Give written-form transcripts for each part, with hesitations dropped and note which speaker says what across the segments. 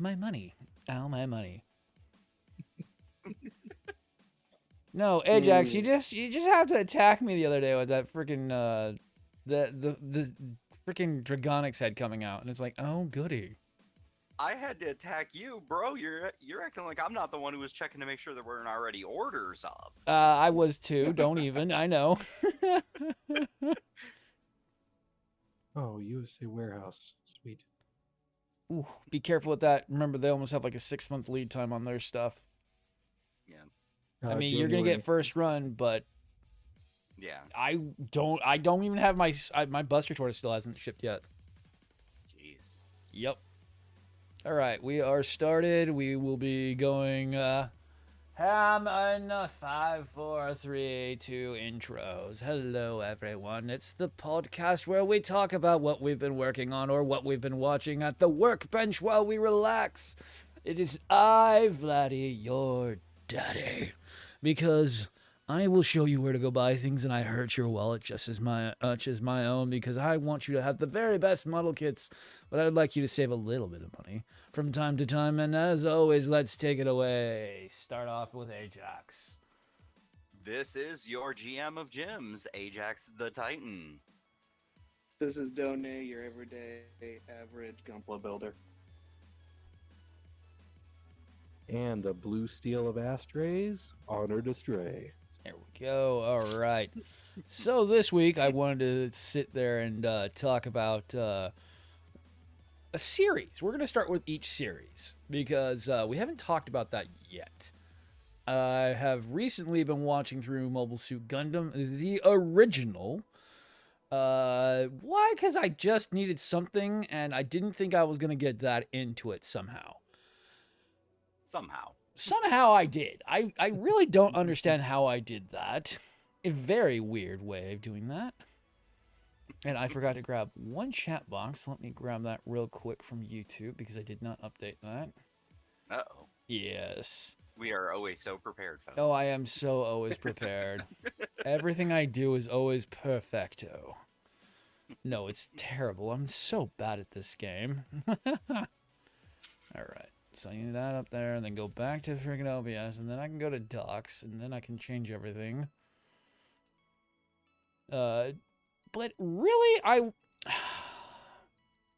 Speaker 1: My money. Ow, my money. No, Ajax, you just have to attack me the other day with that freaking the freaking Dragonics head coming out, and it's like, oh goody.
Speaker 2: I had to attack you, bro. You're acting like I'm not the one who was checking to make sure there weren't already orders up.
Speaker 1: I was too. Don't even. I know.
Speaker 3: Oh, USA warehouse. Sweet.
Speaker 1: Ooh, be careful with that. Remember, they almost have like a 6-month lead time on their stuff.
Speaker 2: Yeah.
Speaker 1: I mean, you're gonna get first run, but
Speaker 2: Yeah.
Speaker 1: I don't even have my Buster Tortoise still hasn't shipped yet.
Speaker 2: Jeez.
Speaker 1: Yep. All right, we are started. We will be going ham on 5, 4, 3, 2 intros. Hello, everyone. It's the podcast where we talk about what we've been working on or what we've been watching at the workbench while we relax. It is I, Vladdy, your daddy, because I will show you where to go buy things, and I hurt your wallet just as my own, because I want you to have the very best model kits, but I would like you to save a little bit of money from time to time. And as always, let's take it away. Start off with Ajax.
Speaker 2: This is your GM of gyms, Ajax the Titan.
Speaker 4: This is Done, your everyday average Gunpla builder.
Speaker 3: And the blue steel of Astrays, Honored Astray.
Speaker 1: There we go. All right. So this week I wanted to sit there and talk about a series. We're going to start with each series because we haven't talked about that yet. I have recently been watching through Mobile Suit Gundam, the original. Why? Because I just needed something, and I didn't think I was going to get that into it somehow. Somehow I did. I really don't understand how I did that. A very weird way of doing that. And I forgot to grab one chat box. Let me grab that real quick from YouTube because I did not update that.
Speaker 2: Uh-oh.
Speaker 1: Yes.
Speaker 2: We are always so prepared, folks.
Speaker 1: Oh, I am so always prepared. Everything I do is always perfecto. No, it's terrible. I'm so bad at this game. All right. So I need that up there, and then go back to freaking OBS, and then I can go to docs, and then I can change everything. But really,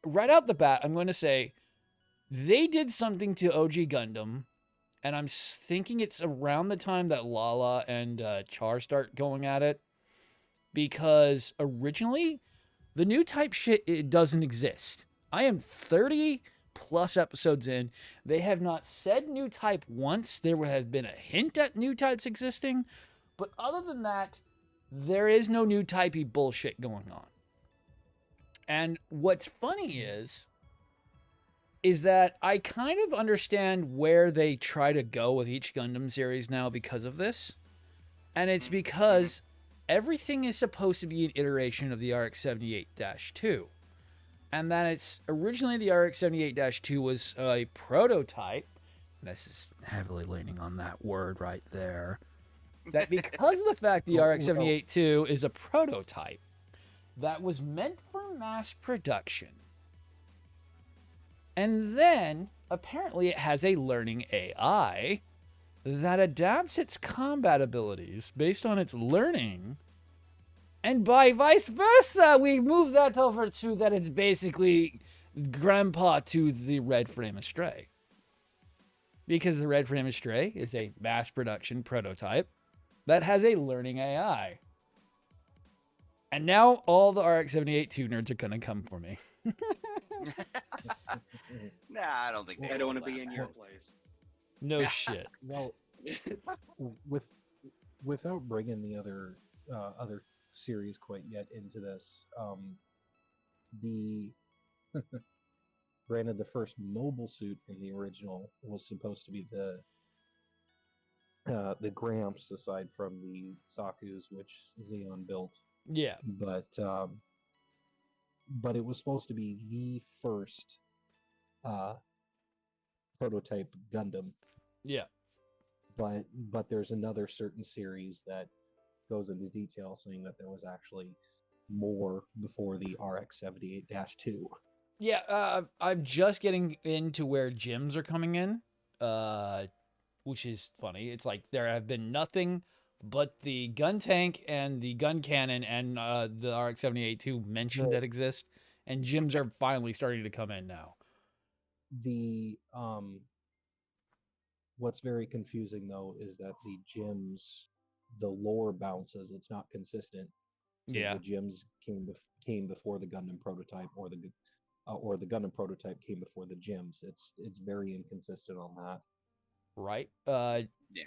Speaker 1: right out the bat, I'm going to say they did something to OG Gundam, and I'm thinking it's around the time that Lala and Char start going at it, because originally the new type shit, it doesn't exist. I am 30 plus episodes in. They have not said new type once. There has been a hint at new types existing, but other than that, there is no new typey bullshit going on. And what's funny is that I kind of understand where they try to go with each Gundam series now because of this. And it's because everything is supposed to be an iteration of the RX-78-2. And that it's originally the RX-78-2 was a prototype. This is heavily leaning on that word right there. That because of the fact the RX-78-2 is a prototype that was meant for mass production. And then, apparently it has a learning AI that adapts its combat abilities based on its learning. And by vice versa, we move that over to that it's basically grandpa to the Red Frame Astray. Because the Red Frame Astray is a mass production prototype that has a learning AI. And now all the RX-78-2 nerds are going to come for me.
Speaker 2: Nah, I don't think
Speaker 4: I don't want to be in your place.
Speaker 1: No shit.
Speaker 3: Well, without bringing the other series quite yet into this, the granted the first mobile suit in the original was supposed to be the Gramps, aside from the Sakus, which Xeon built.
Speaker 1: Yeah.
Speaker 3: But it was supposed to be the first prototype Gundam.
Speaker 1: Yeah.
Speaker 3: But there's another certain series that goes into detail saying that there was actually more before the RX-78-2.
Speaker 1: Yeah, I'm just getting into where gyms are coming in, which is funny. It's like there have been nothing but the gun tank and the gun cannon and the RX-78-2 mentioned
Speaker 3: The
Speaker 1: that exist, and gyms are finally starting to come in now.
Speaker 3: the what's very confusing though is that the gyms, the lore bounces. It's not consistent. It says
Speaker 1: Yeah,
Speaker 3: the gyms came before the Gundam prototype, or the Gundam prototype came before the gyms. It's very inconsistent on that.
Speaker 1: right.
Speaker 2: Yeah.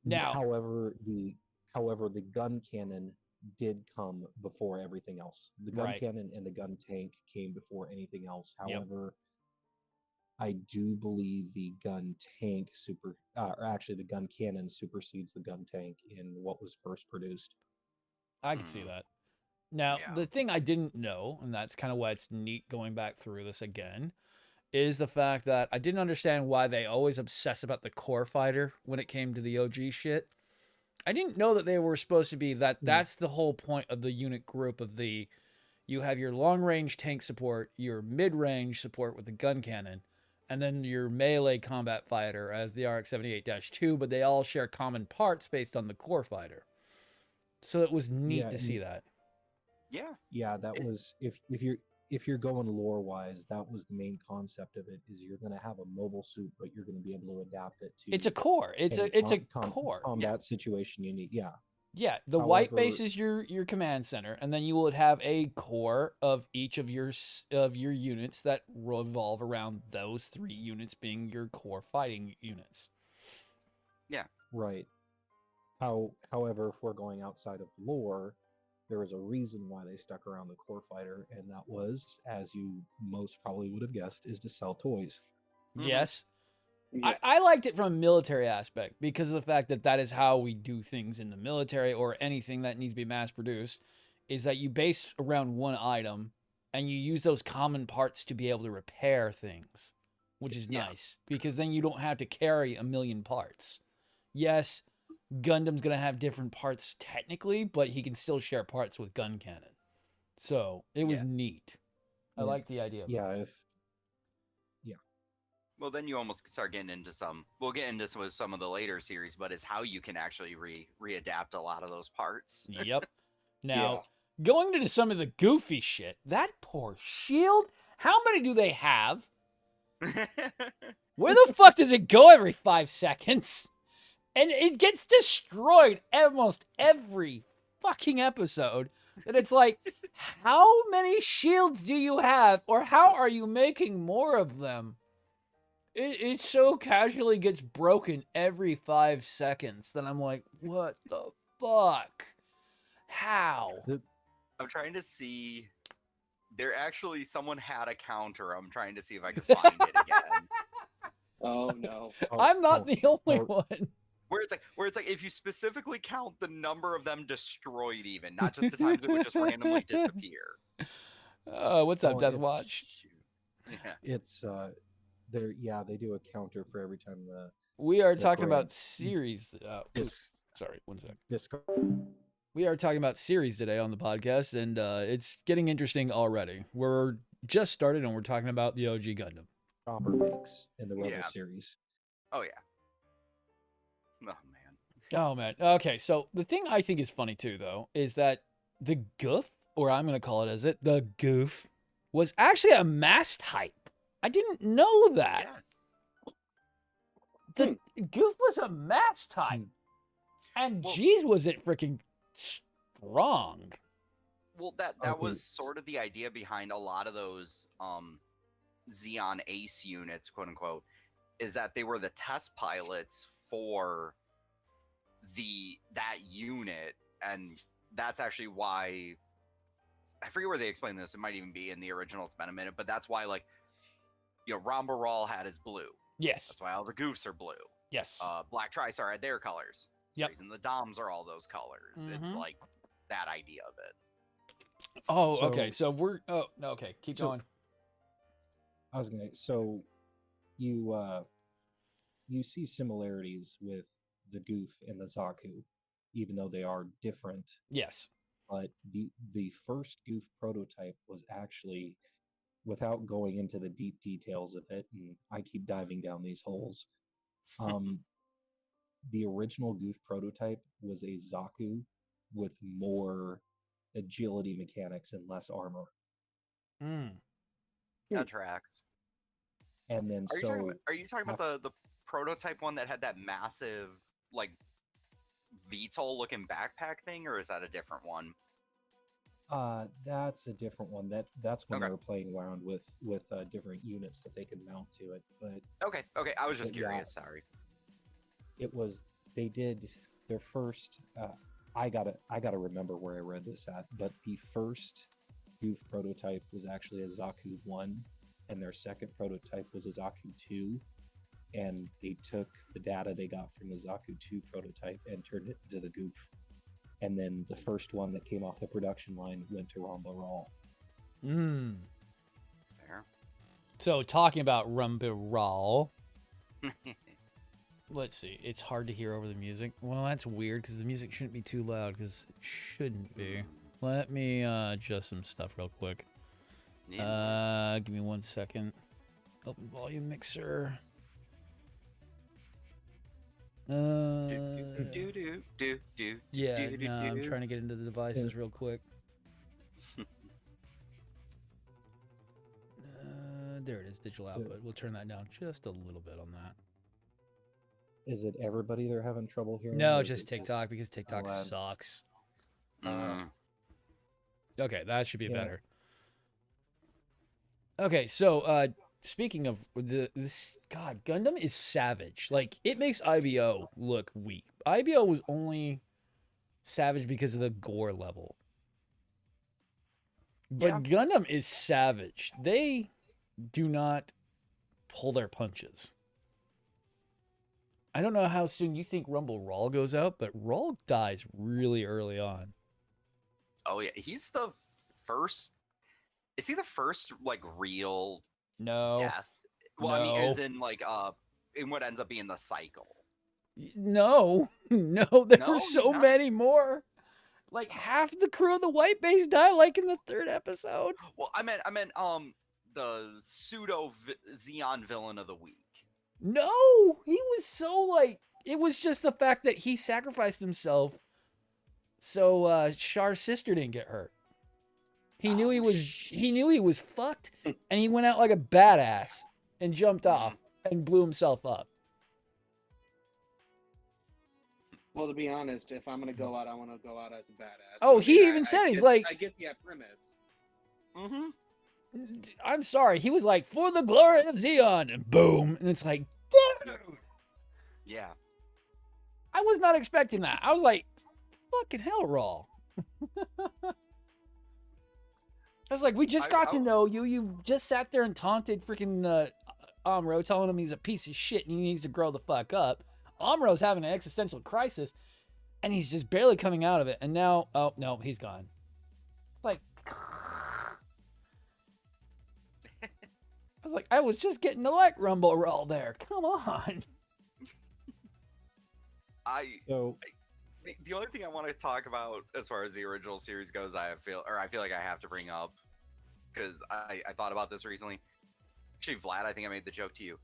Speaker 1: Now,
Speaker 3: However, the gun cannon did come before everything else. The gun
Speaker 1: right.
Speaker 3: cannon and the gun tank came before anything else.
Speaker 1: Yep.
Speaker 3: However, I do believe the gun tank or actually the gun cannon supersedes the gun tank in what was first produced.
Speaker 1: I can see
Speaker 2: Mm,
Speaker 1: that. Now,
Speaker 2: yeah.
Speaker 1: the thing I didn't know, and that's kind of why it's neat going back through this again, is the fact that I didn't understand why they always obsess about the core fighter when it came to the OG shit. I didn't know that they were supposed to be that.
Speaker 3: Mm.
Speaker 1: That's the whole point of the unit group of the. You have your long range tank support, your mid range support with the gun cannon, and then your melee combat fighter as the RX-78-2. But they all share common parts based on the core fighter. So it was neat
Speaker 3: Yeah,
Speaker 1: to see that.
Speaker 2: Yeah.
Speaker 3: yeah, that
Speaker 2: It,
Speaker 3: was if you're going lore wise, that was the main concept of it. Is you're going to have a mobile suit, but you're going to be able to adapt it
Speaker 1: It's a
Speaker 3: to
Speaker 1: core.
Speaker 3: any
Speaker 1: It's a core.
Speaker 2: yeah.
Speaker 3: combat situation you need. Yeah.
Speaker 1: Yeah, the white base
Speaker 3: However,
Speaker 1: is your command center, and then you will have a core of each of your units that revolve around those 3 units being your core fighting units.
Speaker 2: Yeah.
Speaker 3: right. However, if we're going outside of lore, there is a reason why they stuck around the core fighter, and that was, as you most probably would have guessed, is to sell toys.
Speaker 2: Hmm.
Speaker 1: Yes,
Speaker 4: Yep.
Speaker 1: I liked it from a military aspect because of the fact that that is how we do things in the military or anything that needs to be mass produced, is that you base around one item and you use those common parts to be able to repair things, which is
Speaker 2: Yeah.
Speaker 1: nice because then you don't have to carry a million parts. Yes, Gundam's gonna have different parts technically, but he can still share parts with Gun Cannon. So it was
Speaker 2: Yeah.
Speaker 1: neat. I
Speaker 3: Yeah,
Speaker 1: like the idea of it.
Speaker 3: yeah, if yeah,
Speaker 2: Well, then you almost start getting into some. We'll get into some with some of the later series, but is how you can actually readapt a lot of those parts.
Speaker 1: Yep.
Speaker 3: yeah.
Speaker 1: Now, going into some of the goofy shit, that poor shield, how many do they have? Where the fuck does it go every 5 seconds? And it gets destroyed almost every fucking episode. And it's like, how many shields do you have? Or how are you making more of them? It so casually gets broken every 5 seconds that I'm like, what the fuck? How?
Speaker 3: The,
Speaker 2: I'm trying to see. There actually someone had a counter. I'm trying to see if I can find it again.
Speaker 4: Oh no.
Speaker 1: I'm not
Speaker 3: oh,
Speaker 1: the only
Speaker 3: oh,
Speaker 1: one.
Speaker 2: Where it's like if you specifically count the number of them destroyed, even not just the times it would just randomly disappear.
Speaker 1: What's up,
Speaker 3: well,
Speaker 1: Death Watch?
Speaker 2: Shoot. Yeah.
Speaker 3: it's they do a counter for every time
Speaker 1: We are
Speaker 3: the
Speaker 1: talking
Speaker 3: Grand
Speaker 1: about series.
Speaker 3: dis
Speaker 1: Sorry, one sec.
Speaker 3: discard
Speaker 1: We are talking about series today on the podcast, and it's getting interesting already. We're just started, and we're talking about the OG Gundam.
Speaker 3: Chopper makes in the Rebel
Speaker 2: Yeah.
Speaker 3: series.
Speaker 2: Oh yeah. Oh man.
Speaker 1: Oh man. Okay, so the thing I think is funny too, though, is that the goof, or I'm gonna call it as it, the goof, was actually a mass type. I didn't know that.
Speaker 2: Yes.
Speaker 1: The goof was a mass type.
Speaker 3: Hmm.
Speaker 1: And
Speaker 2: Well-
Speaker 1: geez, was it freaking strong.
Speaker 2: Well, that
Speaker 3: Okay.
Speaker 2: was sort of the idea behind a lot of those Xeon Ace units, quote unquote, is that they were the test pilots for that unit, and that's actually why I forget where they explain this. It might even be in the original. It's been a minute, but that's why, like, Rambaral had his blue.
Speaker 1: Yes.
Speaker 2: That's why all the goofs are blue.
Speaker 1: Yes.
Speaker 2: Black Tristar had their colors.
Speaker 1: Yep.
Speaker 2: Reason the Doms are all those colors. It's
Speaker 1: Mhm.
Speaker 2: like that idea of it.
Speaker 1: Oh,
Speaker 3: So-
Speaker 1: okay. So we're oh no, okay, keep
Speaker 3: So-
Speaker 1: going.
Speaker 3: I was gonna so you see similarities with the Goof and the Zaku, even though they are different.
Speaker 1: Yes.
Speaker 3: But the first Goof prototype was actually without going into the deep details of it, and I keep diving down these holes. Um, the original Goof prototype was a Zaku with more agility mechanics and less armor.
Speaker 1: Mm.
Speaker 2: That tracks.
Speaker 3: And then
Speaker 2: Are you talking about the prototype one that had that massive like VTOL looking backpack thing, or is that a different one?
Speaker 3: That's a different one. That's when
Speaker 2: Okay.
Speaker 3: they were playing around with different units that they could mount to it. But
Speaker 2: Okay, I was just
Speaker 3: But yeah.
Speaker 2: curious. Sorry.
Speaker 3: it was they did their first. I gotta remember where I read this at, but the first Goof prototype was actually a Zaku 1, and their second prototype was a Zaku 2, and they took the data they got from the Zaku 2 prototype and turned it into the Goof. And then the first one that came off the production line went to Ramba Raw.
Speaker 1: Mm.
Speaker 2: Fair.
Speaker 1: So talking about Rumbiral, let's see. It's hard to hear over the music. Well, that's weird because the music shouldn't be too loud because it shouldn't be. Let me adjust some stuff real quick.
Speaker 2: Yeah.
Speaker 1: Give me 1 second. Open volume mixer. Yeah, no, I'm trying to get into the devices real quick. There it is, digital output. We'll turn that down just a little bit on that.
Speaker 3: Is it everybody they're having trouble hearing?
Speaker 1: No,
Speaker 3: or is
Speaker 1: just
Speaker 3: it
Speaker 1: TikTok because TikTok
Speaker 3: loud?
Speaker 1: sucks.
Speaker 2: Mm.
Speaker 1: Okay, that should be
Speaker 3: Yeah.
Speaker 1: better. Okay, so speaking of this, God, Gundam is savage. Like, it makes IBO look weak. IBO was only savage because of the gore level. But
Speaker 2: Yeah.
Speaker 1: Gundam is savage. They do not pull their punches. I don't know how soon you think Rumble Rawl goes out, but Rawl dies really early on.
Speaker 2: Oh yeah, he's the first. Is he the first like real
Speaker 1: No.
Speaker 2: death? Well, I mean,
Speaker 1: No.
Speaker 2: as in like in what ends up being the cycle.
Speaker 1: No. No, there
Speaker 2: No,
Speaker 1: were
Speaker 2: he's
Speaker 1: so
Speaker 2: not?
Speaker 1: many more. Like half the crew of the White Base died like in the 3rd episode.
Speaker 2: Well, I meant the pseudo Xeon villain of the week.
Speaker 1: No, he was so like, it was just the fact that he sacrificed himself so Char's sister didn't get hurt. He knew he was fucked, and he went out like a badass and jumped off and blew himself up.
Speaker 4: Well, to be honest, if I'm gonna go out, I want to go out as a badass.
Speaker 1: Oh,
Speaker 4: I
Speaker 1: he
Speaker 4: mean,
Speaker 1: even
Speaker 4: I
Speaker 1: said, he's
Speaker 4: get-
Speaker 1: like,
Speaker 4: I get the premise.
Speaker 2: Mm-hmm.
Speaker 1: I'm sorry. He was like, for the glory of Xeon, and boom. And it's like, dude,
Speaker 2: Yeah.
Speaker 1: I was not expecting that. I was like, fucking hell, Raw. I was like, we just got to know you. You just sat there and taunted freaking Amuro, telling him he's a piece of shit and he needs to grow the fuck up. Amuro's having an existential crisis, and he's just barely coming out of it. And now, oh, no, he's gone. Like, I was like, I was just getting to like Rumble Raw there. Come on.
Speaker 3: So
Speaker 2: The only thing I want to talk about as far as the original series goes, I feel like I have to bring up, because I thought about this recently. Actually, Vlad, I think I made the joke to you.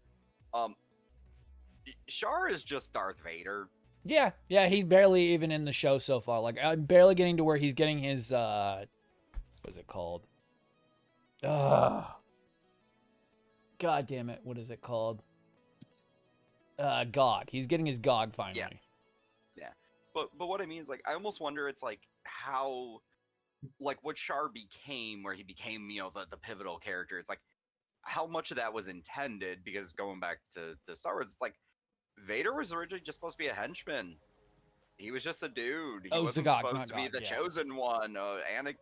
Speaker 2: Char is just Darth Vader.
Speaker 1: Yeah, he's barely even in the show so far. Like, I'm barely getting to where he's getting his, what's it called? God damn it, what is it called? GOG. He's getting his GOG finally.
Speaker 2: Yeah. But what I mean is, like, I almost wonder, it's like how, like, what Char became, where he became, you know, the pivotal character. It's like how much of that was intended, because going back to Star Wars, it's like Vader was originally just supposed to be a henchman. He was just a dude. He wasn't
Speaker 1: Zagok,
Speaker 2: supposed
Speaker 1: not
Speaker 2: to be
Speaker 1: God,
Speaker 2: the
Speaker 1: yeah.
Speaker 2: chosen one. Anakin,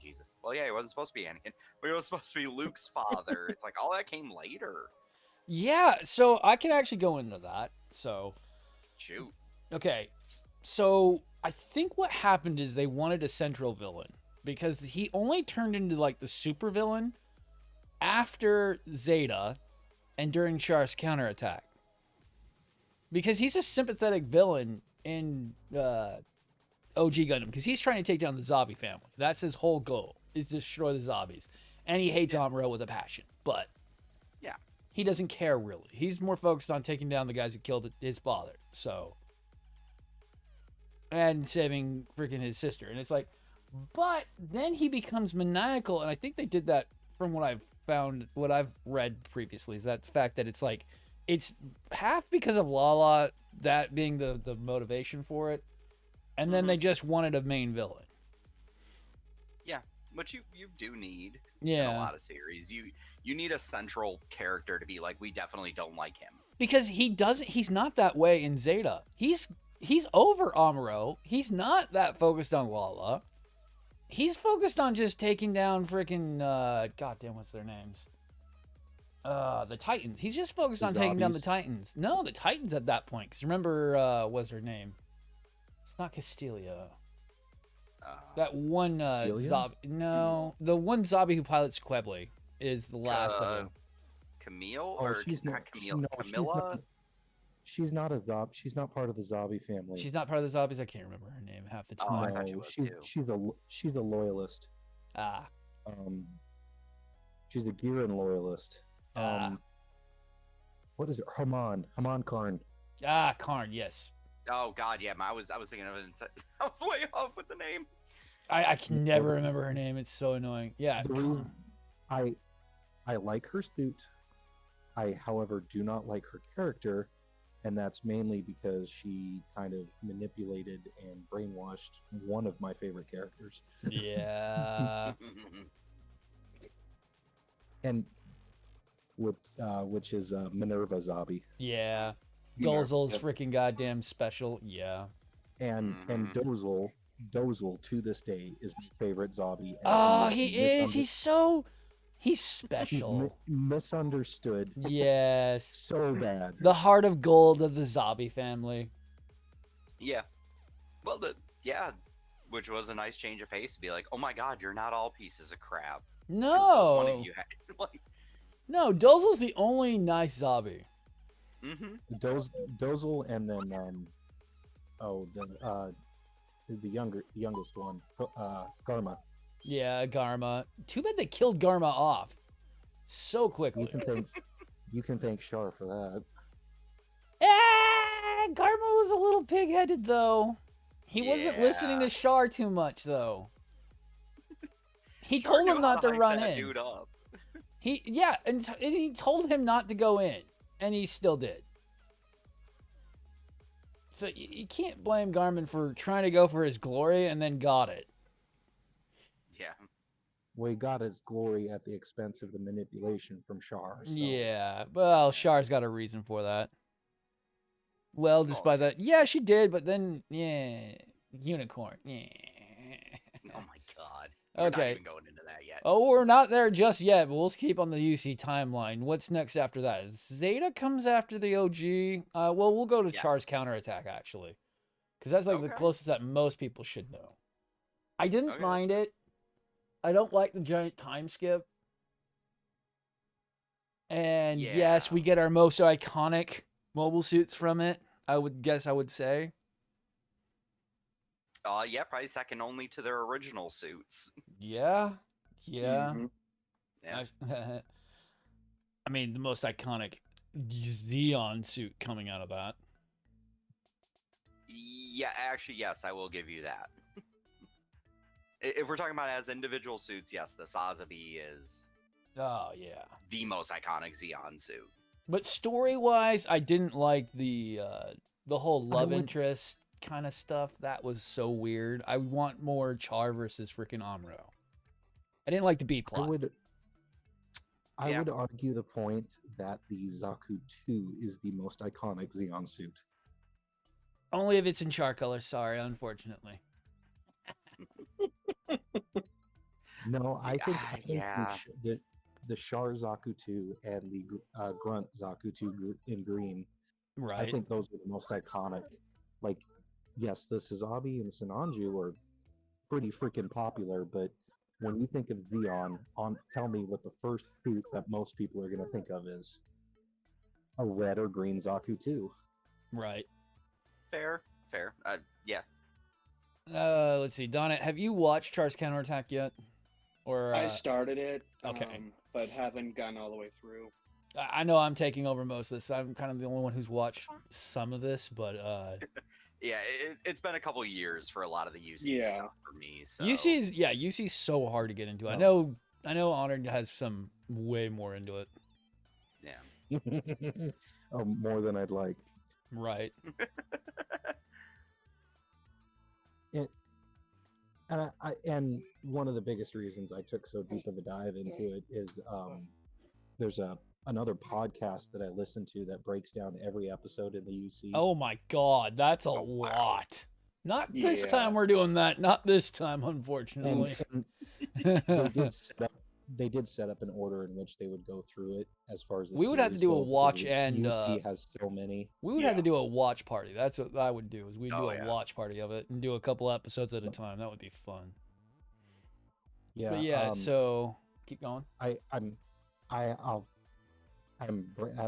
Speaker 2: Jesus. Well, yeah, he wasn't supposed to be Anakin, but he was supposed to be Luke's father. It's like all that came later.
Speaker 1: Yeah, so I can actually go into that. So,
Speaker 2: Shoot.
Speaker 1: okay. So, I think what happened is they wanted a central villain, because he only turned into, like, the super villain after Zeta and during Char's counterattack. Because he's a sympathetic villain in OG Gundam, because he's trying to take down the Zabi family. That's his whole goal, is to destroy the Zabis. And he hates Amuro with a passion, but
Speaker 2: Yeah.
Speaker 1: he doesn't care really. He's more focused on taking down the guys who killed his father. So, and saving freaking his sister. And it's like, but then he becomes maniacal, and I think they did that from what I've found, what I've read previously, is that the fact that it's like, it's half because of Lala, that being the motivation for it, and then they just wanted a main villain.
Speaker 2: Yeah, which you do need
Speaker 1: Yeah.
Speaker 2: in a lot of series. You need a central character to be like, we definitely don't like him.
Speaker 1: Because he's not that way in Zeta. He's over Amuro. He's not that focused on Lala. He's focused on just taking down freaking goddamn, what's their names? The Titans. He's just focused on taking down the Titans. No, the Titans at that point. Because remember, what's her name? It's not Castilia. That one zombie. No, the one zombie who pilots Queble is the last of them.
Speaker 2: Camille?
Speaker 3: Oh,
Speaker 2: Or
Speaker 3: she's
Speaker 2: not
Speaker 3: not.
Speaker 2: Camille?
Speaker 3: No,
Speaker 2: Camilla?
Speaker 3: she's not a zombie. She's not part of the zombie family.
Speaker 1: She's not part of the zombies. I can't remember her name half the
Speaker 2: Oh,
Speaker 1: time.
Speaker 2: I thought she was too.
Speaker 3: she's a loyalist.
Speaker 1: Ah.
Speaker 3: She's a Giran loyalist. What is it? Haman Karn.
Speaker 1: Karn, yes.
Speaker 2: Oh God, yeah. I was thinking of it. I was way off with the name.
Speaker 1: I can never remember her name. It's so annoying. Yeah.
Speaker 3: The reason I like her suit. I, however, do not like her character, and that's mainly because she kind of manipulated and brainwashed one of my favorite characters.
Speaker 1: Yeah.
Speaker 3: And which is Minerva Zabi.
Speaker 1: Yeah.
Speaker 3: Minerva,
Speaker 1: Dozle's
Speaker 3: yep.
Speaker 1: freaking goddamn special. Yeah.
Speaker 3: And Dozel to this day is my favorite Zabi.
Speaker 1: Oh, he is. He's special.
Speaker 3: He's misunderstood.
Speaker 1: Yes.
Speaker 3: So bad.
Speaker 1: The heart of gold of the Zabi family.
Speaker 2: Yeah. Well, which was a nice change of pace to be like, oh my God, you're not all pieces of crap. As opposed to one
Speaker 1: No.
Speaker 2: of you had, like,
Speaker 1: No, Dozle's the only nice Zabi.
Speaker 3: Dozel and then the youngest one, Garma.
Speaker 1: Yeah, Garma. Too bad they killed Garma off so quickly.
Speaker 3: You can thank Shar for that.
Speaker 1: Garma was a little pig-headed though. He wasn't listening to Shar too much though. He
Speaker 2: Shar
Speaker 1: told
Speaker 2: knew
Speaker 1: him
Speaker 2: how
Speaker 1: not
Speaker 2: to
Speaker 1: to
Speaker 2: hype
Speaker 1: run
Speaker 2: that
Speaker 1: in.
Speaker 2: dude up.
Speaker 1: And he told him not to go in, and he still did. So you can't blame Garmin for trying to go for his glory and then got it.
Speaker 2: Yeah.
Speaker 3: Well, he got his glory at the expense of the manipulation from Shar. So.
Speaker 1: Yeah, well, Shar's got a reason for that. Well, despite that, yeah, she did, but then, yeah, unicorn, yeah.
Speaker 2: Oh my God. We're
Speaker 1: Okay.
Speaker 2: not even going into that yet.
Speaker 1: Oh, we're not there just yet, but we'll keep on the UC timeline. What's next after that? Zeta comes after the OG. Well, we'll go to Char's counterattack, actually. Because that's like the closest that most people should know. I didn't mind it. I don't like the giant time skip. And yes, we get our most iconic mobile suits from it. I would say.
Speaker 2: Yeah, probably second only to their original suits.
Speaker 1: Yeah. Yeah.
Speaker 2: Mm-hmm. Yeah.
Speaker 1: I mean, the most iconic Xeon suit coming out of that.
Speaker 2: Yeah, actually, yes, I will give you that. If we're talking about as individual suits, yes, the Sazabi is the most iconic Xeon suit.
Speaker 1: But story-wise, I didn't like the whole love interest kind of stuff. That was so weird. I want more Char versus freaking Amuro. I didn't like the B plot.
Speaker 3: I would argue the point that the Zaku 2 is the most iconic Xeon suit.
Speaker 1: Only if it's in Char color. Sorry, unfortunately.
Speaker 3: No, I think the Char Zaku 2 and the Grunt Zaku 2 in green.
Speaker 1: Right.
Speaker 3: I think those are the most iconic. Like, yes, the Sazabi and Sinanju are pretty freaking popular, but when you think of Xeon, tell me what the first suit that most people are going to think of is. A red or green Zaku 2.
Speaker 1: Right.
Speaker 2: Fair. Yeah.
Speaker 1: Let's see. Donna, have you watched Char's Counterattack yet? Or
Speaker 4: I started it,
Speaker 1: okay.
Speaker 4: but haven't gotten all the way through.
Speaker 1: I know I'm taking over most of this. I'm kind of the only one who's watched some of this, but
Speaker 2: Yeah, it's been a couple years for a lot of the UC
Speaker 4: Yeah.
Speaker 2: stuff for me. So
Speaker 1: UC's so hard to get into. I
Speaker 3: Oh.
Speaker 1: know Honored has some way more into it.
Speaker 2: yeah.
Speaker 3: Oh, more than I'd like.
Speaker 1: Right.
Speaker 3: And one of the biggest reasons I took so deep of a dive into it is there's another podcast that I listen to that breaks down every episode in the UC.
Speaker 1: Oh my god, that's a
Speaker 2: Oh, wow.
Speaker 1: lot. Not this
Speaker 4: Yeah.
Speaker 1: time we're doing that. Not this time, unfortunately.
Speaker 3: And they did set up an order in which they would go through it as far as the
Speaker 1: We would have to
Speaker 3: series
Speaker 1: do a
Speaker 3: go, because
Speaker 1: watch and
Speaker 3: UC has so many.
Speaker 1: we would have to
Speaker 4: Yeah.
Speaker 1: do a watch party. That's what I would do. Is we'd do
Speaker 2: Oh,
Speaker 1: a
Speaker 2: yeah.
Speaker 1: watch party of it and do a couple episodes at a time. That would be fun.
Speaker 3: Yeah,
Speaker 1: But yeah, so keep going.
Speaker 3: I've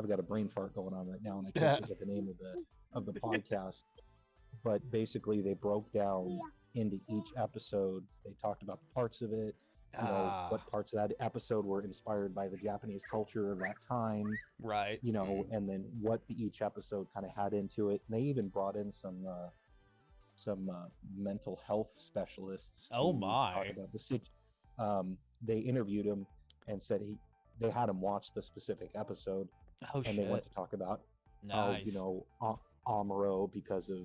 Speaker 3: got a brain fart going on right now, and I can't think of the name of the podcast. But basically, they broke down into each episode. They talked about the parts of it, what parts of that episode were inspired by the Japanese culture of that time,
Speaker 1: Right.
Speaker 3: and then what each episode kind of had into it. And they even brought in some mental health specialists.
Speaker 1: Oh,
Speaker 3: to
Speaker 1: my.
Speaker 3: talk about they interviewed him and said they had him watch the specific episode,
Speaker 1: Oh
Speaker 3: and they went
Speaker 1: shit.
Speaker 3: to talk about
Speaker 1: Nice.
Speaker 3: how Amuro, because of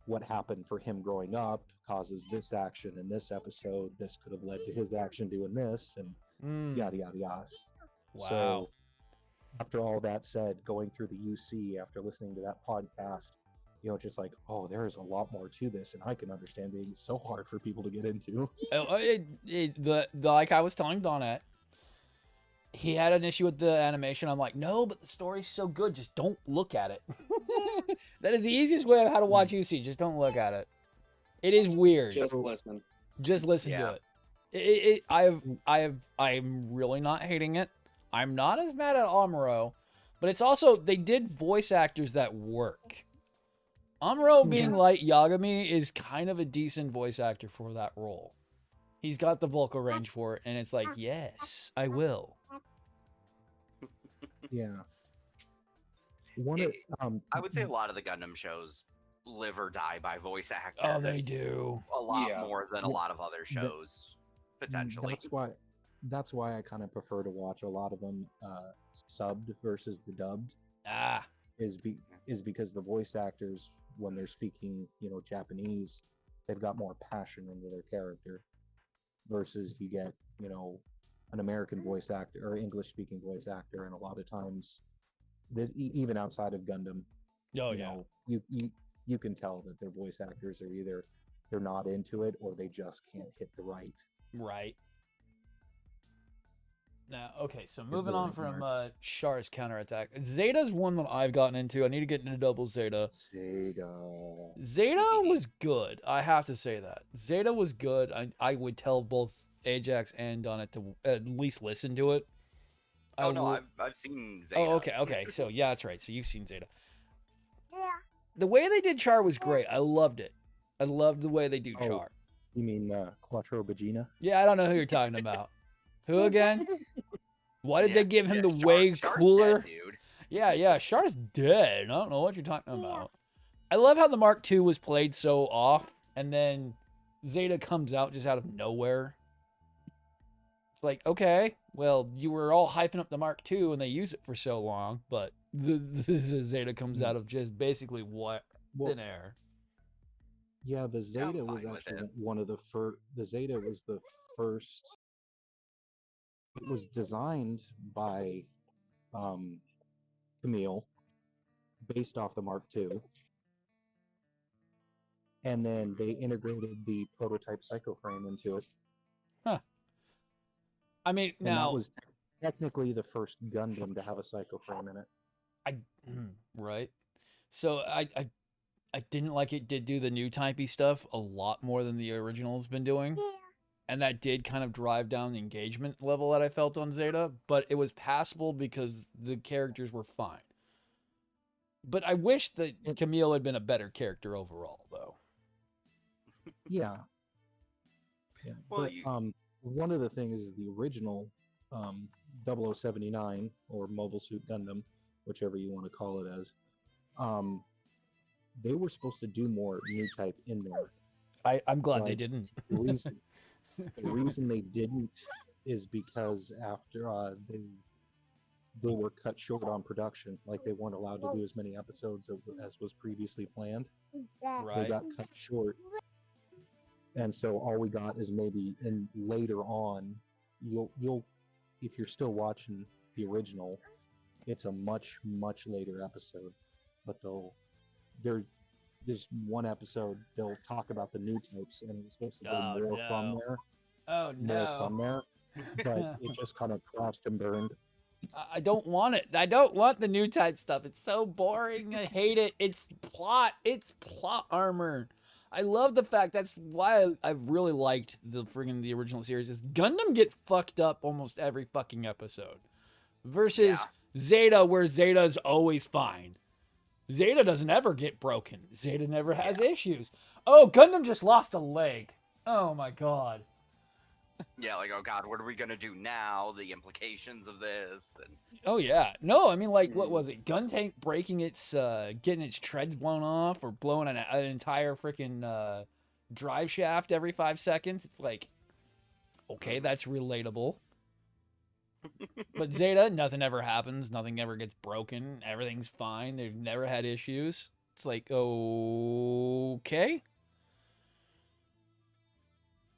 Speaker 3: what happened for him growing up, causes this action in this episode. This could have led to his action doing this, and
Speaker 1: Mm,
Speaker 3: yada yada yada.
Speaker 1: wow.
Speaker 3: So after all that said, going through the UC after listening to that podcast, just like, oh, there is a lot more to this, and I can understand being so hard for people to get into.
Speaker 1: The like I was telling Donette, he had an issue with the animation. I'm like, no, but the story's so good. Just don't look at it. That is the easiest way of how to watch UC. Just don't look at it. It is weird.
Speaker 4: Just listen.
Speaker 1: Just listen
Speaker 2: Yeah.
Speaker 1: to it. I'm really not hating it. I'm not as mad at Amuro, but it's also they did voice actors that work. Amuro being Light Yagami is kind of a decent voice actor for that role. He's got the vocal range for it, and it's like, yes, I will.
Speaker 3: Yeah. One of
Speaker 2: I would say a lot of the Gundam shows live or die by voice actors.
Speaker 1: Oh, they do.
Speaker 2: A lot
Speaker 4: Yeah.
Speaker 2: more than a lot of other shows, potentially.
Speaker 3: That's why I kind of prefer to watch a lot of them subbed versus the dubbed.
Speaker 1: Ah,
Speaker 3: Is because the voice actors, when they're speaking, Japanese, they've got more passion into their character, versus you get, an American voice actor or English speaking voice actor, and a lot of times, this even outside of Gundam,
Speaker 1: oh
Speaker 3: you
Speaker 1: yeah.
Speaker 3: know, you can tell that their voice actors are either they're not into it or they just can't hit the
Speaker 1: Right. Now, okay, so moving
Speaker 3: really
Speaker 1: on from
Speaker 3: hard.
Speaker 1: Char's counterattack. Zeta's one that I've gotten into. I need to get into double Zeta.
Speaker 3: Sega.
Speaker 1: Zeta was good. I have to say that. Zeta was good. I would tell both Ajax and Donnet to at least listen to it.
Speaker 2: Oh no,
Speaker 1: would-
Speaker 2: I've seen Zeta.
Speaker 1: Oh, okay. So yeah, that's right. So you've seen Zeta. The way they did Char was great. I loved it. I loved the way they do
Speaker 3: Oh.
Speaker 1: Char.
Speaker 3: You mean Quattro Bagina?
Speaker 1: Yeah, I don't know who you're talking about. Who again? Why did
Speaker 2: Yeah,
Speaker 1: they give him
Speaker 2: yeah,
Speaker 1: the way
Speaker 2: Char's
Speaker 1: cooler?
Speaker 2: dead, dude.
Speaker 1: Yeah, Char's dead. I don't know what you're talking about. I love how the Mark II was played so off, and then Zeta comes out just out of nowhere. It's like, okay, well, you were all hyping up the Mark II, and they use it for so long, but the Zeta comes out of just basically what?
Speaker 3: Well,
Speaker 1: Thin air.
Speaker 3: yeah, the Zeta was
Speaker 2: fine with
Speaker 3: actually
Speaker 2: it.
Speaker 3: one of the first. The Zeta was the first. It was designed by Camille, based off the Mark II, and then they integrated the prototype psycho frame into it.
Speaker 1: I mean,
Speaker 3: And
Speaker 1: now,
Speaker 3: that was technically the first Gundam to have a psycho frame in it.
Speaker 1: right? So I didn't like it. Did do the new typey stuff a lot more than the original's been doing. And that did kind of drive down the engagement level that I felt on Zeta, but it was passable because the characters were fine. But I wish that Camille had been a better character overall, though.
Speaker 3: Yeah. Yeah.
Speaker 2: Well,
Speaker 3: but, one of the things is the original um, 0079 or Mobile Suit Gundam, whichever you want to call it as, um, they were supposed to do more new type in there.
Speaker 1: I'm glad they
Speaker 3: But
Speaker 1: didn't.
Speaker 3: the reason they didn't is because after they were cut short on production, like they weren't allowed to do as many episodes as was previously planned. They
Speaker 1: Right.
Speaker 3: got cut short, and so all we got is maybe in later on. You'll if you're still watching the original, it's a much later episode, but there's one episode they'll talk about the new types, and it's supposed to go
Speaker 1: Oh
Speaker 3: more from
Speaker 1: no.
Speaker 3: there,
Speaker 1: Oh no.
Speaker 3: but it just kind of crashed and burned.
Speaker 1: I don't want it. I don't want the new type stuff. It's so boring. I hate it. It's plot. It's plot armor. I love the fact that's why I really liked the original series is Gundam gets fucked up almost every fucking episode. Versus Zeta, where Zeta's always fine. Zeta doesn't ever get broken. Zeta never has issues. Oh, Gundam just lost a leg. Oh my god.
Speaker 2: Yeah, like, oh god, what are we gonna do now? The implications of this, and
Speaker 1: Oh yeah. No, I mean like what was it? Gun tank breaking its getting its treads blown off or blowing an entire freaking drive shaft every 5 seconds. It's like okay, that's relatable. But Zeta, nothing ever happens, nothing ever gets broken, everything's fine. They've never had issues. It's like okay.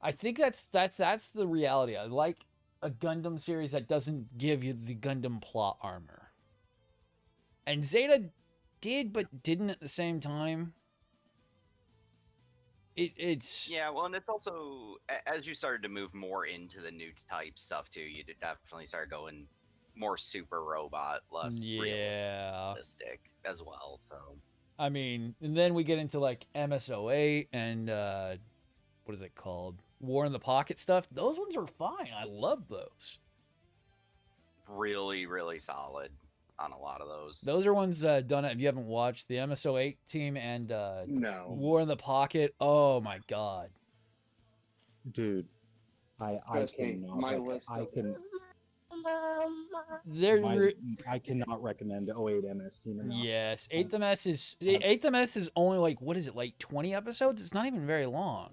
Speaker 1: I think that's the reality. I like a Gundam series that doesn't give you the Gundam plot armor. And Zeta did, but didn't at the same time. It's
Speaker 2: yeah, well, and it's also as you started to move more into the new type stuff too, you did definitely start going more super robot, less realistic as well. So
Speaker 1: I mean, and then we get into like MSO8 and what is it called? War in the Pocket stuff. Those ones are fine. I love those.
Speaker 2: really, really solid on a lot of those.
Speaker 1: Those are ones done. If you haven't watched the MSO8 team and
Speaker 4: No.
Speaker 1: War in the Pocket, oh my god,
Speaker 3: Dude, I
Speaker 4: Trust me,
Speaker 3: cannot.
Speaker 4: my list
Speaker 3: I
Speaker 4: of-
Speaker 3: can.
Speaker 1: they're
Speaker 3: I cannot recommend 08 MS Team enough.
Speaker 1: yes. 8th MS is 8th MS is only like what is it like 20 episodes? It's not even very long.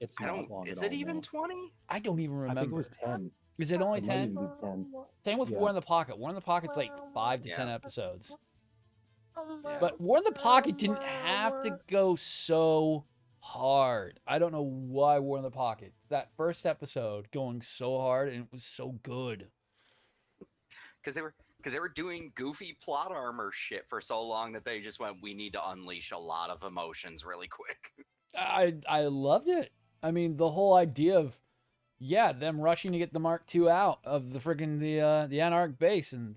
Speaker 3: It's
Speaker 2: I
Speaker 3: not
Speaker 2: don't.
Speaker 3: long
Speaker 2: Is
Speaker 3: at
Speaker 2: it
Speaker 3: all,
Speaker 2: even
Speaker 3: no.
Speaker 2: 20?
Speaker 1: I don't even remember.
Speaker 3: I think it was 10.
Speaker 1: Is it only
Speaker 3: It might
Speaker 1: 10?
Speaker 3: even be 10.
Speaker 1: Same with
Speaker 3: Yeah.
Speaker 1: War in the Pocket. War in the Pocket's like 5 to
Speaker 2: Yeah.
Speaker 1: 10 episodes.
Speaker 2: Yeah.
Speaker 1: But War in the Pocket didn't have to go so hard. I don't know why War in the Pocket. That first episode going so hard and it was so good.
Speaker 2: Because they were doing goofy plot armor shit for so long that they just went, we need to unleash a lot of emotions really quick.
Speaker 1: I loved it. I mean, the whole idea of them rushing to get the Mark II out of the friggin' the Anarch base and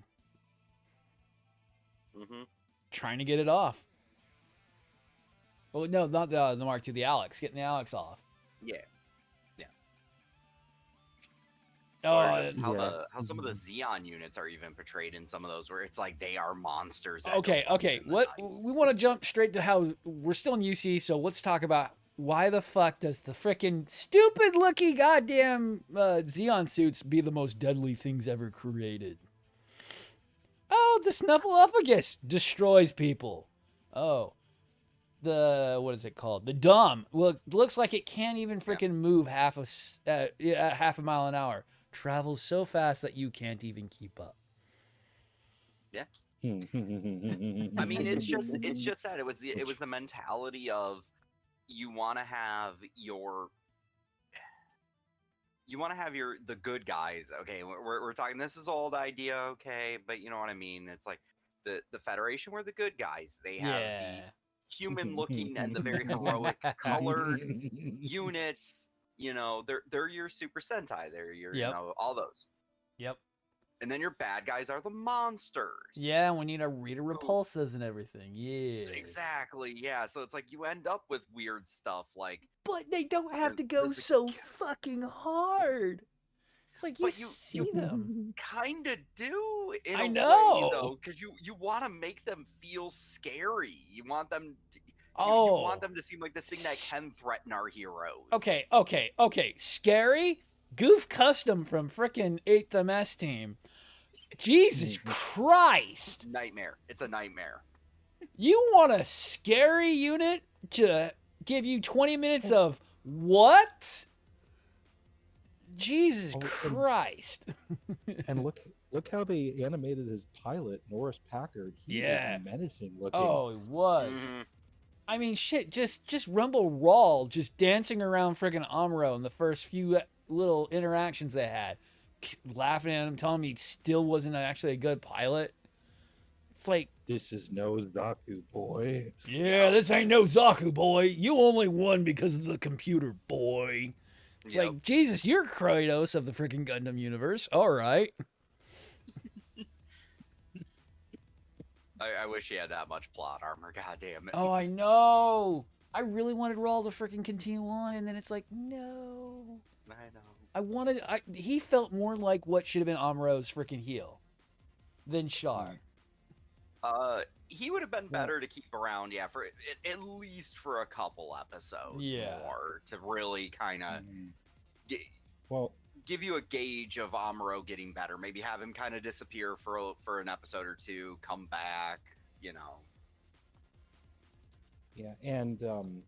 Speaker 1: trying to get it off. Well, no, not the Mark II, the Alex, getting the Alex off.
Speaker 2: Yeah.
Speaker 1: Oh,
Speaker 2: Or just how
Speaker 3: yeah.
Speaker 2: how some of the Xeon units are even portrayed in some of those, where it's like they are monsters.
Speaker 1: okay. What we want to jump straight to how we're still in UC, so let's talk about why the fuck does the frickin' stupid looking goddamn Xeon suits be the most deadly things ever created? Oh, the Snuffleupagus destroys people. Oh, what is it called? The Dumb. Well, it looks like it can't even frickin' move half a mile an hour. Travels so fast that you can't even keep up.
Speaker 2: Yeah. I mean, it's just that it was the mentality of you want to have the good guys. Okay, we're talking. This is old idea. Okay, but you know what I mean. It's like the Federation were the good guys. They have the human looking and the very heroic colored units. You know, they're your Super Sentai. They're your
Speaker 1: Yep.
Speaker 2: you know all those.
Speaker 1: Yep.
Speaker 2: And then your bad guys are the monsters.
Speaker 1: Yeah, we need a Rita Repulsas and everything. Yeah.
Speaker 2: Exactly. Yeah. So it's like you end up with weird stuff like.
Speaker 1: But they don't have to go
Speaker 2: There's a
Speaker 1: so fucking hard. It's like you
Speaker 2: But you
Speaker 1: see them.
Speaker 2: kind of do in
Speaker 1: I
Speaker 2: a
Speaker 1: know.
Speaker 2: way, though, because you want to make them feel scary. You want them to, you want them to seem like this thing that can threaten our heroes.
Speaker 1: Okay. Scary? Goof Custom from frickin' 8th MS team. Jesus Christ.
Speaker 2: Nightmare. It's a nightmare.
Speaker 1: You want a scary unit to give you 20 minutes of what? Jesus Christ.
Speaker 3: And look how they animated his pilot, Norris Packard. He
Speaker 1: Yeah.
Speaker 3: was menacing looking.
Speaker 1: Oh, it was.
Speaker 2: Mhm.
Speaker 1: I mean, shit, just Rumble Rawl just dancing around friggin' Amuro in the first few little interactions they had. Laughing at him, telling me he still wasn't actually a good pilot. It's like,
Speaker 3: This is no Zaku, boy.
Speaker 1: yeah, this ain't no Zaku, boy. You only won because of the computer, boy. It's
Speaker 2: Yep.
Speaker 1: like, Jesus, you're Kratos of the freaking Gundam universe. All right.
Speaker 2: I wish he had that much plot armor. God damn it.
Speaker 1: Oh, I know. I really wanted Rawl to freaking continue on, and then it's like, no.
Speaker 2: I know.
Speaker 1: He felt more like what should have been Amuro's freaking heel than Char.
Speaker 2: He would have been better to keep around, yeah, for at least for a couple episodes more to really kind of
Speaker 3: Well,
Speaker 2: give you a gauge of Amuro getting better. Maybe have him kind of disappear for an episode or two, come back, you know.
Speaker 3: yeah, and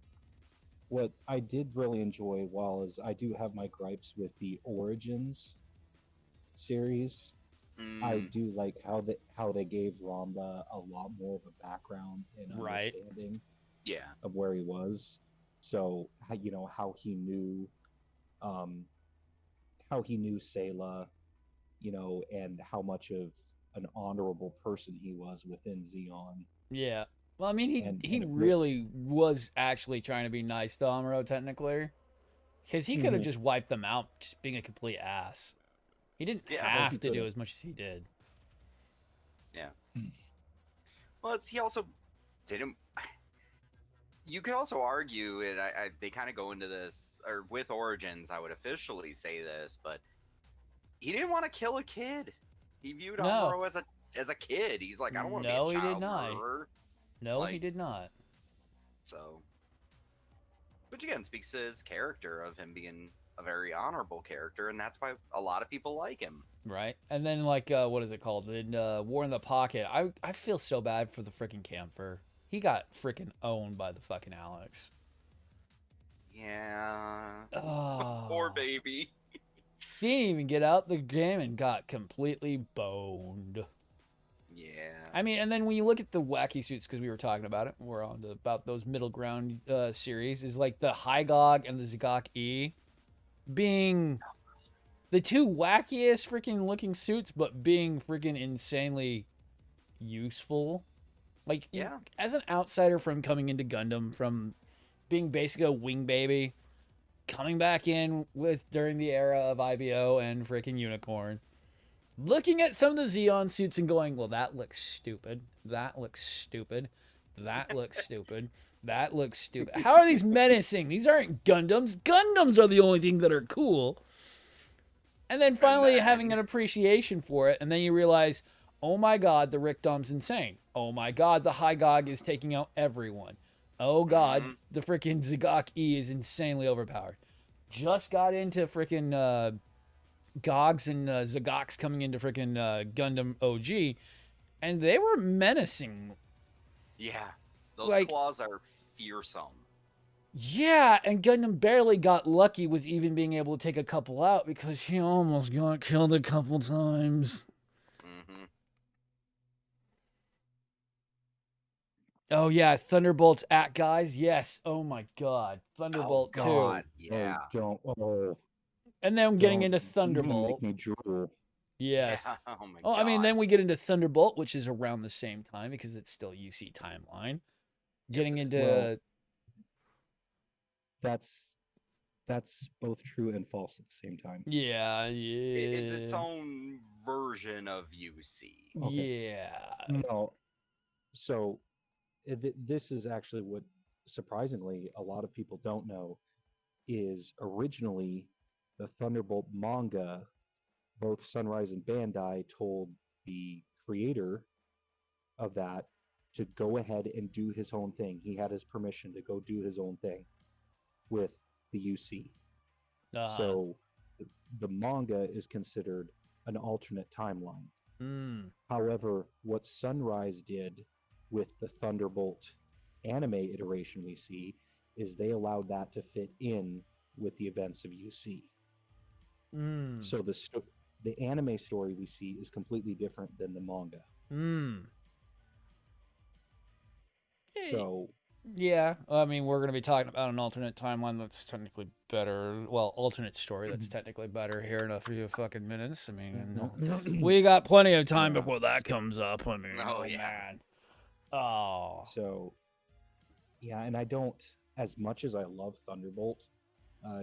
Speaker 3: what I did really enjoy, while is I do have my gripes with the Origins series. I do like how they gave Ramba a lot more of a background and understanding of where he was. So how he knew Sayla, and how much of an honorable person he was within Xeon.
Speaker 1: Yeah. Well, I mean, he really was actually trying to be nice to Amuro, technically. Because he could have just wiped them out, just being a complete ass. He didn't have to do as much as he did.
Speaker 2: Yeah. Well, he also didn't. You could also argue, and they kind of go into this, or with Origins, I would officially say this, but he didn't want to kill a kid. He viewed Amuro as a kid. He's like, I don't want to be a child murderer.
Speaker 1: No, he did not.
Speaker 2: So, which again speaks to his character of him being a very honorable character, and that's why a lot of people like him.
Speaker 1: Right. And then, like, what is it called? In War in the Pocket, I feel so bad for the freaking Camphor. He got freaking owned by the fucking Alex.
Speaker 2: Yeah.
Speaker 1: Oh.
Speaker 2: Poor baby.
Speaker 1: He didn't even get out the game and got completely boned.
Speaker 2: Yeah.
Speaker 1: I mean, and then when you look at the wacky suits, because we were talking about it, we're on to about those middle ground series, is like the Hygog and the Zagok E being the two wackiest freaking looking suits, but being freaking insanely useful. Like, as an outsider from coming into Gundam, from being basically a wing baby, coming back in with during the era of IBO and freaking Unicorn, looking at some of the Xeon suits and going, well, that looks stupid. That looks stupid. That looks stupid. That looks stupid. How are these menacing? These aren't Gundams. Gundams are the only thing that are cool. And then finally having an appreciation for it, and then you realize, oh my god, the Rickdom's insane. Oh my god, the Hygog is taking out everyone. Oh god, the freaking Zagok E is insanely overpowered. Just got into freaking Gogs and Zagoks coming into freaking Gundam OG, and they were menacing.
Speaker 2: Yeah, those claws are fearsome.
Speaker 1: Yeah, and Gundam barely got lucky with even being able to take a couple out because he almost got killed a couple times. Oh yeah, Thunderbolt's at guys. Yes. Oh my god, Thunderbolt too.
Speaker 2: Yeah.
Speaker 1: And then getting into Thunderbolt.
Speaker 3: Make me drool.
Speaker 1: Yes.
Speaker 2: Yeah. Oh my god.
Speaker 1: Oh, I mean, then we get into Thunderbolt, which is around the same time because it's still UC timeline. Getting into
Speaker 3: that's both true and false at the same time.
Speaker 1: Yeah.
Speaker 2: It's its own version of UC.
Speaker 3: Okay.
Speaker 1: Yeah.
Speaker 3: No. So this is actually what, surprisingly, a lot of people don't know, is originally the Thunderbolt manga, both Sunrise and Bandai told the creator of that to go ahead and do his own thing. He had his permission to go do his own thing with the UC. So the manga is considered an alternate timeline.
Speaker 1: Mm.
Speaker 3: However, what Sunrise did with the Thunderbolt anime iteration we see is they allowed that to fit in with the events of UC.
Speaker 1: Mm.
Speaker 3: So the anime story we see is completely different than the manga.
Speaker 1: Mm.
Speaker 3: So
Speaker 1: Yeah, I mean, we're going to be talking about an alternate timeline that's technically better. Well, alternate story that's technically better here in a few fucking minutes. I mean, we got plenty of time
Speaker 3: Yeah.
Speaker 1: before that comes up. I mean,
Speaker 2: Oh,
Speaker 1: oh
Speaker 2: yeah.
Speaker 1: man. Oh.
Speaker 3: So yeah, and I don't, as much as I love Thunderbolt,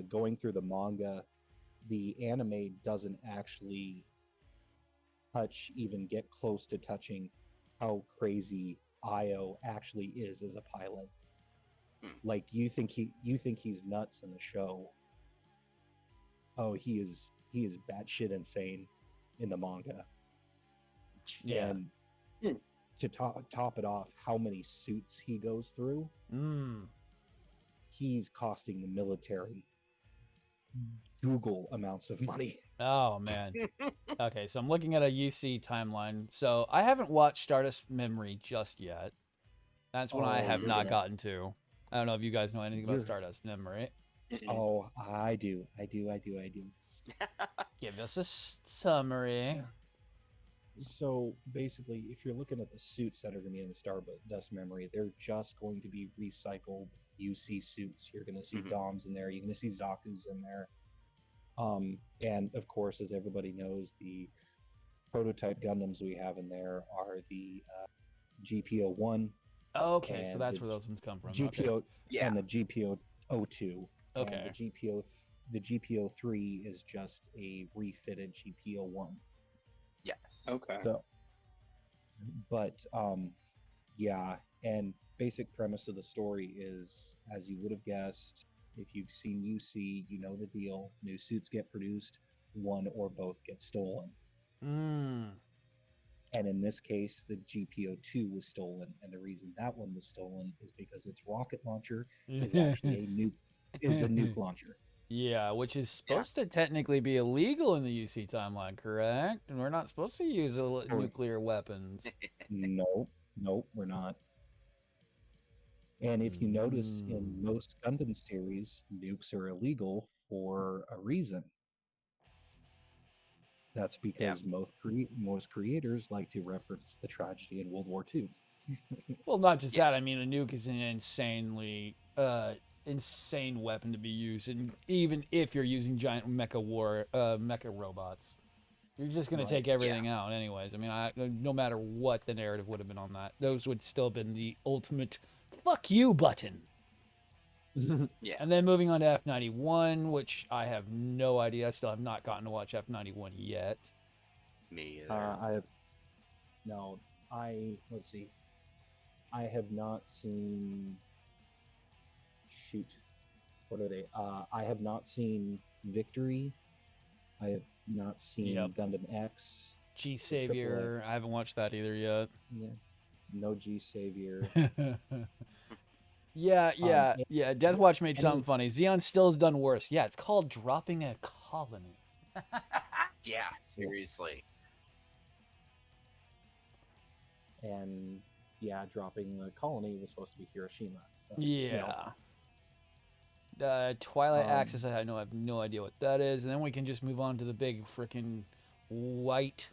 Speaker 3: going through the manga, the anime doesn't actually even get close to touching how crazy Io actually is as a pilot. Like you think he's nuts in the show. Oh, he is batshit insane in the manga.
Speaker 1: Yeah.
Speaker 3: And to top it off, how many suits he goes through, he's costing the military Google amounts of money.
Speaker 1: Oh man. Okay, so I'm looking at a UC timeline. So I haven't watched Stardust Memory just yet. That's one I
Speaker 3: Oh,
Speaker 1: have
Speaker 3: you're
Speaker 1: not
Speaker 3: gonna-
Speaker 1: gotten to. I don't know if you guys know anything about
Speaker 3: You're-
Speaker 1: Stardust Memory.
Speaker 3: Oh, I do.
Speaker 1: Give us a summary.
Speaker 3: So basically, if you're looking at the suits that are going to be in the Stardust Memory, they're just going to be recycled UC suits. You're going to see Doms in there. You're going to see Zaku's in there. And of course, as everybody knows, the prototype Gundams we have in there are the GPO-1.
Speaker 1: Okay, so
Speaker 3: and
Speaker 1: that's
Speaker 3: the
Speaker 1: where those ones come from.
Speaker 3: GPO
Speaker 2: Yeah.
Speaker 3: and the GPO-02.
Speaker 1: Okay.
Speaker 3: And the GPO-3 is just a refitted GPO-1.
Speaker 2: Yes.
Speaker 4: Okay.
Speaker 3: So, but yeah, and basic premise of the story is, as you would have guessed, if you've seen UC, you know the deal. New suits get produced, one or both get stolen. And in this case, the GPO-2 was stolen, and the reason that one was stolen is because its rocket launcher is actually a nuke launcher.
Speaker 1: Yeah, which is supposed to technically be illegal in the UC timeline, correct? And we're not supposed to use nuclear weapons.
Speaker 3: Nope, we're not. And if you notice, in most Gundam series, nukes are illegal for a reason. That's because most creators like to reference the tragedy in World War II.
Speaker 1: Well, not just that. I mean, a nuke is an insane weapon to be used, and even if you're using giant mecha robots, you're just gonna take everything out, anyways. I mean, no matter what the narrative would have been on that, those would still have been the ultimate "fuck you" button.
Speaker 2: Yeah.
Speaker 1: And then moving on to F91, which I have no idea. I still have not gotten to watch F91 yet.
Speaker 2: Me either.
Speaker 3: Let's see. I have not seen. Shoot, what are they? I have not seen Victory. I have not seen Gundam X.
Speaker 1: G Savior. I haven't watched that either yet.
Speaker 3: Yeah, no G Savior.
Speaker 1: Yeah. Deathwatch made something funny. Xeon still has done worse. Yeah, it's called dropping a colony.
Speaker 2: Yeah, seriously.
Speaker 3: And yeah, dropping the colony was supposed to be Hiroshima. But,
Speaker 1: Yeah. Twilight Axis, I have no idea what that is. And then we can just move on to the big freaking white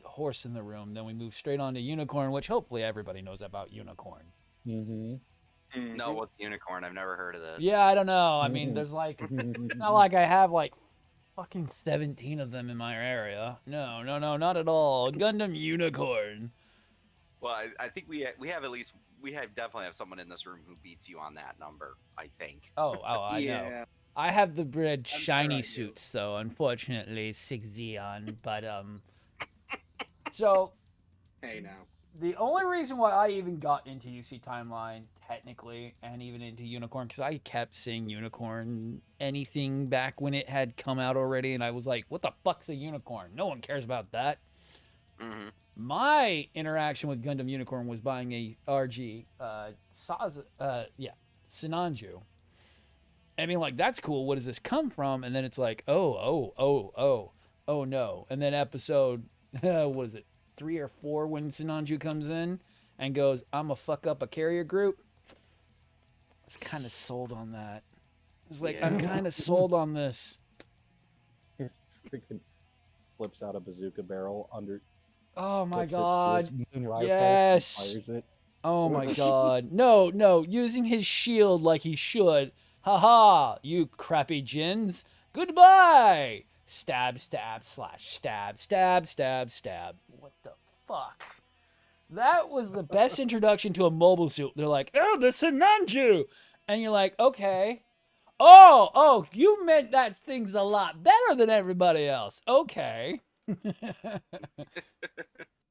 Speaker 1: horse in the room. Then we move straight on to Unicorn, which hopefully everybody knows about Unicorn.
Speaker 2: No, what's Unicorn? I've never heard of this.
Speaker 1: Yeah, I don't know. I mean, there's like, not like I have like fucking 17 of them in my area. No, not at all. Gundam Unicorn.
Speaker 2: Well, I think we definitely have someone in this room who beats you on that number. I think.
Speaker 1: Oh, I know.
Speaker 4: Yeah.
Speaker 1: I have the red
Speaker 4: I'm
Speaker 1: shiny
Speaker 4: sure I do.
Speaker 1: suits, though. Unfortunately, 6 Xeon. But so
Speaker 4: Hey now.
Speaker 1: the only reason why I even got into UC Timeline, technically, and even into Unicorn, because I kept seeing Unicorn anything back when it had come out already, and I was like, what the fuck's a unicorn? No one cares about that.
Speaker 2: Mm-hmm.
Speaker 1: My interaction with Gundam Unicorn was buying a RG Sinanju. I mean, like, that's cool. What does this come from? And then it's like, oh no. And then episode, what is it, 3 or 4 when Sinanju comes in and goes, I'm going to fuck up a carrier group. I was kind of sold on that. It's like, I'm kind of sold on this.
Speaker 3: He freaking flips out a bazooka barrel under.
Speaker 1: Oh my
Speaker 3: flips it to
Speaker 1: God.
Speaker 3: his moon rifle and
Speaker 1: Yes.
Speaker 3: fires it.
Speaker 1: Oh my God. No, using his shield like he should. Haha, you crappy djinns. Goodbye. Stab, stab, slash, stab, stab, stab, stab. What the fuck? That was the best introduction to a mobile suit. They're like, oh, the Sinanju. And you're like, okay. Oh, you meant that thing's a lot better than everybody else. Okay.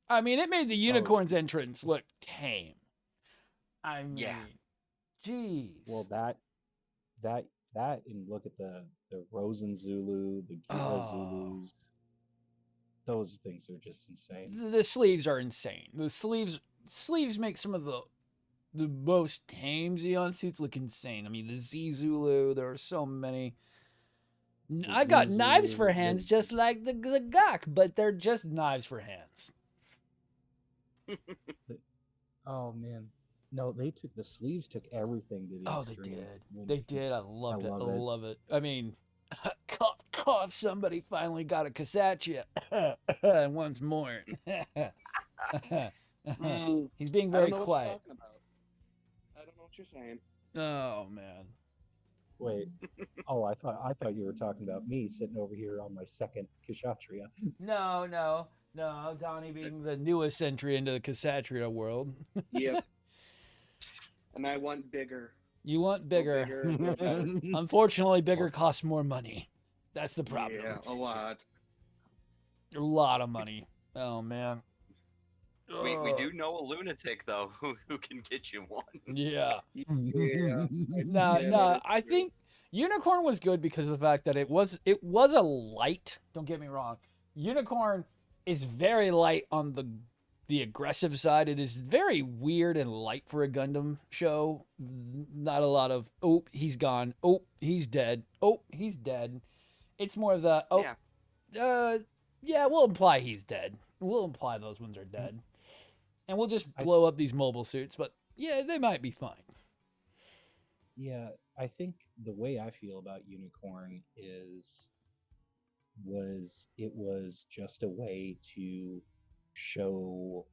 Speaker 1: I mean, it made the unicorn's entrance look tame. I mean, jeez.
Speaker 3: Well, that, and look at the Rosen Zulu, the Gila Zulus. Those things are just insane.
Speaker 1: The sleeves are insane. The sleeves make some of the most tame Xeon suits look insane. I mean, the Z Zulu, there are so many. I got knives for hands just like the Gok, but they're just knives for hands.
Speaker 3: Oh man. No, the sleeves took everything to the
Speaker 1: Oh, they
Speaker 3: extreme.
Speaker 1: did. They did. I loved it. I
Speaker 3: love it.
Speaker 1: love it. I mean, cough, somebody finally got a Cassaccia. Once more. He's being very quiet.
Speaker 4: I don't know what you're saying.
Speaker 1: Oh, man.
Speaker 3: Wait. Oh, I thought you were talking about me sitting over here on my second Kshatriya.
Speaker 1: No. Donnie being the newest entry into the Cassatria world.
Speaker 4: Yep. And I want bigger.
Speaker 1: You want bigger.
Speaker 4: Bigger, better.
Speaker 1: Unfortunately, bigger costs more money. That's the problem.
Speaker 4: Yeah, a lot.
Speaker 1: A lot of money. Oh, man.
Speaker 2: We do know a lunatic though who can get you one.
Speaker 1: Yeah.
Speaker 4: Yeah.
Speaker 1: No, I think Unicorn was good because of the fact that it was a light. Don't get me wrong. Unicorn is very light on the aggressive side. It is very weird and light for a Gundam show. Not a lot of he's gone. Oh, he's dead. Oh, he's dead. It's more of the we'll imply he's dead. We'll imply those ones are dead. And we'll just blow up these mobile suits, but yeah, they might be fine.
Speaker 3: Yeah, I think the way I feel about Unicorn was just a way to show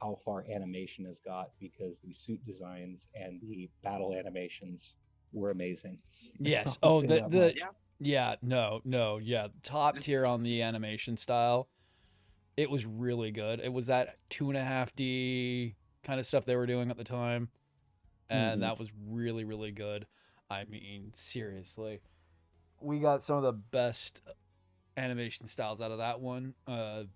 Speaker 3: how far animation has got, because the suit designs and the battle animations were amazing.
Speaker 1: Yes.
Speaker 3: I'll
Speaker 1: Oh,
Speaker 3: say that much.
Speaker 1: Yeah. Top tier on the animation style. It was really good. It was that 2.5D kind of stuff they were doing at the time. And that was really, really good. I mean, seriously. We got some of the best animation styles out of that one. The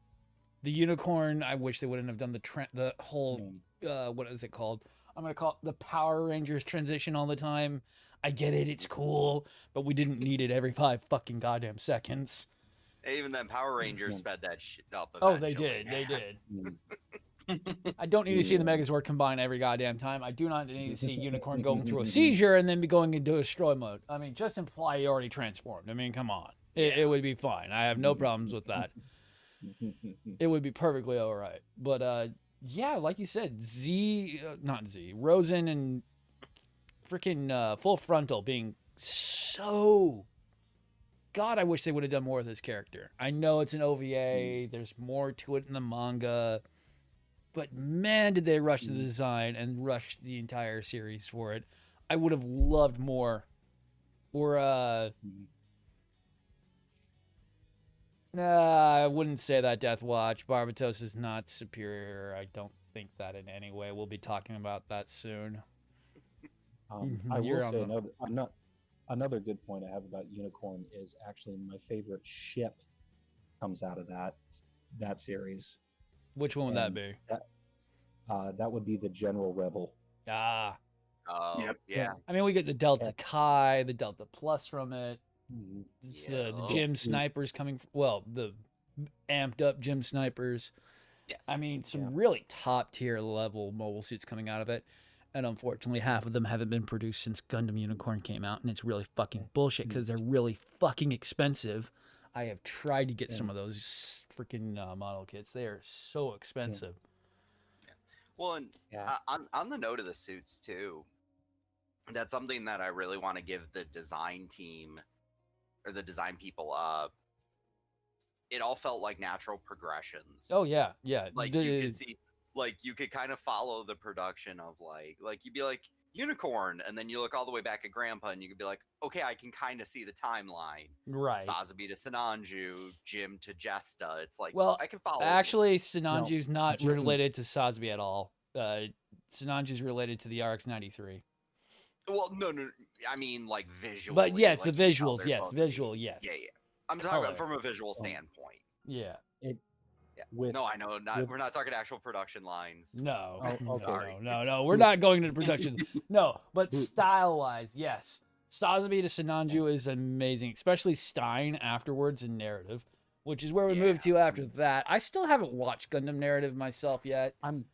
Speaker 1: Unicorn, I wish they wouldn't have done the whole, what is it called? I'm going to call it the Power Rangers transition all the time. I get it. It's cool. But we didn't need it every 5 fucking goddamn seconds.
Speaker 2: Even then, Power Rangers sped that shit up.
Speaker 1: Oh, they did. They did. I don't need to see the Megazord combine every goddamn time. I do not need to see Unicorn going through a seizure and then be going into destroy mode. I mean, just imply he already transformed. I mean, come on. It would be fine. I have no problems with that. It would be perfectly all right. But, yeah, like you said, Rosen and freaking Full Frontal being so... God, I wish they would have done more with his character. I know it's an OVA. There's more to it in the manga. But man, did they rush the design and rush the entire series for it. I would have loved more. Or, I wouldn't say that, Death Watch. Barbatos is not superior. I don't think that in any way. We'll be talking about that soon.
Speaker 3: I will say another good point I have about Unicorn is actually my favorite ship comes out of that series.
Speaker 1: Which one would that be?
Speaker 3: That would be the General Rebel.
Speaker 1: Ah.
Speaker 2: Oh,
Speaker 4: Yep.
Speaker 2: yeah.
Speaker 1: I mean, we get the Delta Chi, the Delta Plus from it. It's the gym snipers coming. The amped up gym snipers.
Speaker 2: Yes.
Speaker 1: I mean, some really top tier level mobile suits coming out of it. And unfortunately, half of them haven't been produced since Gundam Unicorn came out, and it's really fucking bullshit because they're really fucking expensive. I have tried to get some of those freaking model kits. They are so expensive.
Speaker 2: Well, and
Speaker 3: Yeah.
Speaker 2: on the note of the suits too, that's something that I really want to give the design team or the design people. It all felt like natural progressions.
Speaker 1: Oh yeah, yeah.
Speaker 2: Like you could see, like you could kind of follow the production of like you'd be like Unicorn, and then you look all the way back at Grandpa, and you could be like, okay, I can kind of see the timeline.
Speaker 1: right.
Speaker 2: Sazabi to Sinanju, Jim to Jesta. It's like,
Speaker 1: Well,
Speaker 2: I can follow.
Speaker 1: actually,
Speaker 2: these.
Speaker 1: Sinanju's not
Speaker 3: Jim-
Speaker 1: related to Sazbi at all. Sinanju's related to the RX-93.
Speaker 2: Well, no. I mean, like visually.
Speaker 1: But yeah, it's
Speaker 2: like,
Speaker 1: the
Speaker 2: you can tell
Speaker 1: visuals.
Speaker 2: they're
Speaker 1: Yes,
Speaker 2: supposed to be-
Speaker 1: visual. Yes.
Speaker 2: Yeah. I'm talking
Speaker 1: Color.
Speaker 2: about from a visual standpoint.
Speaker 1: Yeah.
Speaker 2: Yeah.
Speaker 3: With,
Speaker 2: No, I know.
Speaker 3: with-
Speaker 2: We're not talking actual production lines.
Speaker 1: No.
Speaker 3: Oh, okay.
Speaker 2: Sorry.
Speaker 1: No. We're not going into production. No, but style-wise, yes. Sazabi to Sinanju is amazing, especially Stein afterwards in narrative, which is where we move to after that. I still haven't watched Gundam Narrative myself yet.
Speaker 3: I'm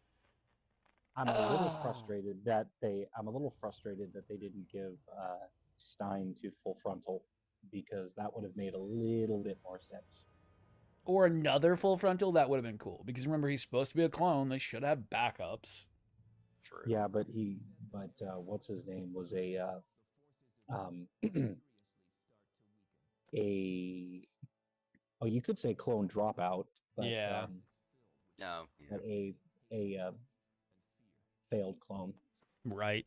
Speaker 3: a little frustrated that they didn't give Stein to full frontal, because that would have made a little bit more sense.
Speaker 1: Or another full frontal, that would have been cool. Because remember, he's supposed to be a clone. They should have backups.
Speaker 2: True.
Speaker 3: Yeah, but what's his name was a you could say clone dropout, but
Speaker 1: Yeah.
Speaker 2: No.
Speaker 3: but a failed clone.
Speaker 1: Right.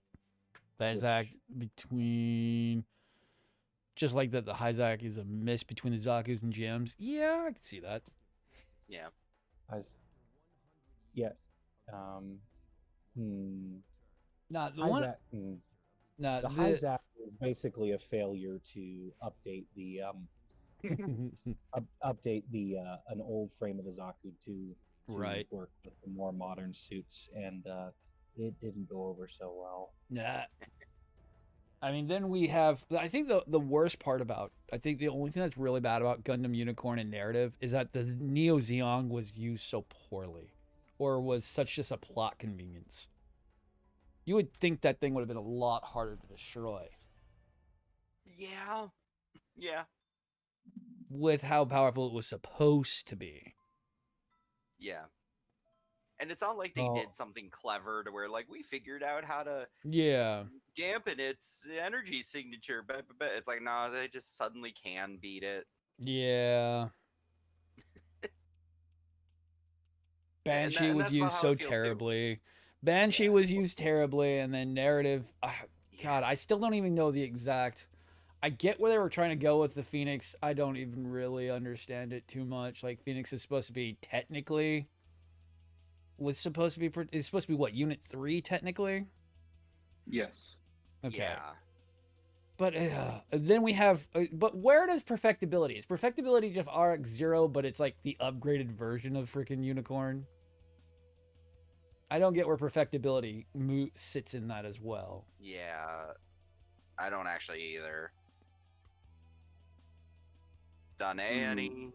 Speaker 1: Hyzak between... Just like that, the Hyzak is a miss between the Zaku's and Gems. Yeah, I can see that.
Speaker 2: Yeah.
Speaker 3: Yeah.
Speaker 1: Not the one...
Speaker 3: Hyzak,
Speaker 1: Not
Speaker 3: the Hyzak is basically a failure to update the an old frame of the Zaku to
Speaker 1: Right.
Speaker 3: work with the more modern suits, and it didn't go over so well.
Speaker 1: Nah. I mean, then we have... I think the worst part about... I think the only thing that's really bad about Gundam Unicorn and narrative is that the Neo Zeong was used so poorly. Or was such just a plot convenience. You would think that thing would have been a lot harder to destroy.
Speaker 2: Yeah. Yeah.
Speaker 1: With how powerful it was supposed to be.
Speaker 2: Yeah. And it's not like they did something clever to where, like, we figured out how to
Speaker 1: Yeah.
Speaker 2: dampen its energy signature. But it's like, no, they just suddenly can beat it.
Speaker 1: Yeah. Banshee
Speaker 2: and
Speaker 1: was
Speaker 2: that's
Speaker 1: used
Speaker 2: how
Speaker 1: so
Speaker 2: it feels, too.
Speaker 1: terribly. Banshee was used terribly, and then narrative... God, I still don't even know the exact... I get where they were trying to go with the Phoenix. I don't even really understand it too much. Like, Phoenix is supposed to be technically... It's supposed to be what, Unit 3 technically?
Speaker 4: Yes.
Speaker 1: Okay.
Speaker 2: Yeah.
Speaker 1: But then we have... but where does Perfectibility? Is Perfectibility just RX-0, but it's like the upgraded version of freaking Unicorn? I don't get where Perfectibility sits in that as well.
Speaker 2: Yeah. I don't actually either. Done any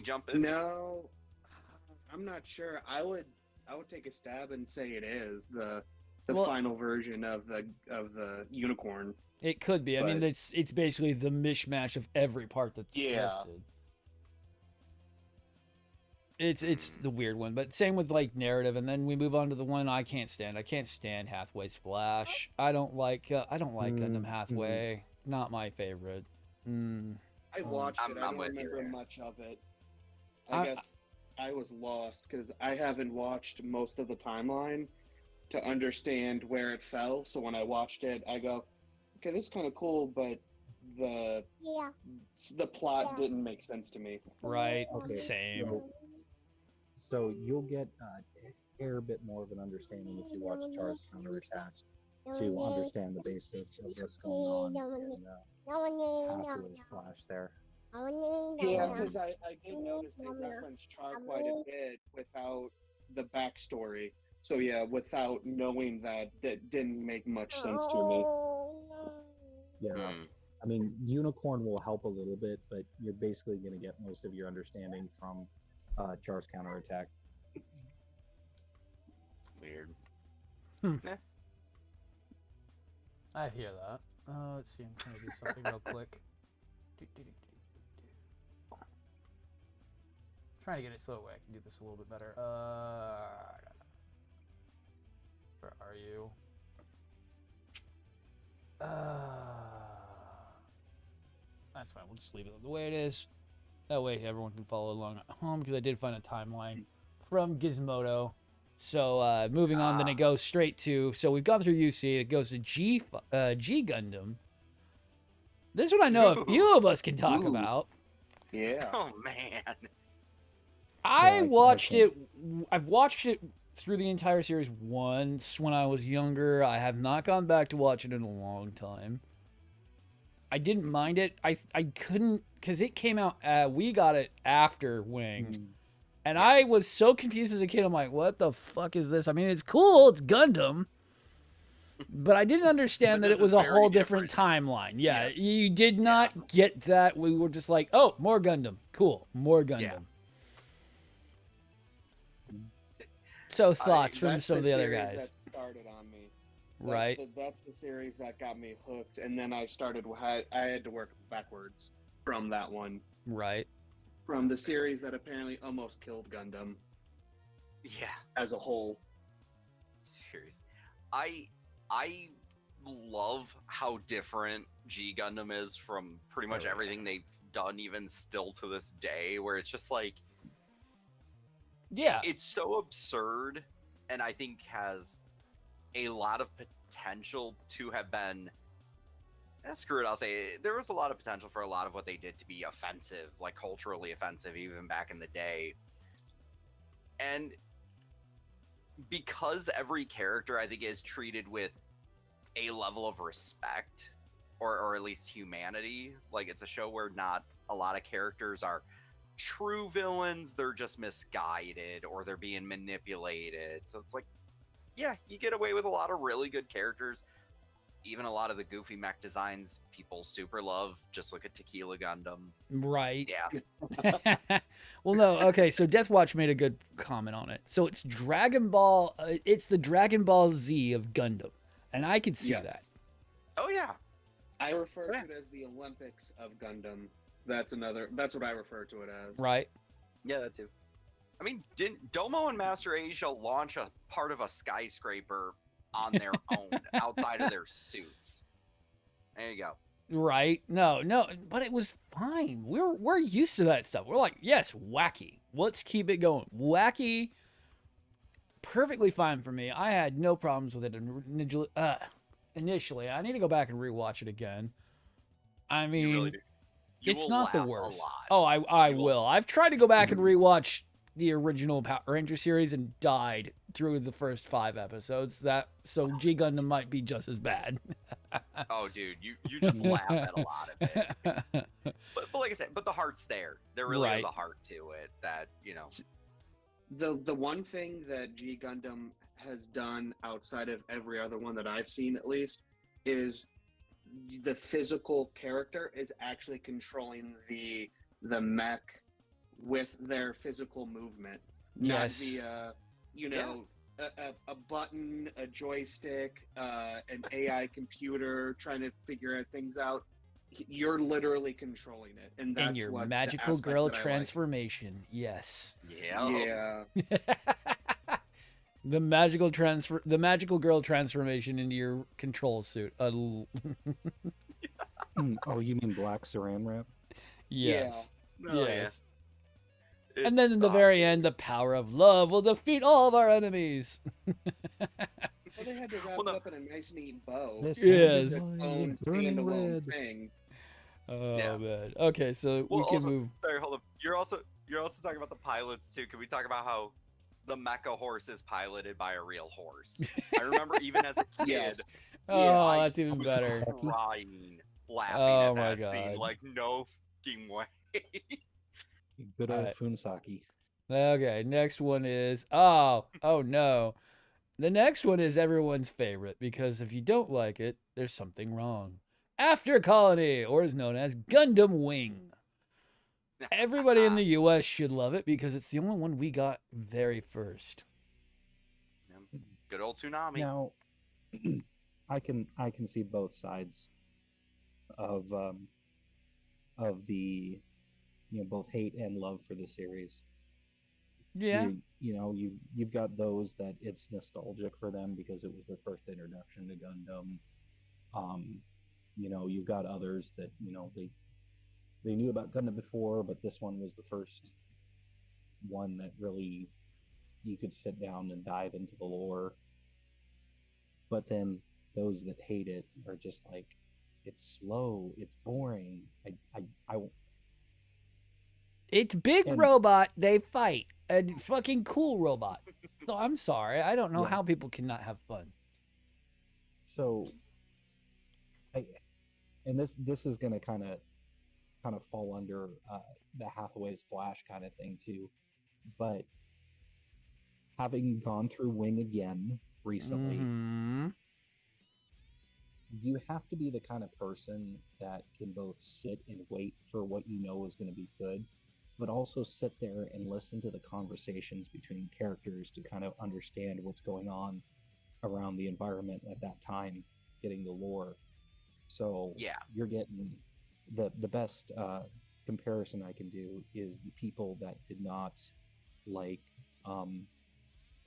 Speaker 2: jump ins?
Speaker 4: No, I'm not sure. I would take a stab and say it is the final version of the Unicorn.
Speaker 1: It could be. I mean,
Speaker 4: But-
Speaker 1: it's basically the mishmash of every part that's listed. It's the weird one, but same with like narrative, and then we move on to the one I can't stand. I can't stand Hathaway's Flash. I don't like Gundam Hathaway. Not my favorite.
Speaker 4: I watched it. I
Speaker 2: I'm
Speaker 4: don't
Speaker 2: with you
Speaker 4: remember
Speaker 2: there.
Speaker 4: much of it. I guess I was lost because I haven't watched most of the timeline to understand where it fell. So when I watched it, I go, okay, this is kind of cool, but the plot didn't make sense to me.
Speaker 1: Right.
Speaker 3: Okay,
Speaker 1: Same.
Speaker 3: So you'll get a fair bit more of an understanding if you watch Char's Counterattack to understand the basis of what's going on in Hathaway's Flash there.
Speaker 4: Yeah, because I did notice they referenced Char quite a bit without the backstory. So yeah, without knowing that didn't make much sense to me.
Speaker 3: Yeah. I mean, Unicorn will help a little bit, but you're basically going to get most of your understanding from Char's Counterattack.
Speaker 2: Weird.
Speaker 1: Hmm.
Speaker 2: Eh.
Speaker 1: I hear that. Let's see. I'm trying to do something real quick. Trying to get it so I can do this a little bit better. Where are you? That's fine. We'll just leave it the way it is. That way everyone can follow along at home, because I did find a timeline from Gizmodo. So moving on, then it goes straight to, so we've gone through UC, it goes to G Gundam. This one I know a few of us can talk about.
Speaker 4: Yeah.
Speaker 2: Oh man.
Speaker 1: I've watched it through the entire series once when I was younger. I have not gone back to watch it in a long time. I didn't mind it. I couldn't, because it came out, we got it after Wing. And I was so confused as a kid. I'm like, what the fuck is this? I mean, it's cool. It's Gundam. But I didn't understand that it was a whole different timeline. Yeah,
Speaker 2: Yes.
Speaker 1: you did not get that. We were just like, oh, more Gundam. Cool, more Gundam.
Speaker 2: Yeah.
Speaker 1: So thoughts from
Speaker 4: That's
Speaker 1: some of the other
Speaker 4: series
Speaker 1: guys.
Speaker 4: That started on me.
Speaker 1: Right.
Speaker 4: That's the series that got me hooked, and then I had to work backwards from that one.
Speaker 1: Right.
Speaker 4: From the series that apparently almost killed Gundam
Speaker 2: Yeah.
Speaker 4: as a whole.
Speaker 2: Serious. I love how different G Gundam is from pretty much everything they've done, even still to this day, where it's just like,
Speaker 1: Yeah.
Speaker 2: it's so absurd, and I think has a lot of potential to have been, screw it, I'll say there was a lot of potential for a lot of what they did to be offensive, like culturally offensive, even back in the day. And because every character, I think, is treated with a level of respect, or at least humanity, like it's a show where not a lot of characters are true villains, they're just misguided or they're being manipulated. So it's like, yeah, you get away with a lot of really good characters. Even a lot of the goofy mech designs people super love. Just look at Tequila Gundam.
Speaker 1: Right.
Speaker 2: Yeah.
Speaker 1: Well, no. Okay, so Deathwatch made a good comment on it. So it's Dragon Ball. It's the Dragon Ball Z of Gundam, and I could see that.
Speaker 2: Oh yeah.
Speaker 4: I refer to it as the Olympics of Gundam. That's what I refer to it as.
Speaker 1: Right.
Speaker 2: Yeah, that too. I mean, didn't Domo and Master Asia launch a part of a skyscraper on their own outside of their suits? There you go.
Speaker 1: Right. No, but it was fine. We're used to that stuff. We're like, yes, wacky. Let's keep it going. Wacky. Perfectly fine for me. I had no problems with it initially. I need to go back and rewatch it again. I mean,
Speaker 2: You really do. You
Speaker 1: it's
Speaker 2: will
Speaker 1: not the
Speaker 2: laugh a
Speaker 1: worst.
Speaker 2: lot.
Speaker 1: Oh, I
Speaker 2: You will.
Speaker 1: will. I've tried to go back and rewatch the original Power Ranger series and died through the first 5 episodes. So G Gundam might be just as bad.
Speaker 2: Oh, dude, you just laugh at a lot of it. But like I said, but the heart's there. There really is
Speaker 1: Right.
Speaker 2: a heart to it that, you know.
Speaker 4: The one thing that G Gundam has done outside of every other one that I've seen, at least, is the physical character is actually controlling the mech with their physical movement, not
Speaker 1: Yes.
Speaker 4: via a button, a joystick, an AI computer trying to figure things out. You're literally controlling it, and that's
Speaker 1: And your
Speaker 4: what the
Speaker 1: magical
Speaker 4: aspect
Speaker 1: girl
Speaker 4: that I like.
Speaker 1: transformation. Yes.
Speaker 2: Yeah.
Speaker 4: Yeah.
Speaker 1: The magical girl transformation into your control suit.
Speaker 3: Oh, you mean black saran wrap?
Speaker 1: Yes.
Speaker 2: Oh,
Speaker 1: Yes.
Speaker 2: yeah.
Speaker 1: And then in the very end, the power of love will defeat all of our enemies.
Speaker 4: Well, they had to wrap
Speaker 2: Well, no.
Speaker 4: it up in a nice, neat bow.
Speaker 3: This
Speaker 1: Yes.
Speaker 3: is
Speaker 4: Its
Speaker 3: why
Speaker 4: own
Speaker 3: it's burning
Speaker 4: standalone
Speaker 3: red.
Speaker 4: thing.
Speaker 1: Oh
Speaker 2: Yeah.
Speaker 1: man. Okay, so
Speaker 2: Well,
Speaker 1: we can
Speaker 2: also,
Speaker 1: move.
Speaker 2: sorry, hold up. You're also talking about the pilots too. Can we talk about how the mecha horse is piloted by a real horse? I remember even as a kid,
Speaker 4: Yes.
Speaker 1: Oh,
Speaker 2: I
Speaker 1: that's even
Speaker 2: was
Speaker 1: better.
Speaker 2: crying, laughing
Speaker 1: Oh
Speaker 2: at
Speaker 1: my
Speaker 2: that scene.
Speaker 1: God.
Speaker 2: Like, no fucking way.
Speaker 3: Good old
Speaker 1: Alright.
Speaker 3: Funsaki.
Speaker 1: Okay, next one is oh no. The next one is everyone's favorite because if you don't like it, there's something wrong. After Colony, or is known as Gundam Wing. Everybody in the US should love it because it's the only one we got very first.
Speaker 2: Good old Tsunami.
Speaker 3: Now, I can see both sides of the both hate and love for the series.
Speaker 1: Yeah.
Speaker 3: You've got those that it's nostalgic for them because it was their first introduction to Gundam. Um, you've got others that they knew about Gundam before, but this one was the first one that really you could sit down and dive into the lore. But then those that hate it are just like, it's slow, it's boring. I
Speaker 1: It's big
Speaker 3: and
Speaker 1: robot, they fight. And fucking cool robots. So I'm sorry. I don't know
Speaker 3: yeah.
Speaker 1: how people cannot have fun.
Speaker 3: So I and this is gonna kind of fall under the Hathaway's Flash kind of thing too. But having gone through Wing again recently,
Speaker 1: Mm-hmm.
Speaker 3: you have to be the kind of person that can both sit and wait for what you know is going to be good, but also sit there and listen to the conversations between characters to kind of understand what's going on around the environment at that time, getting the lore. So
Speaker 2: Yeah.
Speaker 3: you're getting the best comparison I can do is the people that did not like um,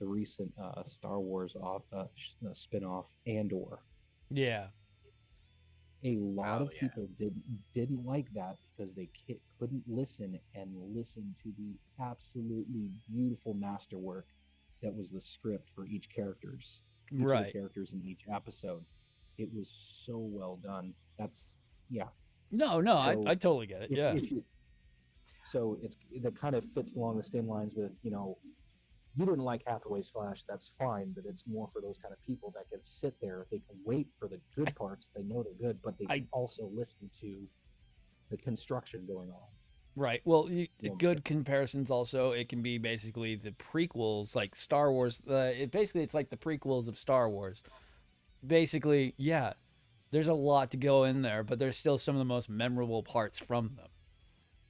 Speaker 3: the recent Star Wars spin-off Andor.
Speaker 1: Yeah.
Speaker 3: A lot
Speaker 2: Oh
Speaker 3: of
Speaker 2: yeah.
Speaker 3: people didn't like that because they couldn't listen to the absolutely beautiful masterwork that was the script for each of the
Speaker 1: Right.
Speaker 3: characters in each episode. It was so well done. That's yeah.
Speaker 1: No, I
Speaker 3: So
Speaker 1: totally get it.
Speaker 3: if
Speaker 1: Yeah.
Speaker 3: if you so it's that kind of fits along the same lines with you didn't like Hathaway's Flash, that's fine, but it's more for those kind of people that can sit there, they can wait for the good parts, they know they're good, but they
Speaker 1: I
Speaker 3: can also listen to the construction going on.
Speaker 1: Right. Well,
Speaker 3: You know,
Speaker 1: good comparisons also. It can be basically the prequels, like Star Wars. It's like the prequels of Star Wars. Basically, yeah, there's a lot to go in there, but there's still some of the most memorable parts from them.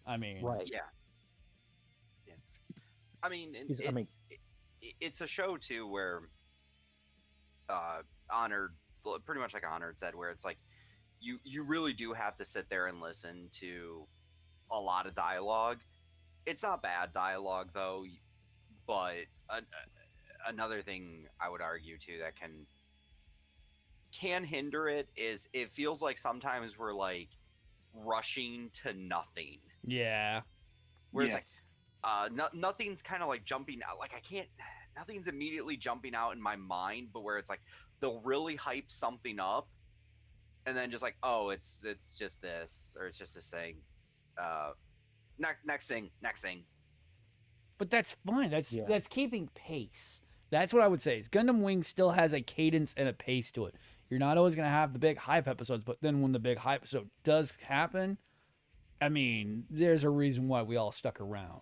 Speaker 1: I mean,
Speaker 3: right.
Speaker 2: Yeah. Yeah. I mean,
Speaker 3: I mean,
Speaker 2: it's a show too where Honored, pretty much like Honored said, where it's like you really do have to sit there and listen to a lot of dialogue. It's not bad dialogue though, but another thing I would argue too that can hinder it is it feels like sometimes we're like rushing to nothing,
Speaker 1: yeah,
Speaker 2: where it's like
Speaker 4: Yes.
Speaker 2: nothing's kind of like jumping out. Like I can't, nothing's immediately jumping out in my mind, but where it's like they'll really hype something up, and then just like, oh, it's just this, or it's just this thing. Next thing.
Speaker 1: but that's fine.
Speaker 3: Yeah.
Speaker 1: That's keeping pace. That's what I would say. Is Gundam Wing still has a cadence and a pace to it. You're not always gonna have the big hype episodes, but then when the big hype episode does happen, I mean, there's a reason why we all stuck around.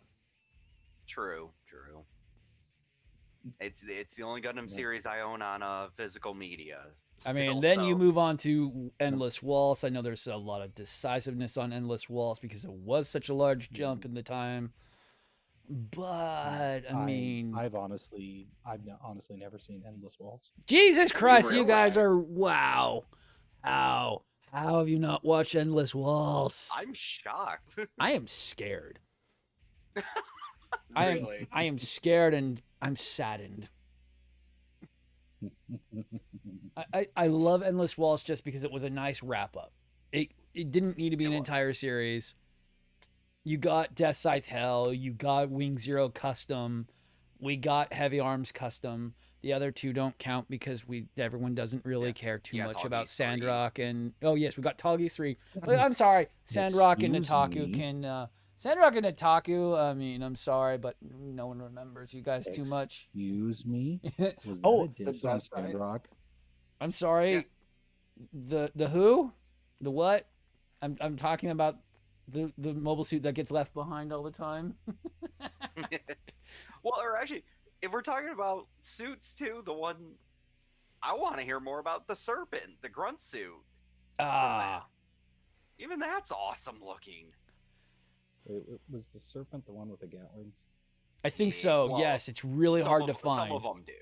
Speaker 2: True. It's the only Gundam
Speaker 3: Yeah.
Speaker 2: series I own on physical media.
Speaker 1: I mean,
Speaker 2: still,
Speaker 1: then
Speaker 2: so-
Speaker 1: you move on to Endless Waltz. I know there's a lot of decisiveness on Endless Waltz because it was such a large jump in the time. But I mean,
Speaker 3: I've honestly never seen Endless Waltz.
Speaker 1: Jesus Christ, you
Speaker 2: really?
Speaker 1: guys are wow. How have you not watched Endless Waltz?
Speaker 2: I'm shocked.
Speaker 1: I am scared.
Speaker 4: Really.
Speaker 1: I am scared and I'm saddened. I love Endless Waltz just because it was a nice wrap up. It didn't need to be
Speaker 2: It
Speaker 1: an
Speaker 2: was.
Speaker 1: entire series. You got Death Scythe Hell, you got Wing Zero Custom, we got Heavy Arms Custom. The other two don't count because everyone doesn't really
Speaker 2: Yeah.
Speaker 1: care too
Speaker 2: Yeah,
Speaker 1: much about
Speaker 2: Talgis 3.
Speaker 1: Sandrock and we got Talgis 3. I'm sorry, Sandrock and
Speaker 3: Excuse
Speaker 1: Nataku
Speaker 3: me.
Speaker 1: can Sandrock and Nataku, I mean, I'm sorry, but no one remembers you guys too much.
Speaker 3: Excuse me. Was that
Speaker 1: Oh,
Speaker 3: a diss on
Speaker 4: Death Knight?
Speaker 3: Sandrock?
Speaker 1: I'm sorry. The who? The what? I'm talking about the mobile suit that gets left behind all the time.
Speaker 2: Well, or actually, if we're talking about suits too, the one I want to hear more about, the Serpent, the grunt suit.
Speaker 1: Ah,
Speaker 2: Even that's awesome looking.
Speaker 3: It was the Serpent the one with the Gatlings?
Speaker 1: I think
Speaker 2: Yeah,
Speaker 1: so.
Speaker 2: well,
Speaker 1: yes, it's really
Speaker 2: Some
Speaker 1: hard to
Speaker 2: of-
Speaker 1: find.
Speaker 2: Some of them do.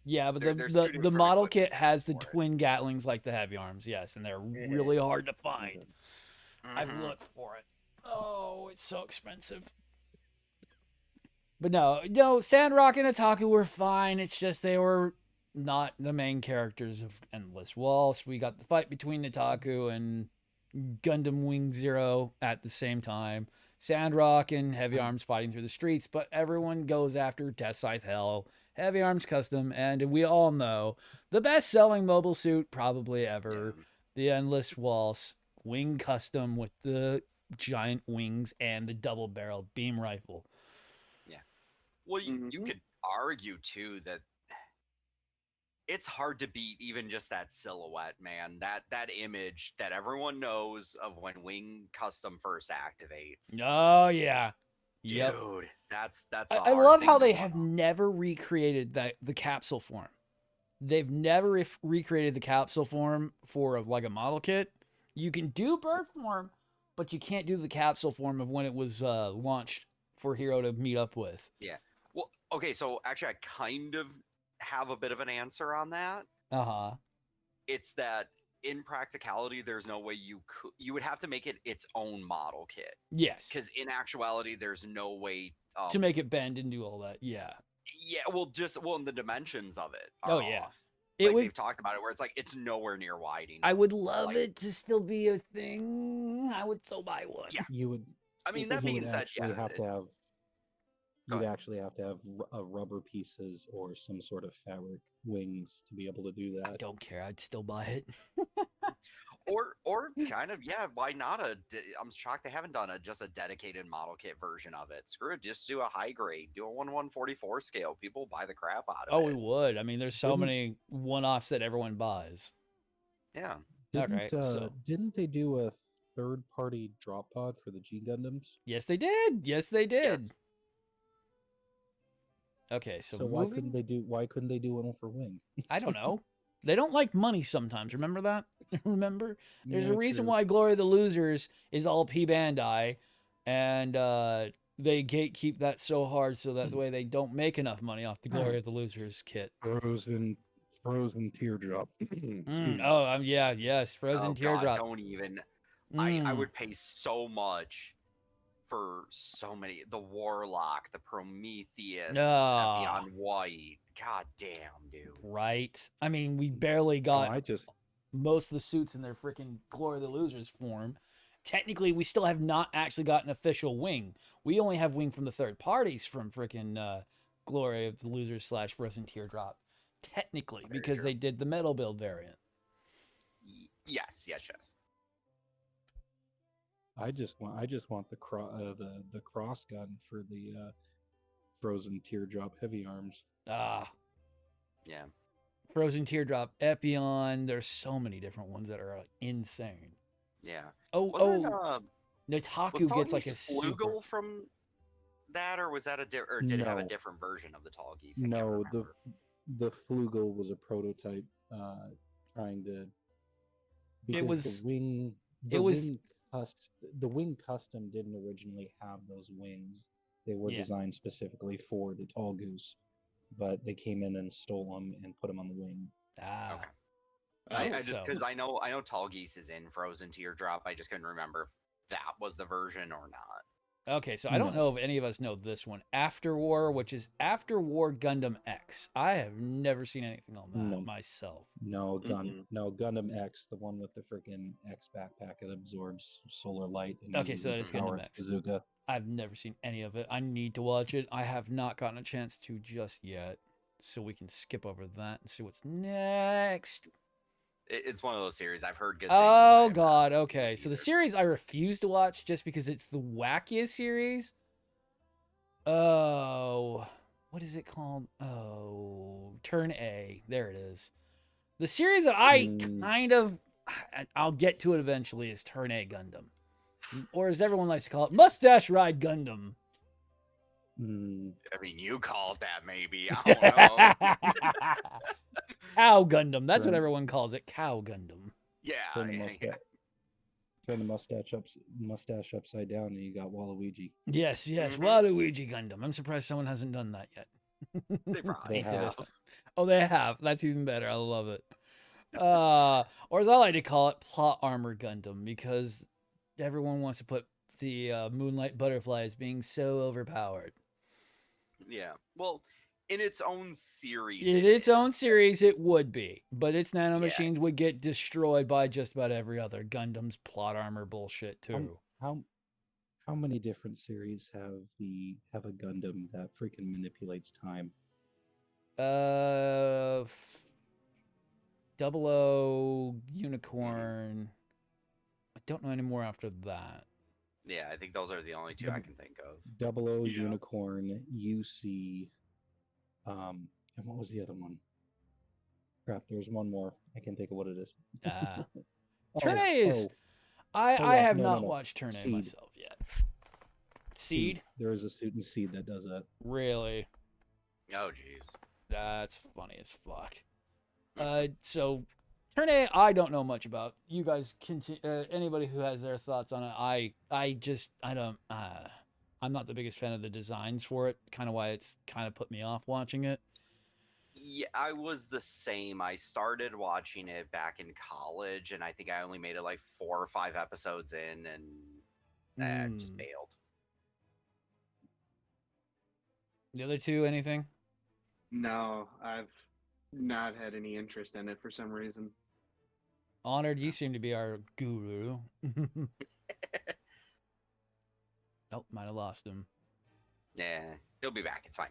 Speaker 1: Yeah, but
Speaker 2: There's
Speaker 1: the
Speaker 2: two
Speaker 1: the
Speaker 2: different
Speaker 1: model
Speaker 2: equipment
Speaker 1: kit has
Speaker 2: units
Speaker 1: the
Speaker 2: for it.
Speaker 1: twin Gatlings like the heavy arms, yes, and they're
Speaker 2: Mhm.
Speaker 1: really hard to find.
Speaker 3: Okay.
Speaker 1: I've
Speaker 2: Mhm.
Speaker 1: looked for it. Oh, it's so expensive. But no, Sandrock and Otaku were fine. It's just they were not the main characters of Endless Waltz. We got the fight between Otaku and Gundam Wing Zero at the same time. Sandrock and Heavy Arms fighting through the streets, but everyone goes after Death Scythe Hell, Heavy Arms Custom, and we all know the best selling mobile suit probably ever,
Speaker 2: Yeah.
Speaker 1: the Endless Waltz Wing Custom with the giant wings and the double barrel beam rifle.
Speaker 2: Well, you
Speaker 4: Mhm.
Speaker 2: could argue too that it's hard to beat even just that silhouette, man. That image that everyone knows of when Wing Custom first activates.
Speaker 1: Oh yeah. Yep.
Speaker 2: Dude, that's
Speaker 1: I,
Speaker 2: a
Speaker 1: I
Speaker 2: hard
Speaker 1: love
Speaker 2: thing
Speaker 1: how
Speaker 2: to
Speaker 1: they
Speaker 2: one
Speaker 1: have
Speaker 2: up.
Speaker 1: never recreated the capsule form. They've never recreated the capsule form for like a model kit. You can do bird form, but you can't do the capsule form of when it was launched for Hero to meet up with.
Speaker 2: Yeah. Well, okay, so actually I kind of have a bit of an answer on that.
Speaker 1: Uh-huh.
Speaker 2: It's that in practicality there's no way you would have to make it its own model kit.
Speaker 1: Yes.
Speaker 2: Because in actuality there's no way
Speaker 1: To make it bend and do all that. Yeah.
Speaker 2: yeah, well, and the dimensions of it
Speaker 1: Oh,
Speaker 2: are
Speaker 1: yeah.
Speaker 2: off.
Speaker 1: It
Speaker 2: Like
Speaker 1: would
Speaker 2: they've talked about it, where it's like it's nowhere near wide enough.
Speaker 1: I would love
Speaker 2: Like,
Speaker 1: it to still be a thing. I would still buy one.
Speaker 2: Yeah.
Speaker 3: You would
Speaker 2: I mean,
Speaker 1: It
Speaker 2: that
Speaker 1: would-
Speaker 3: you
Speaker 2: being
Speaker 3: would
Speaker 2: said,
Speaker 3: actually
Speaker 2: yeah,
Speaker 3: have to have
Speaker 2: it's- Go
Speaker 3: you'd
Speaker 2: ahead.
Speaker 3: actually have to have rubber pieces or some sort of fabric wings to be able to do
Speaker 1: I
Speaker 3: that.
Speaker 1: don't care. I'd still buy it.
Speaker 2: or kind of yeah. Why not I'm shocked they haven't done just a dedicated model kit version of it. Screw it, just do a high grade, do a 1/144 scale. People buy the crap out of
Speaker 1: Oh,
Speaker 2: it.
Speaker 1: we would. I mean, there's so
Speaker 3: Wouldn't-
Speaker 1: many one-offs that everyone buys.
Speaker 2: Yeah.
Speaker 1: Okay, so
Speaker 3: Didn't they do a third-party drop pod for the G Gundams?
Speaker 1: yes, they did. Yes, they did.
Speaker 2: Yes.
Speaker 1: Okay, so,
Speaker 3: So
Speaker 1: moving.
Speaker 3: why couldn't they do one for Wing?
Speaker 1: I don't know. They don't like money sometimes. Remember that? Remember? There's
Speaker 3: Yeah,
Speaker 1: a reason
Speaker 3: true.
Speaker 1: why Glory of the Losers is all P Bandai, and they gatekeep that so hard so that the way they don't make enough money off the Glory of the Losers kit.
Speaker 3: Frozen teardrop. Excuse me.
Speaker 1: Oh, yeah, yes, Frozen
Speaker 2: Oh God,
Speaker 1: Teardrop.
Speaker 2: don't even. I
Speaker 1: Mm.
Speaker 2: would pay so much for so many. The Warlock, the Prometheus,
Speaker 1: Ah.
Speaker 2: Beyond White. God damn, dude.
Speaker 1: Right. I mean, we barely
Speaker 3: No,
Speaker 1: got
Speaker 3: I just
Speaker 1: most of the suits in their freaking Glory of the Losers form. Technically, we still have not actually got an official wing. We only have wing from the third parties from freaking Glory of the Losers / Frozen Teardrop. Technically,
Speaker 2: Very
Speaker 1: because
Speaker 2: true.
Speaker 1: they did the metal build variant.
Speaker 2: Yes.
Speaker 3: I just want the cross gun for the Frozen Teardrop heavy arms.
Speaker 1: Ah,
Speaker 2: Yeah.
Speaker 1: Frozen Teardrop, Epion. There's so many different ones that are insane.
Speaker 2: Yeah.
Speaker 1: Oh,
Speaker 2: Wasn't
Speaker 1: oh,
Speaker 2: was
Speaker 1: Notaku gets like a
Speaker 2: Tallgeese
Speaker 1: super.
Speaker 2: Flugel from that, or was that or did it have a
Speaker 3: No.
Speaker 2: different version of the tall geese? I can't
Speaker 3: No,
Speaker 2: remember.
Speaker 3: the Flugel was a prototype trying to because
Speaker 1: was-
Speaker 3: the wing
Speaker 1: it was-
Speaker 3: the wing custom didn't originally have those wings. They were
Speaker 1: Yeah.
Speaker 3: designed specifically for the tall goose, but they came in and stole them and put them on the wing.
Speaker 1: Ah.
Speaker 2: Okay.
Speaker 1: Oh,
Speaker 2: I just
Speaker 1: so-
Speaker 2: because I know tall geese is in Frozen Teardrop. I just couldn't remember if that was the version or not.
Speaker 1: Okay, so I don't know if any of us know this one. After War, which is After War Gundam X. I have never seen anything on that
Speaker 3: No.
Speaker 1: myself.
Speaker 3: No,
Speaker 4: Mhm.
Speaker 3: no Gundam X, the one with the freaking X backpack that absorbs solar light and
Speaker 1: Okay,
Speaker 3: uses
Speaker 1: so
Speaker 3: it
Speaker 1: that
Speaker 3: to
Speaker 1: is Gundam
Speaker 3: power its
Speaker 1: X.
Speaker 3: bazooka.
Speaker 1: I've never seen any of it. I need to watch it. I have not gotten a chance to just yet. So we can skip over that and see what's next.
Speaker 2: It's one of those series I've heard good things. I
Speaker 1: Oh
Speaker 2: have
Speaker 1: god,
Speaker 2: not seen
Speaker 1: okay.
Speaker 2: it
Speaker 1: So the
Speaker 2: either.
Speaker 1: series I refuse to watch just because it's the wackiest series. Oh, what is it called? Oh, Turn A. There it is. The series that I kind of I'll get to it eventually is Turn A Gundam. Or as everyone likes to call it, Mustache Ride Gundam.
Speaker 3: Mm,
Speaker 2: I mean, you call it that maybe. I don't know.
Speaker 1: Cow Gundam. That's what
Speaker 3: Right.
Speaker 1: everyone calls it. Cow Gundam.
Speaker 2: Yeah.
Speaker 3: turn the
Speaker 2: yeah,
Speaker 3: mustache, turn the mustache upside down, and you got Waluigi.
Speaker 1: Yes, yes.
Speaker 2: Mhm.
Speaker 1: Waluigi Gundam. I'm surprised someone hasn't done that yet.
Speaker 2: They probably
Speaker 3: They have.
Speaker 2: have.
Speaker 1: Oh, they have. That's even better. I love it. Or as I like to call it, plot armor Gundam, because everyone wants to put the Moonlight Butterfly as being so overpowered.
Speaker 2: Yeah. Well, in its own series,
Speaker 1: In
Speaker 2: it
Speaker 1: its own
Speaker 2: is.
Speaker 1: series, it would be, but its
Speaker 2: Yeah.
Speaker 1: nanomachines would get destroyed by just about every other Gundam's plot armor bullshit
Speaker 3: How,
Speaker 1: too.
Speaker 3: how many different series have a Gundam that freaking manipulates time?
Speaker 1: Uh, 00 Unicorn. I don't know any more after that.
Speaker 2: Yeah, I think those are the only two I can think of.
Speaker 3: Double O
Speaker 4: Yeah.
Speaker 3: Unicorn, UC, and what was the other one? Crap, there's one more. I can't think of what it is.
Speaker 1: Turn A is. I have not watched Turn A
Speaker 3: Seed.
Speaker 1: myself yet. Seed?
Speaker 3: There is a suit in Seed that does that.
Speaker 1: Really?
Speaker 2: Oh, jeez.
Speaker 1: That's funny as fuck. So Turn A, I don't know much about. You guys, anybody who has their thoughts on it, I don't. I'm not the biggest fan of the designs for it. Kind of why it's kind of put me off watching it.
Speaker 2: Yeah, I was the same. I started watching it back in college, and I think I only made it like 4 or 5 episodes in, and that just bailed.
Speaker 1: The other two, anything?
Speaker 4: No, I've not had any interest in it for some reason.
Speaker 1: Honored, you seem to be our guru. Nope, might have lost him.
Speaker 2: Yeah, he'll be back. It's fine.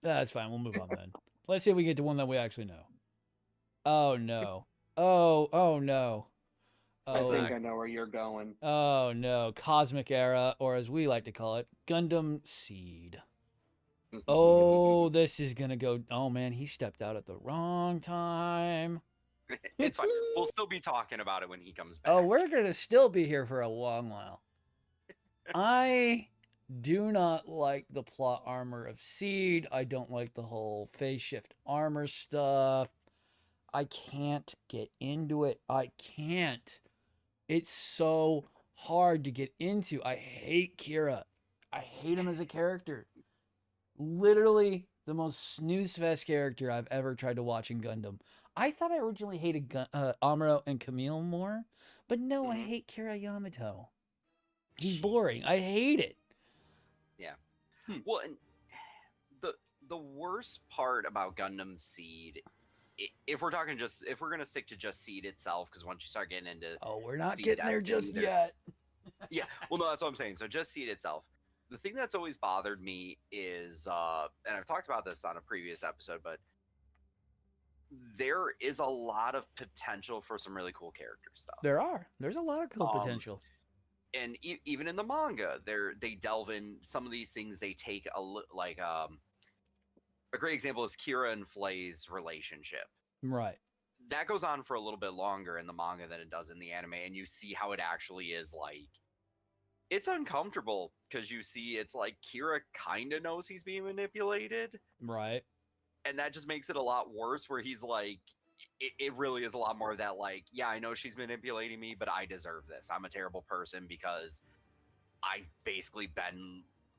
Speaker 1: That's fine. We'll move on then. Let's see if we get to one that we actually know. Oh no. Oh no.
Speaker 4: I
Speaker 1: Oh,
Speaker 4: think I know where you're going.
Speaker 1: oh no. Cosmic Era, or as we like to call it, Gundam Seed. Oh, this is gonna go. Oh man, he stepped out at the wrong time.
Speaker 2: It's fine. We'll still be talking about it when he comes back.
Speaker 1: Oh, we're gonna still be here for a long while. I do not like the plot armor of Seed. I don't like the whole phase shift armor stuff. I can't get into it. I can't. It's so hard to get into. I hate Kira. I hate him as a character. Literally the most snooze fest character I've ever tried to watch in Gundam. I thought I originally hated Amuro and Camille more, but no, I hate Kira Yamato. He's boring. I hate it.
Speaker 2: Yeah. Well, and the worst part about Gundam Seed, if we're gonna stick to just Seed itself, because once you start getting into
Speaker 1: we're not
Speaker 2: Seed
Speaker 1: getting there
Speaker 2: Destiny,
Speaker 1: just yet.
Speaker 2: Yeah, well, no, that's what I'm saying. So just Seed itself. The thing that's always bothered me is, and I've talked about this on a previous episode, but there is a lot of potential for some really cool character stuff.
Speaker 1: There's a lot of cool potential.
Speaker 2: And even in the manga, they delve in some of these things. They take a great example is Kira and Flay's relationship.
Speaker 1: Right.
Speaker 2: That goes on for a little bit longer in the manga than it does in the anime, and you see how it actually is like. It's uncomfortable because you see it's like Kira kind of knows he's being manipulated.
Speaker 1: Right.
Speaker 2: And that just makes it a lot worse where he's like, it really is a lot more of that, like, yeah, I know she's manipulating me, but I deserve this. I'm a terrible person because I've basically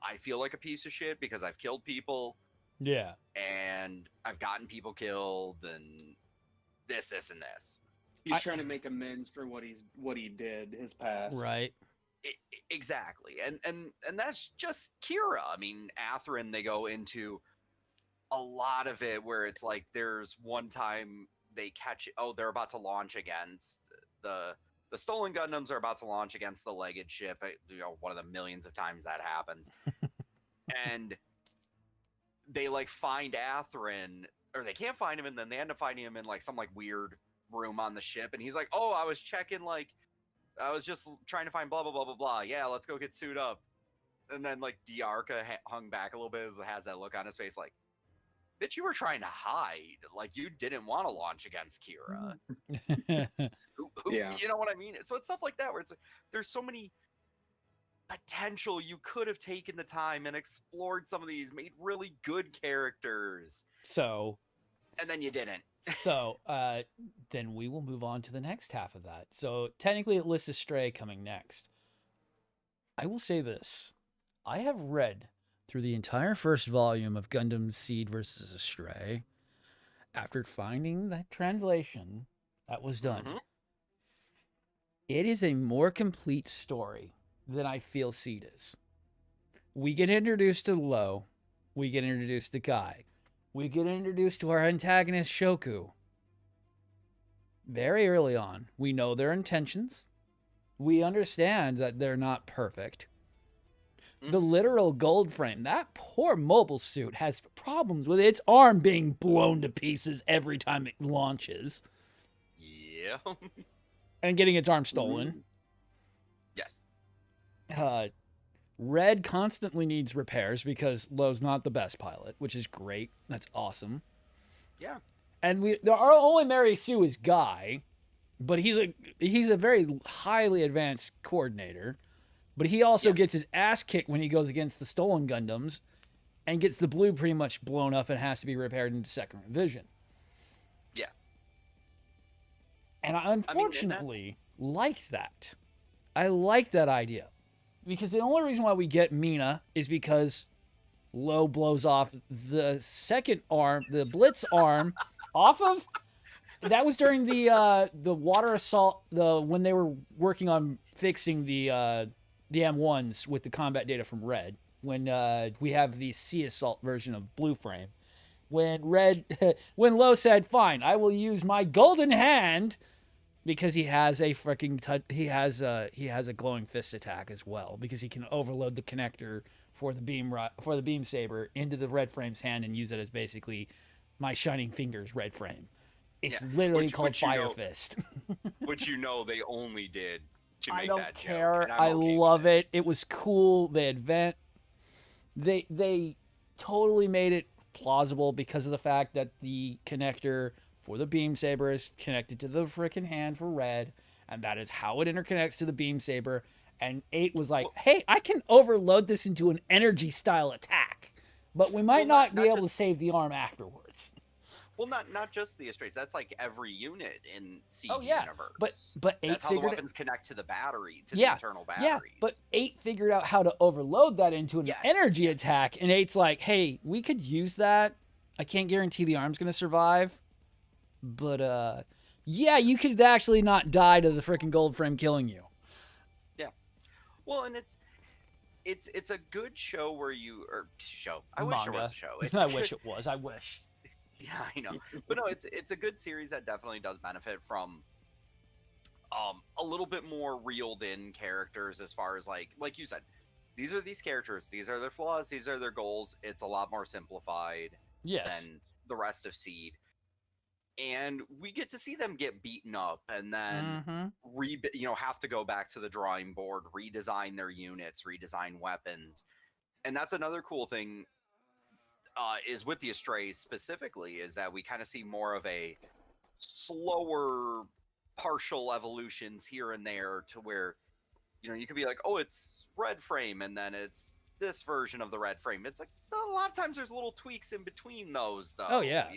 Speaker 2: I feel like a piece of shit because I've killed people.
Speaker 1: Yeah.
Speaker 2: And I've gotten people killed and this, and this.
Speaker 4: He's trying to make amends for what he did, his past.
Speaker 1: Right.
Speaker 2: Exactly. And that's just Kira. I mean, Atherin, they go into a lot of it where it's like there's one time they they're about to launch against the stolen Gundams are about to launch against the legged ship, one of the millions of times that happens. And they like find Atherin, or they can't find him, and then they end up finding him in like some like weird room on the ship, and he's like, oh, I was checking, like I was just trying to find blah blah blah blah blah. Yeah, let's go get suit up. And then like Diarca hung back a little bit, has that look on his face like, bitch, you were trying to hide. Like you didn't want to launch against Kira.
Speaker 4: Yeah.
Speaker 2: You know what I mean? So it's stuff like that where it's like there's so many potential. You could have taken the time and explored some of these, made really good characters. And then you didn't.
Speaker 1: Then we will move on to the next half of that. So technically it lists Stray coming next. I will say this. I have read through the entire first volume of Gundam Seed versus Astray, after finding that translation that was done,
Speaker 2: Mhm.
Speaker 1: it is a more complete story than I feel Seed is. We get introduced to Lo, we get introduced to Guy, we get introduced to our antagonist Shoku. Very early on, we know their intentions. We understand that they're not perfect. The literal gold frame, that poor mobile suit has problems with its arm being blown to pieces every time it launches
Speaker 2: Yeah.
Speaker 1: and getting its arm stolen.
Speaker 2: Yes.
Speaker 1: Red constantly needs repairs because Lo's not the best pilot, which is great. That's awesome.
Speaker 2: Yeah.
Speaker 1: And our only Mary Sue is Guy, but he's a very highly advanced coordinator. But he also gets his ass kicked when he goes against the stolen Gundams and gets the blue pretty much blown up and has to be repaired into second revision.
Speaker 2: Yeah.
Speaker 1: And I unfortunately like that. I like that idea. Because the only reason why we get Mina is because Lo blows off the second arm, the Blitz arm, off of... That was during the water assault, when they were working on fixing the M1s with the combat data from Red, when we have the Sea Assault version of Blue Frame. When Lo said, "Fine, I will use my golden hand," because he has a freaking he has a glowing fist attack as well, because he can overload the connector for the beam saber into the Red Frame's hand and use it as basically my shining fingers Red Frame. It's literally called Fire Fist.
Speaker 2: Which they only did to make
Speaker 1: I don't
Speaker 2: that
Speaker 1: care.
Speaker 2: joke.
Speaker 1: I love it. It was cool. They totally made it plausible because of the fact that the connector for the beam saber is connected to the freaking hand for Red, and that is how it interconnects to the beam saber. And 8 was like, "Hey, I can overload this into an energy style attack, but we might not be able to save the arm afterwards."
Speaker 2: Well, not just the Astrays. That's like every unit in Seed universe.
Speaker 1: But 8
Speaker 2: that's how the weapons connect to the battery, to the internal batteries.
Speaker 1: Yeah, but 8 figured out how to overload that into an energy attack, and 8's like, "Hey, we could use that. I can't guarantee the arm's gonna survive, but yeah, you could actually not die to the freaking gold frame killing you."
Speaker 2: Yeah, well, and it's a good show where I wish there was a show.
Speaker 1: I wish it was. I wish.
Speaker 2: Yeah, I know. But no, it's a good series that definitely does benefit from a little bit more reeled in characters, as far as like you said, these are these characters, these are their flaws, these are their goals. It's a lot more simplified than the rest of Seed. And we get to see them get beaten up and then have to go back to the drawing board, redesign their units, redesign weapons. And that's another cool thing is with the Astrays specifically, is that we kind of see more of a slower partial evolutions here and there, to where you could be like, oh, it's Red Frame and then it's this version of the Red Frame. It's like a lot of times there's little tweaks in between those, though.
Speaker 1: Oh yeah.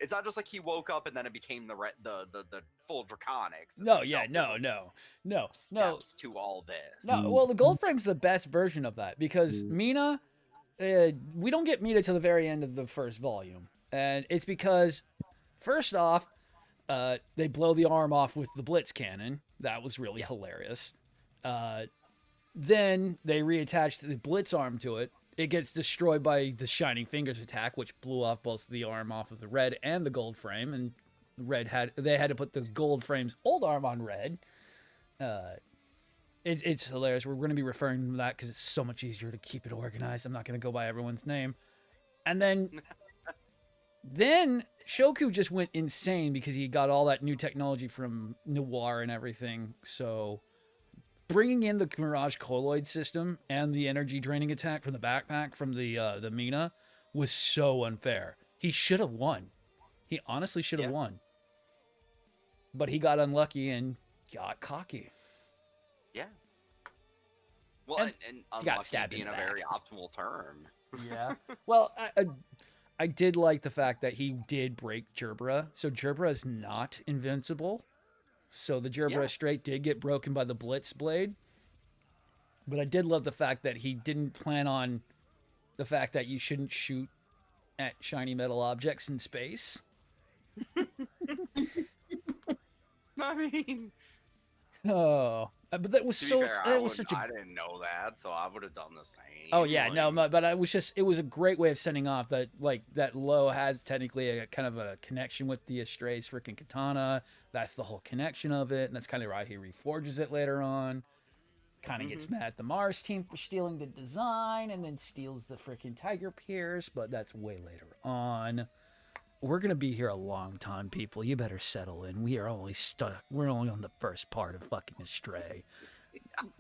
Speaker 2: It's not just like he woke up and then it became the full Draconics.
Speaker 1: No.
Speaker 2: Steps to all this.
Speaker 1: No, well, the Gold Frame's the best version of that, because Mina, we don't get Mina till the very end of the first volume, and it's because, first off, they blow the arm off with the Blitz cannon. That was really hilarious. Then they reattach the Blitz arm to it. It gets destroyed by the Shining Fingers attack, which blew off both the arm off of the Red and the Gold Frame, and they had to put the Gold Frame's old arm on Red. It's hilarious. We're going to be referring to that because it's so much easier to keep it organized. I'm not going to go by everyone's name. And then Shoku just went insane because he got all that new technology from Noir and everything. So bringing in the Mirage Colloid system and the energy draining attack from the backpack from the Mina was so unfair. He should have won. He honestly should have won. But he got unlucky and got cocky.
Speaker 2: Yeah. Well, and unlucky being a
Speaker 1: back.
Speaker 2: very optimal term.
Speaker 1: Yeah. Well, I did like the fact that he did break Gerbera. So Gerbera is not invincible. So the Gerbera straight did get broken by the Blitz blade. But I did love the fact that he didn't plan on The fact that you shouldn't shoot at shiny metal objects in space.
Speaker 2: I mean,
Speaker 1: Oh, but that was
Speaker 2: to
Speaker 1: so.
Speaker 2: be fair,
Speaker 1: That was such a.
Speaker 2: I didn't know that, so I would have done the same.
Speaker 1: Oh yeah, no,
Speaker 2: like-
Speaker 1: but I was just. It was a great way of sending off that, like, that Low has technically a kind of a connection with the Astray's freaking katana. That's the whole connection of it, and that's kind of why he reforges it later on. Kind of gets mad at the Mars team for stealing the design, and then steals the freaking Tiger Pierce, but that's way later on. We're gonna be here a long time, people. You better settle in. We are only stuck. We're only on the first part of fucking Astray.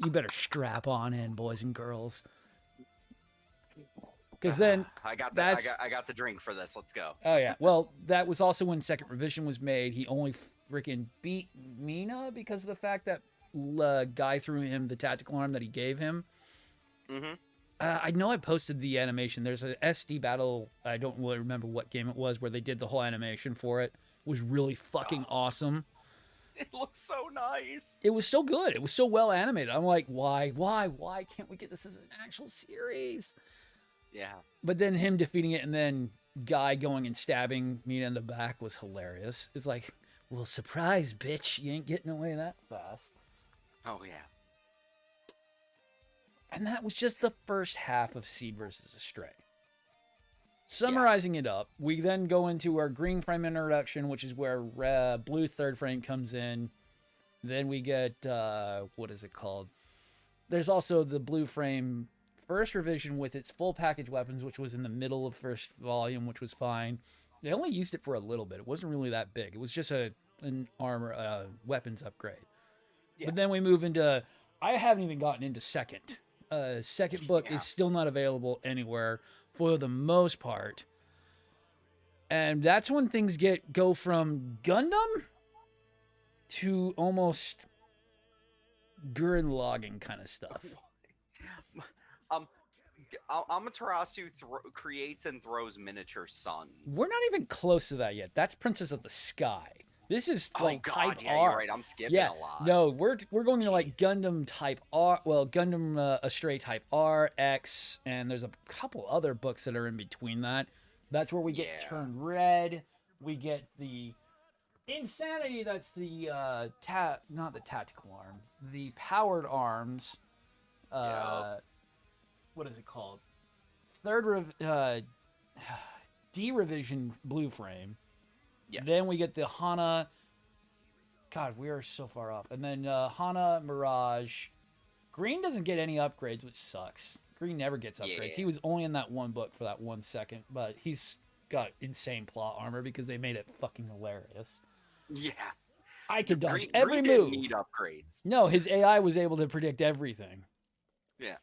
Speaker 1: You better strap on in, boys and girls. Because then,
Speaker 2: I got
Speaker 1: that's-
Speaker 2: I got the drink for this. Let's go.
Speaker 1: oh yeah, well, that was also when Second Revision was made. He only freaking beat Mina because of the fact that guy threw him the tactical arm that he gave him.
Speaker 2: Mm-hmm.
Speaker 1: I know I posted the animation. There's an SD battle. I don't really remember what game it was where they did the whole animation for it. It was really fucking awesome.
Speaker 2: It looks so nice.
Speaker 1: It was so good. It was so well animated. I'm like, why can't we get this as an actual series?
Speaker 2: Yeah.
Speaker 1: But then him defeating it and then Guy going and stabbing Mina in the back was hilarious. It's like, well, surprise, bitch. You ain't getting away that fast.
Speaker 2: Oh yeah.
Speaker 1: And that was just the first half of Seed versus Astray. Summarizing it up, we then go into our green frame introduction, which is where blue third frame comes in. Then we get, what is it called? There's also the blue frame first revision with its full package weapons, which was in the middle of first volume, which was fine. They only used it for a little bit. It wasn't really that big. It was just an armor, weapons upgrade.
Speaker 2: Yeah.
Speaker 1: But then we move into, I haven't even gotten into second. Second book
Speaker 2: Yeah.
Speaker 1: is still not available anywhere for the most part. And that's when things go from Gundam to almost Gurren Lagann kind of stuff.
Speaker 2: Amaterasu creates and throws miniature suns.
Speaker 1: We're not even close to that yet. That's Princess of the Sky. This is like Type
Speaker 2: yeah,
Speaker 1: R.
Speaker 2: You're right. I'm skipping
Speaker 1: Yeah,
Speaker 2: a lot.
Speaker 1: no, we're going to like
Speaker 2: Jeez.
Speaker 1: Gundam Type R. Well, Gundam Astray Type R, X, and there's a couple other books that are in between that. That's where we get
Speaker 2: Yeah.
Speaker 1: Turn Red. We get the Insanity. That's the not the tactical arm, the powered arms.
Speaker 2: Yep.
Speaker 1: What is it called? D revision blue frame.
Speaker 2: Yes.
Speaker 1: Then we get the Hana. God, we are so far off. And then Hana Mirage. Green doesn't get any upgrades, which sucks. Green never gets upgrades.
Speaker 2: Yeah.
Speaker 1: He was only in that one book for that 1 second, but he's got insane plot armor because they made it fucking hilarious.
Speaker 2: Yeah.
Speaker 1: I could dodge
Speaker 2: Green,
Speaker 1: every
Speaker 2: Green
Speaker 1: move.
Speaker 2: didn't need upgrades.
Speaker 1: No, his AI was able to predict everything.
Speaker 2: Yeah.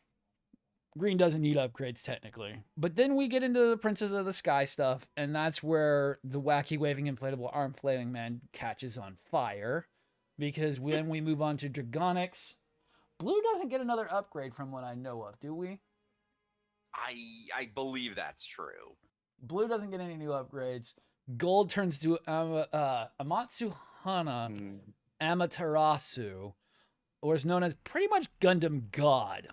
Speaker 1: Green doesn't need upgrades technically. But then we get into the Princess of the Sky stuff, and that's where the wacky waving inflatable arm flailing man catches on fire. Because when we move on to Dragonics, Blue doesn't get another upgrade from what I know of, do we?
Speaker 2: I believe that's true.
Speaker 1: Blue doesn't get any new upgrades. Gold turns to Amatsu Hana
Speaker 3: Mm.
Speaker 1: Amaterasu, or is known as pretty much Gundam God.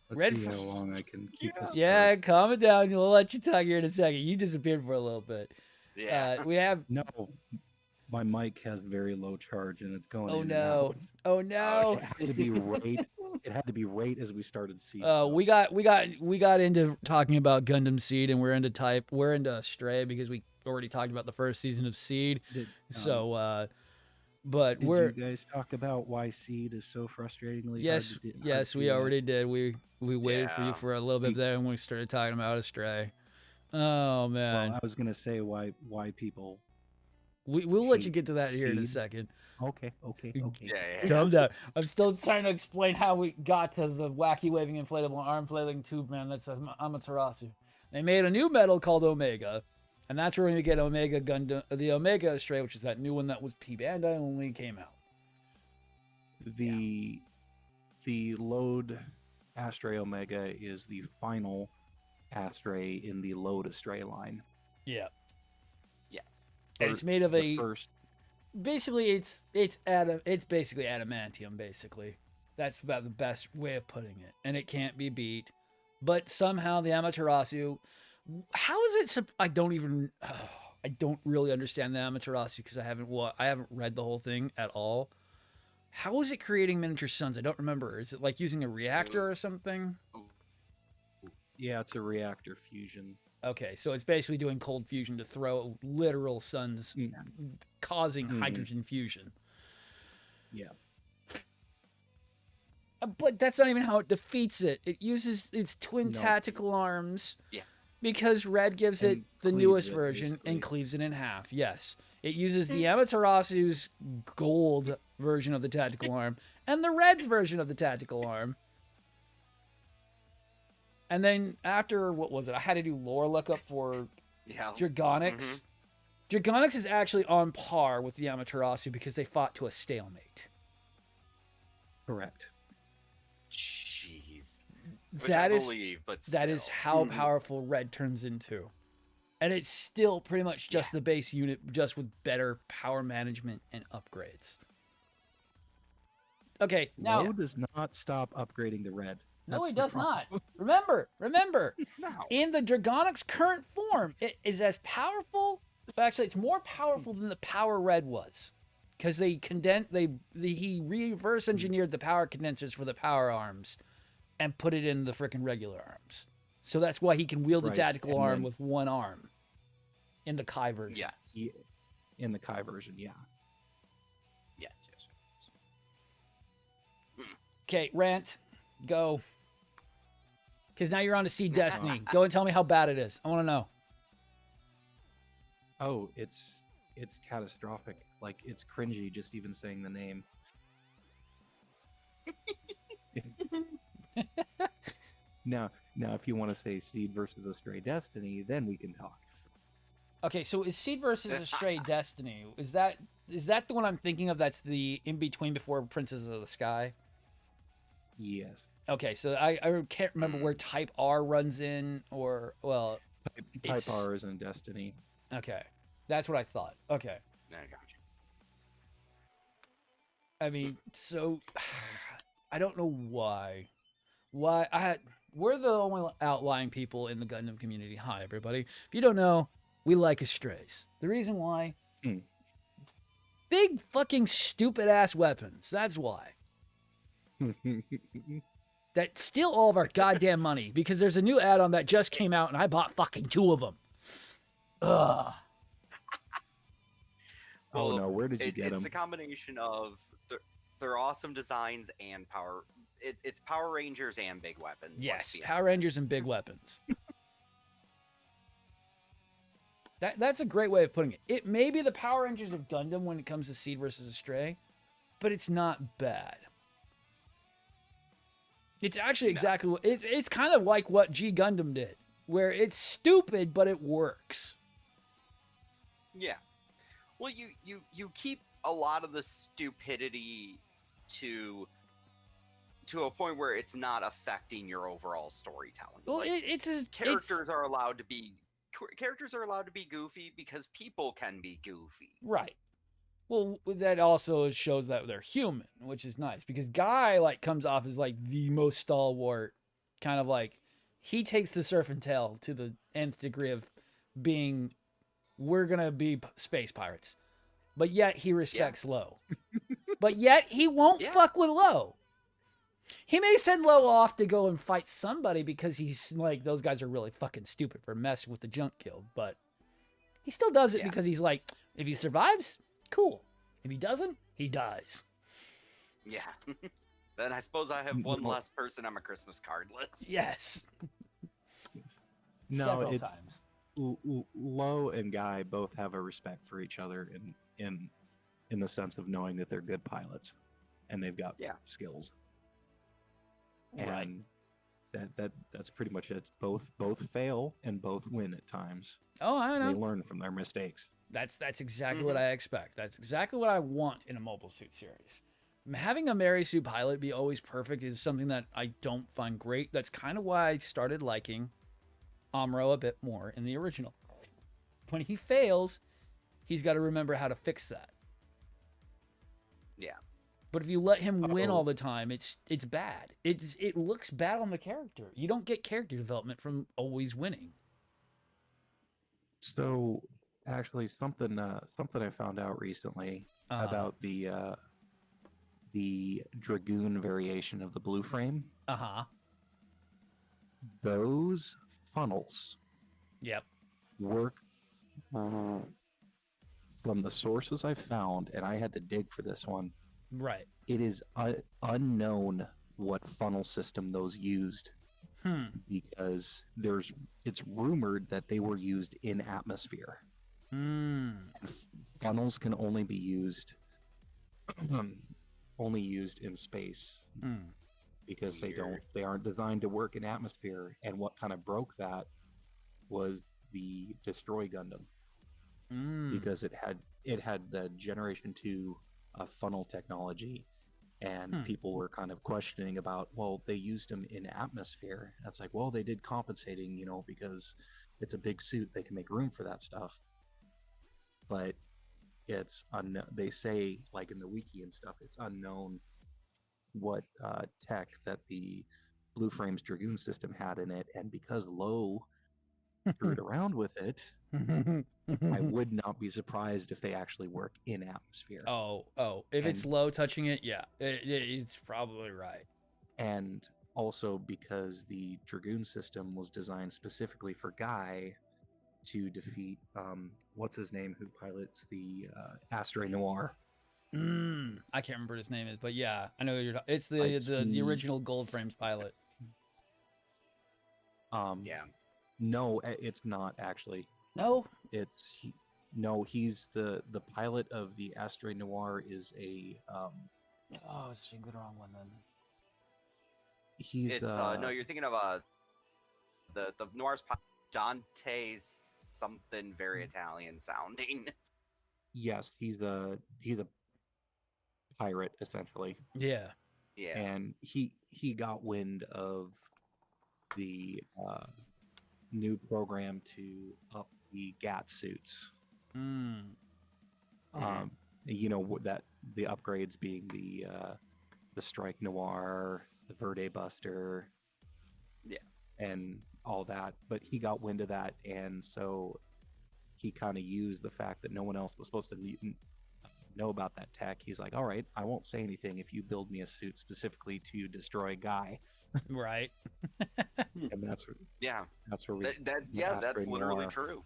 Speaker 3: Let's
Speaker 1: Red
Speaker 3: see
Speaker 1: f-
Speaker 3: how long I can keep this.
Speaker 1: Yeah,
Speaker 3: short.
Speaker 1: calm it down. We'll let you talk here in a second. You disappeared for a little bit.
Speaker 2: Yeah.
Speaker 1: We have.
Speaker 3: No, my mic has very low charge and it's going.
Speaker 1: Oh
Speaker 3: in and
Speaker 1: no!
Speaker 3: out.
Speaker 1: Oh no!
Speaker 3: It had to be right. It had to be right as we started seeing.
Speaker 1: We got into talking about Gundam Seed, and we're into Astray because we already talked about the first season of Seed. But
Speaker 3: did
Speaker 1: we're
Speaker 3: you guys talk about why seed is so frustratingly
Speaker 1: yes,
Speaker 3: hard to do?
Speaker 1: yes, we already did. We waited for you
Speaker 2: Yeah.
Speaker 1: for a little bit there, and we started talking about Astray. Oh man,
Speaker 3: Well, I was gonna say why people.
Speaker 1: we'll let you
Speaker 3: hate
Speaker 1: get to that here in a
Speaker 3: Seed.
Speaker 1: second.
Speaker 3: Okay.
Speaker 2: Yeah.
Speaker 1: Calm down. I'm still trying to explain how we got to the wacky waving inflatable arm flailing tube man. That's Amaterasu. They made a new metal called Omega, and that's where we get Omega Gundam, the Omega Astray, which is that new one that was P Bandai when it came out.
Speaker 3: The load Astray Omega is the final Astray in the load Astray line.
Speaker 1: Yeah,
Speaker 2: Yes.
Speaker 1: and it's made of
Speaker 3: The
Speaker 1: a
Speaker 3: first.
Speaker 1: basically it's basically adamantium. Basically, that's about the best way of putting it, and it can't be beat. But somehow the Amaterasu, how is it? I don't even. I don't really understand the Amaterasu because I haven't read the whole thing at all. How is it creating miniature suns? I don't remember. Is it like using a reactor or something?
Speaker 3: Yeah, it's a reactor fusion.
Speaker 1: Okay, so it's basically doing cold fusion to throw literal suns, causing hydrogen fusion.
Speaker 3: Yeah.
Speaker 1: But that's not even how it defeats it. It uses its twin tactical arms.
Speaker 2: Yeah.
Speaker 1: Because Red gives it the newest version and cleaves it in half. Yes. It uses the Amaterasu's gold version of the tactical arm and the Red's version of the tactical arm. And then after, what was it? I had to do lore lookup for Dragonics. Dragonics is actually on par with the Amaterasu because they fought to a stalemate.
Speaker 3: Correct.
Speaker 2: Jeez.
Speaker 1: That
Speaker 2: That
Speaker 1: is how powerful Red turns into. And it's still pretty much just the base unit, just with better power management and upgrades. Okay, now...
Speaker 3: Low does not stop upgrading the Red.
Speaker 1: No, it does not. Remember,
Speaker 2: No.
Speaker 1: in the Dragonics' current form, it is as powerful... Actually, it's more powerful than the power Red was. Because he reverse engineered the power condensers for the power arms and put it in the freaking regular arms. So that's why he can wield the tactical arm with one arm in the Kai version.
Speaker 2: Yes.
Speaker 3: In the Kai version, yeah.
Speaker 2: Yes.
Speaker 1: Okay, rant. Go. Because now you're on to Seed Destiny. Go and tell me how bad it is. I want to know.
Speaker 3: Oh, it's catastrophic. Like, it's cringy just even saying the name. Now, if you want to say Seed versus a Stray Destiny, then we can talk.
Speaker 1: Okay, so is Seed versus a Stray Destiny? Is that the one I'm thinking of? That's the in between before Princess of the Sky.
Speaker 3: Yes.
Speaker 1: Okay, so I can't remember where Type R runs in, or
Speaker 3: Type R is in Destiny.
Speaker 1: Okay, that's what I thought. Okay.
Speaker 2: I got you.
Speaker 1: I mean, so I don't know why. We're the only outlying people in the Gundam community. Hi, everybody. If you don't know, we like Strays. The reason why? Big fucking stupid ass weapons. That's why. That steal all of our goddamn money because there's a new add-on that just came out and I bought fucking 2 of them. Ugh.
Speaker 3: Oh no, where did you get them?
Speaker 2: It's a combination of they're awesome designs and power. It's Power Rangers and big weapons.
Speaker 1: Yes, Power Rangers and big weapons. That's a great way of putting it. It may be the Power Rangers of Gundam when it comes to Seed versus Astray, but it's not bad. It's actually exactly what it's kind of like what G Gundam did, where it's stupid but it works.
Speaker 2: Yeah. Well, you keep a lot of the stupidity to a point where it's not affecting your overall storytelling.
Speaker 1: Well,
Speaker 2: like,
Speaker 1: characters
Speaker 2: are allowed to be goofy because people can be goofy.
Speaker 1: Right. Well, that also shows that they're human, which is nice because Guy comes off as the most stalwart, kind of he takes the surf and tail to the nth degree of being, we're gonna be space pirates, but yet he respects Lo, but yet he won't fuck with Lo. He may send Lo off to go and fight somebody because he's those guys are really fucking stupid for messing with the junk guild, but he still does it because he's if he survives, cool. If he doesn't, he dies.
Speaker 2: Yeah. Then I suppose I have one less person on my Christmas card list.
Speaker 1: Yes.
Speaker 3: No,
Speaker 1: several
Speaker 3: it's
Speaker 1: times.
Speaker 3: Lo and Guy both have a respect for each other in the sense of knowing that they're good pilots and they've got skills. And that's pretty much it. Both fail and both win at times.
Speaker 1: Oh, I know.
Speaker 3: They learn from their mistakes.
Speaker 1: That's exactly what I expect. That's exactly what I want in a Mobile Suit series. Having a Mary Sue pilot be always perfect is something that I don't find great. That's kind of why I started liking Amuro a bit more in the original. When he fails, he's got to remember how to fix that.
Speaker 2: Yeah.
Speaker 1: But if you let him win
Speaker 3: Oh.
Speaker 1: all the time, it's bad. It looks bad on the character. You don't get character development from always winning.
Speaker 3: So actually, something I found out recently about the Dragoon variation of the blue frame.
Speaker 1: Uh-huh.
Speaker 3: Those funnels
Speaker 1: Yep.
Speaker 3: work from the sources I found, and I had to dig for this one.
Speaker 1: Right.
Speaker 3: It is unknown what funnel system those used because it's rumored that they were used in atmosphere. And funnels can only be used in space because they aren't designed to work in atmosphere. And what kind of broke that was the Destroy Gundam because it had the Generation 2 funnel technology, and people were kind of questioning about, well, they used them in atmosphere. That's like, well, they did compensating, because it's a big suit, they can make room for that stuff. But they say, like in the wiki and stuff, it's unknown what tech that the Blue Frames Dragoon system had in it, and because Lowe screwed around with it, I would not be surprised if they actually work in atmosphere.
Speaker 1: If it's Lowe touching it, yeah, it's probably right.
Speaker 3: And also because the Dragoon system was designed specifically for Guy to defeat what's his name, who pilots the Asteroid Noir.
Speaker 1: I can't remember what his name is, but yeah, I know you're. It's the original Gold Frames pilot.
Speaker 3: Yeah. No, it's not actually.
Speaker 1: No.
Speaker 3: He's the pilot of the Asteroid Noir is a.
Speaker 1: It's the wrong one then.
Speaker 2: No, you're thinking of the Noir's Dante's something very Italian sounding.
Speaker 3: Yes, he's a pirate essentially.
Speaker 1: Yeah.
Speaker 2: Yeah.
Speaker 3: And he got wind of the new program to up the GAT suits. That the upgrades being the Strike Noir, the Verde Buster, and all that. But he got wind of that, and so he kind of used the fact that no one else was supposed to know about that tech. He's like, all right, I won't say anything if you build me a suit specifically to destroy Guy.
Speaker 1: Right.
Speaker 3: And that's where
Speaker 2: that's literally true.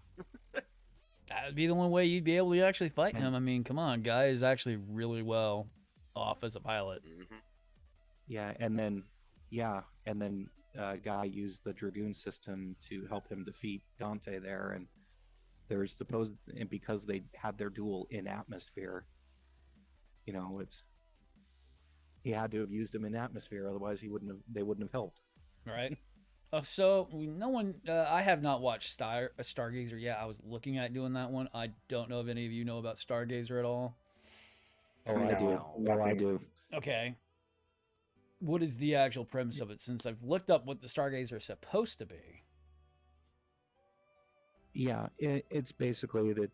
Speaker 1: That would be the one way you'd be able to actually fight him. I mean, come on, Guy is actually really well off as a pilot.
Speaker 3: Yeah, and then Guy used the Dragoon system to help him defeat Dante there, and there's and because they had their duel in atmosphere, he had to have used him in atmosphere, otherwise they wouldn't have helped.
Speaker 1: Right. So no one. I have not watched Stargazer yet. I was looking at doing that one. I don't know if any of you know about Stargazer at all.
Speaker 3: Oh, I do. No, I do.
Speaker 1: Okay. What is the actual premise of it? Since I've looked up what the Stargazer is supposed to be.
Speaker 3: Yeah, it's basically that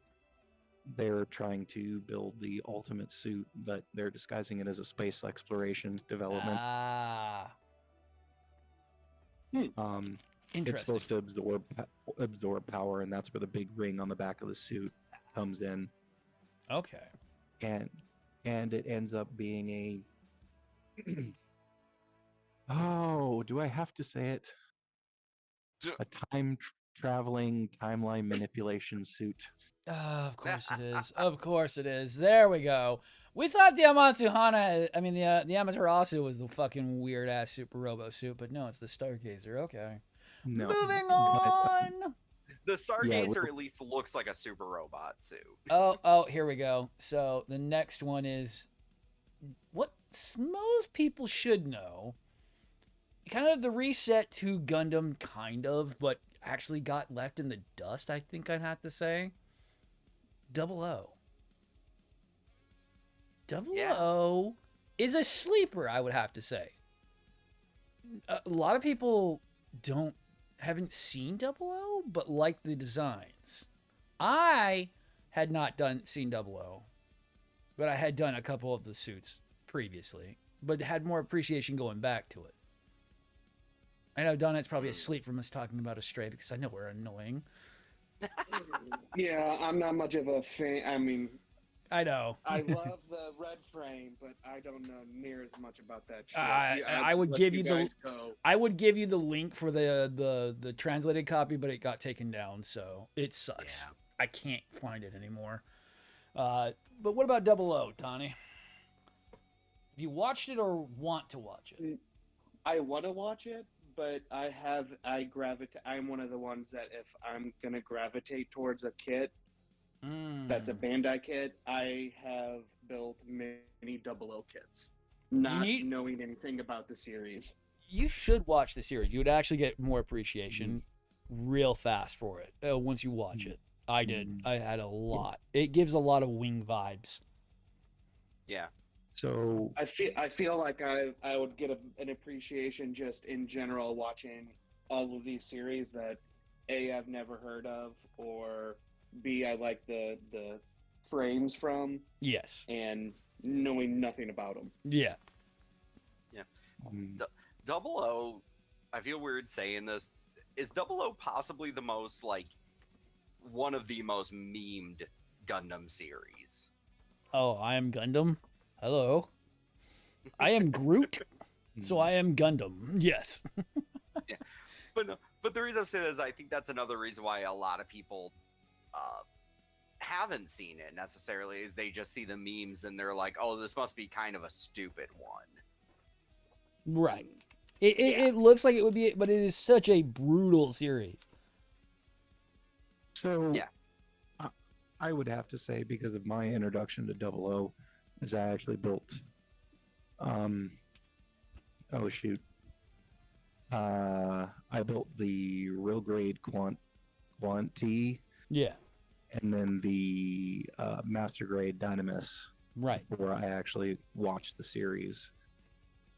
Speaker 3: they're trying to build the ultimate suit, but they're disguising it as a space exploration development. It's supposed to absorb power, and that's where the big ring on the back of the suit comes in.
Speaker 1: Okay.
Speaker 3: And it ends up being a do I have to say it? A traveling timeline manipulation suit.
Speaker 1: Of course it is. Of course it is. There we go. We thought the the Amaterasu was the fucking weird ass Super Robo suit, but no, it's the Stargazer. Okay.
Speaker 3: No.
Speaker 1: Moving on.
Speaker 2: The Stargazer at least looks like a super robot suit.
Speaker 1: Oh, here we go. So the next one is what most people should know. Kind of the reset to Gundam, kind of, but actually got left in the dust, I think I'd have to say. Double O. O is a sleeper, I would have to say. A lot of people haven't seen Double O, but like the designs. I had not seen Double O, but I had done a couple of the suits previously, but had more appreciation going back to it. I know Donette's probably asleep from us talking about Astray because I know we're annoying.
Speaker 4: Yeah, I'm not much of a fan. I mean,
Speaker 1: I know.
Speaker 4: I love the red frame, but I don't know near as much about that shit.
Speaker 1: I
Speaker 4: just
Speaker 1: would
Speaker 4: let
Speaker 1: give you the
Speaker 4: guys go.
Speaker 1: I would give you the link for the translated copy, but it got taken down, so it sucks.
Speaker 2: Yeah.
Speaker 1: I can't find it anymore. But what about Double O, Donnie? Have you watched it or want to watch it?
Speaker 4: I want to watch it, but I'm one of the ones that if I'm gonna gravitate towards a kit that's a Bandai kit, I have built many Double O kits, not knowing anything about the series.
Speaker 1: You should watch the series. You would actually get more appreciation real fast for it once you watch it. I did. I had a lot. It gives a lot of Wing vibes.
Speaker 2: Yeah.
Speaker 3: So
Speaker 4: I feel like I would get an appreciation just in general watching all of these series that A, I've never heard of, or B, I like the frames from.
Speaker 1: Yes.
Speaker 4: And knowing nothing about them.
Speaker 1: Yeah.
Speaker 2: Yeah. Double O, I feel weird saying this. Is Double O possibly the most, like, one of the most memed Gundam series?
Speaker 1: Oh, I am Gundam. Hello. I am Groot. So I am Gundam. Yes.
Speaker 2: Yeah. But the reason I say that is I think that's another reason why a lot of people haven't seen it necessarily, is they just see the memes and they're like, oh, this must be kind of a stupid one.
Speaker 1: Right. It looks like it would be, but it is such a brutal series.
Speaker 3: So
Speaker 2: yeah,
Speaker 3: I would have to say, because of my introduction to Double O, is I actually built I built the real grade Quant T.
Speaker 1: Yeah.
Speaker 3: And then the master grade Dynamis.
Speaker 1: Right.
Speaker 3: Where I actually watched the series.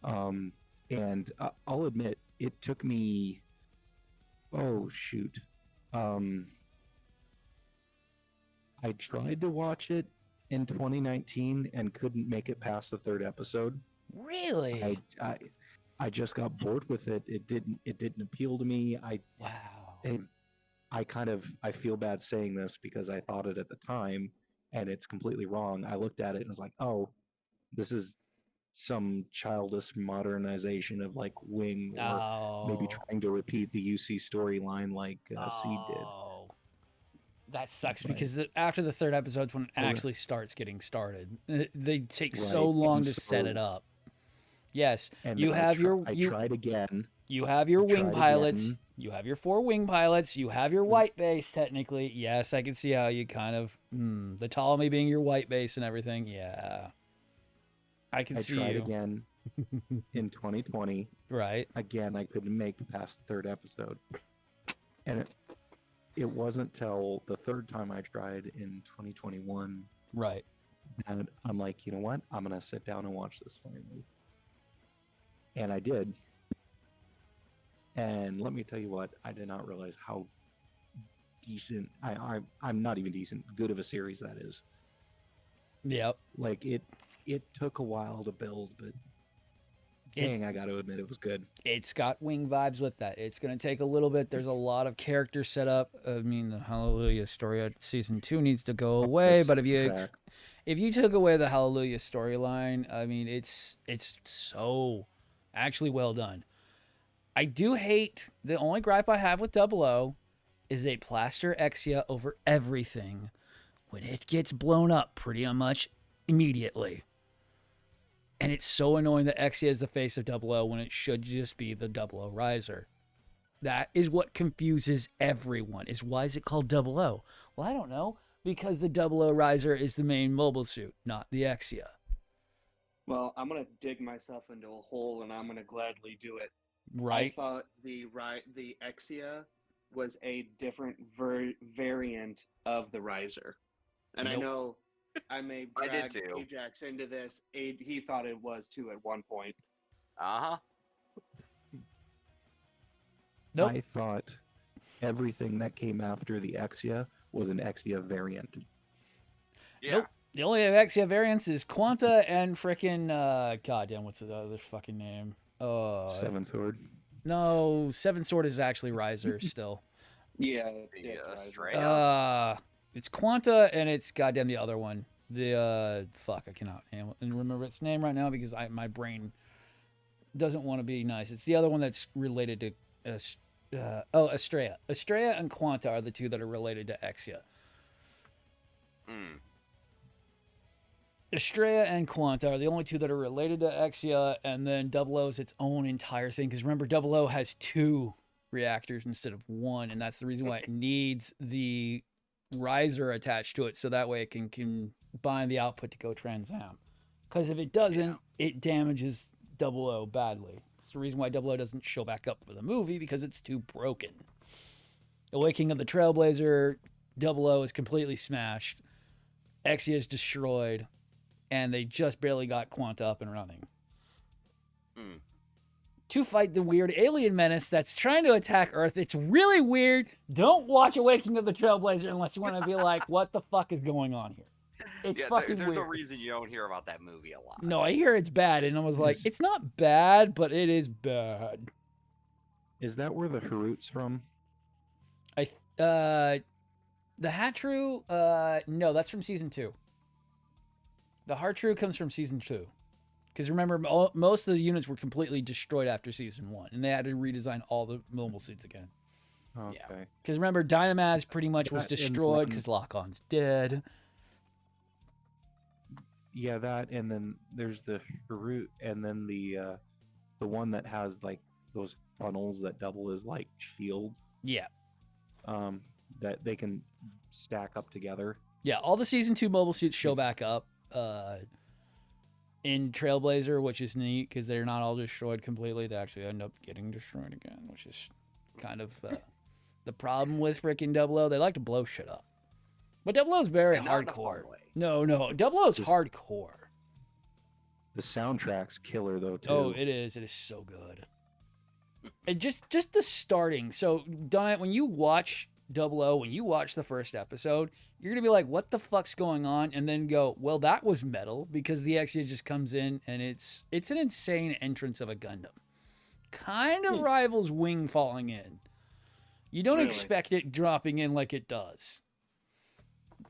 Speaker 3: And I'll admit, it took me, I tried to watch it in 2019 and couldn't make it past the third episode.
Speaker 1: Really?
Speaker 3: I just got bored with it. It didn't appeal to me. I feel bad saying this because I thought it at the time, and it's completely wrong. I looked at it and was like, oh, this is some childish modernization of like Wing, or maybe trying to repeat the UC storyline like Seed did.
Speaker 1: That sucks, because after the third episode's when it actually starts getting started. They take so long to set it up. Yes,
Speaker 3: and
Speaker 1: you have
Speaker 3: I tried again.
Speaker 1: You have your wing pilots. Again. You have your 4 wing pilots. You have your white base, technically. Yes, I can see how you kind of... the Ptolemy being your white base and everything. Yeah. I tried
Speaker 3: again in 2020.
Speaker 1: Right.
Speaker 3: Again, I couldn't make it past the third episode. And it wasn't till the third time I tried in 2021.
Speaker 1: Right.
Speaker 3: And I'm like, you know what? I'm going to sit down and watch this finally. And I did. And let me tell you what, I did not realize how decent, I'm not even decent, good of a series that is.
Speaker 1: Yep.
Speaker 3: Like, it took a while to build, but dang, I got to admit, it was good.
Speaker 1: It's got Wing vibes with that. It's going to take a little bit. There's a lot of character setup. I mean, the Hallelujah story of season 2 needs to go away, but if you took away the Hallelujah storyline, I mean, it's so actually well done. I do hate, the only gripe I have with Double O is they plaster Exia over everything when it gets blown up pretty much immediately. And it's so annoying that Exia is the face of Double O when it should just be the Double O Riser. That is what confuses everyone, is why is it called Double O? Well, I don't know, because the Double O Riser is the main mobile suit, not the Exia.
Speaker 4: Well, I'm going to dig myself into a hole, and I'm going to gladly do it.
Speaker 1: Right.
Speaker 4: I thought the Exia was a different variant of the Riser. And I know I may drag Ajax into this. He thought it was too at one point.
Speaker 2: Uh-huh.
Speaker 1: Nope.
Speaker 3: I thought everything that came after the Exia was an Exia variant.
Speaker 2: Yeah.
Speaker 1: Nope. The only Exia variants is Quanta and frickin' goddamn, what's the other fucking name?
Speaker 3: Seven Sword.
Speaker 1: No, Seven Sword is actually Riser still.
Speaker 4: Yeah,
Speaker 2: The
Speaker 4: it's right.
Speaker 2: Estrella?
Speaker 1: It's Quanta and it's goddamn the other one. The fuck, I cannot remember its name right now because my brain doesn't want to be nice. It's the other one that's related to Estrella. Estrella and Quanta are the two that are related to Exia.
Speaker 2: Mm.
Speaker 1: Estrella and Quanta are the only two that are related to Exia, and then Double O is its own entire thing. Because remember, Double O has 2 reactors instead of 1, and that's the reason why it needs the riser attached to it, so that way it can combine the output to go transam. Because if it doesn't, it damages Double O badly. It's the reason why Double O doesn't show back up for the movie, because it's too broken. Awakening of the Trailblazer, Double O is completely smashed. Exia is destroyed. And they just barely got Quanta up and running.
Speaker 2: Mm.
Speaker 1: To fight the weird alien menace that's trying to attack Earth. It's really weird. Don't watch Awakening of the Trailblazer unless you want to be like, what the fuck is going on here? It's fucking
Speaker 2: there's
Speaker 1: weird.
Speaker 2: a reason you don't hear about that movie a lot.
Speaker 1: No, I hear it's bad, and I was like, it's not bad, but it is bad.
Speaker 3: Is that where the Harut's from?
Speaker 1: The Hatru, no, that's from season 2. The Hartrue comes from season 2. Because remember, most of the units were completely destroyed after season 1, and they had to redesign all the mobile suits again.
Speaker 3: Okay.
Speaker 1: Because remember, Dynamaz pretty much was
Speaker 3: That and
Speaker 1: destroyed
Speaker 3: one-
Speaker 1: because Lock-On's dead.
Speaker 3: Yeah, that, and then there's the Harut, and then the one that has like those funnels that double as like shield.
Speaker 1: Yeah.
Speaker 3: That they can stack up together.
Speaker 1: Yeah, all the season 2 mobile suits show back up in Trailblazer, which is neat because they're not all destroyed completely. They actually end up getting destroyed again, which is kind of the problem with freaking Double O. They like to blow shit up. But Double O is very
Speaker 2: And not in a fun
Speaker 1: hardcore.
Speaker 2: way.
Speaker 1: No, Double O is
Speaker 3: Just-
Speaker 1: hardcore.
Speaker 3: The soundtrack's killer though too.
Speaker 1: Oh, it is. It is so good. And just the starting. So, Donut, when you watch Double O, when you watch the first episode, you're gonna be like, "What the fuck's going on?" And then go, "Well, that was metal," because the Exia just comes in and it's an insane entrance of a Gundam. Kind of rivals Wing falling in. You don't
Speaker 4: Really?
Speaker 1: expect it dropping in like it does.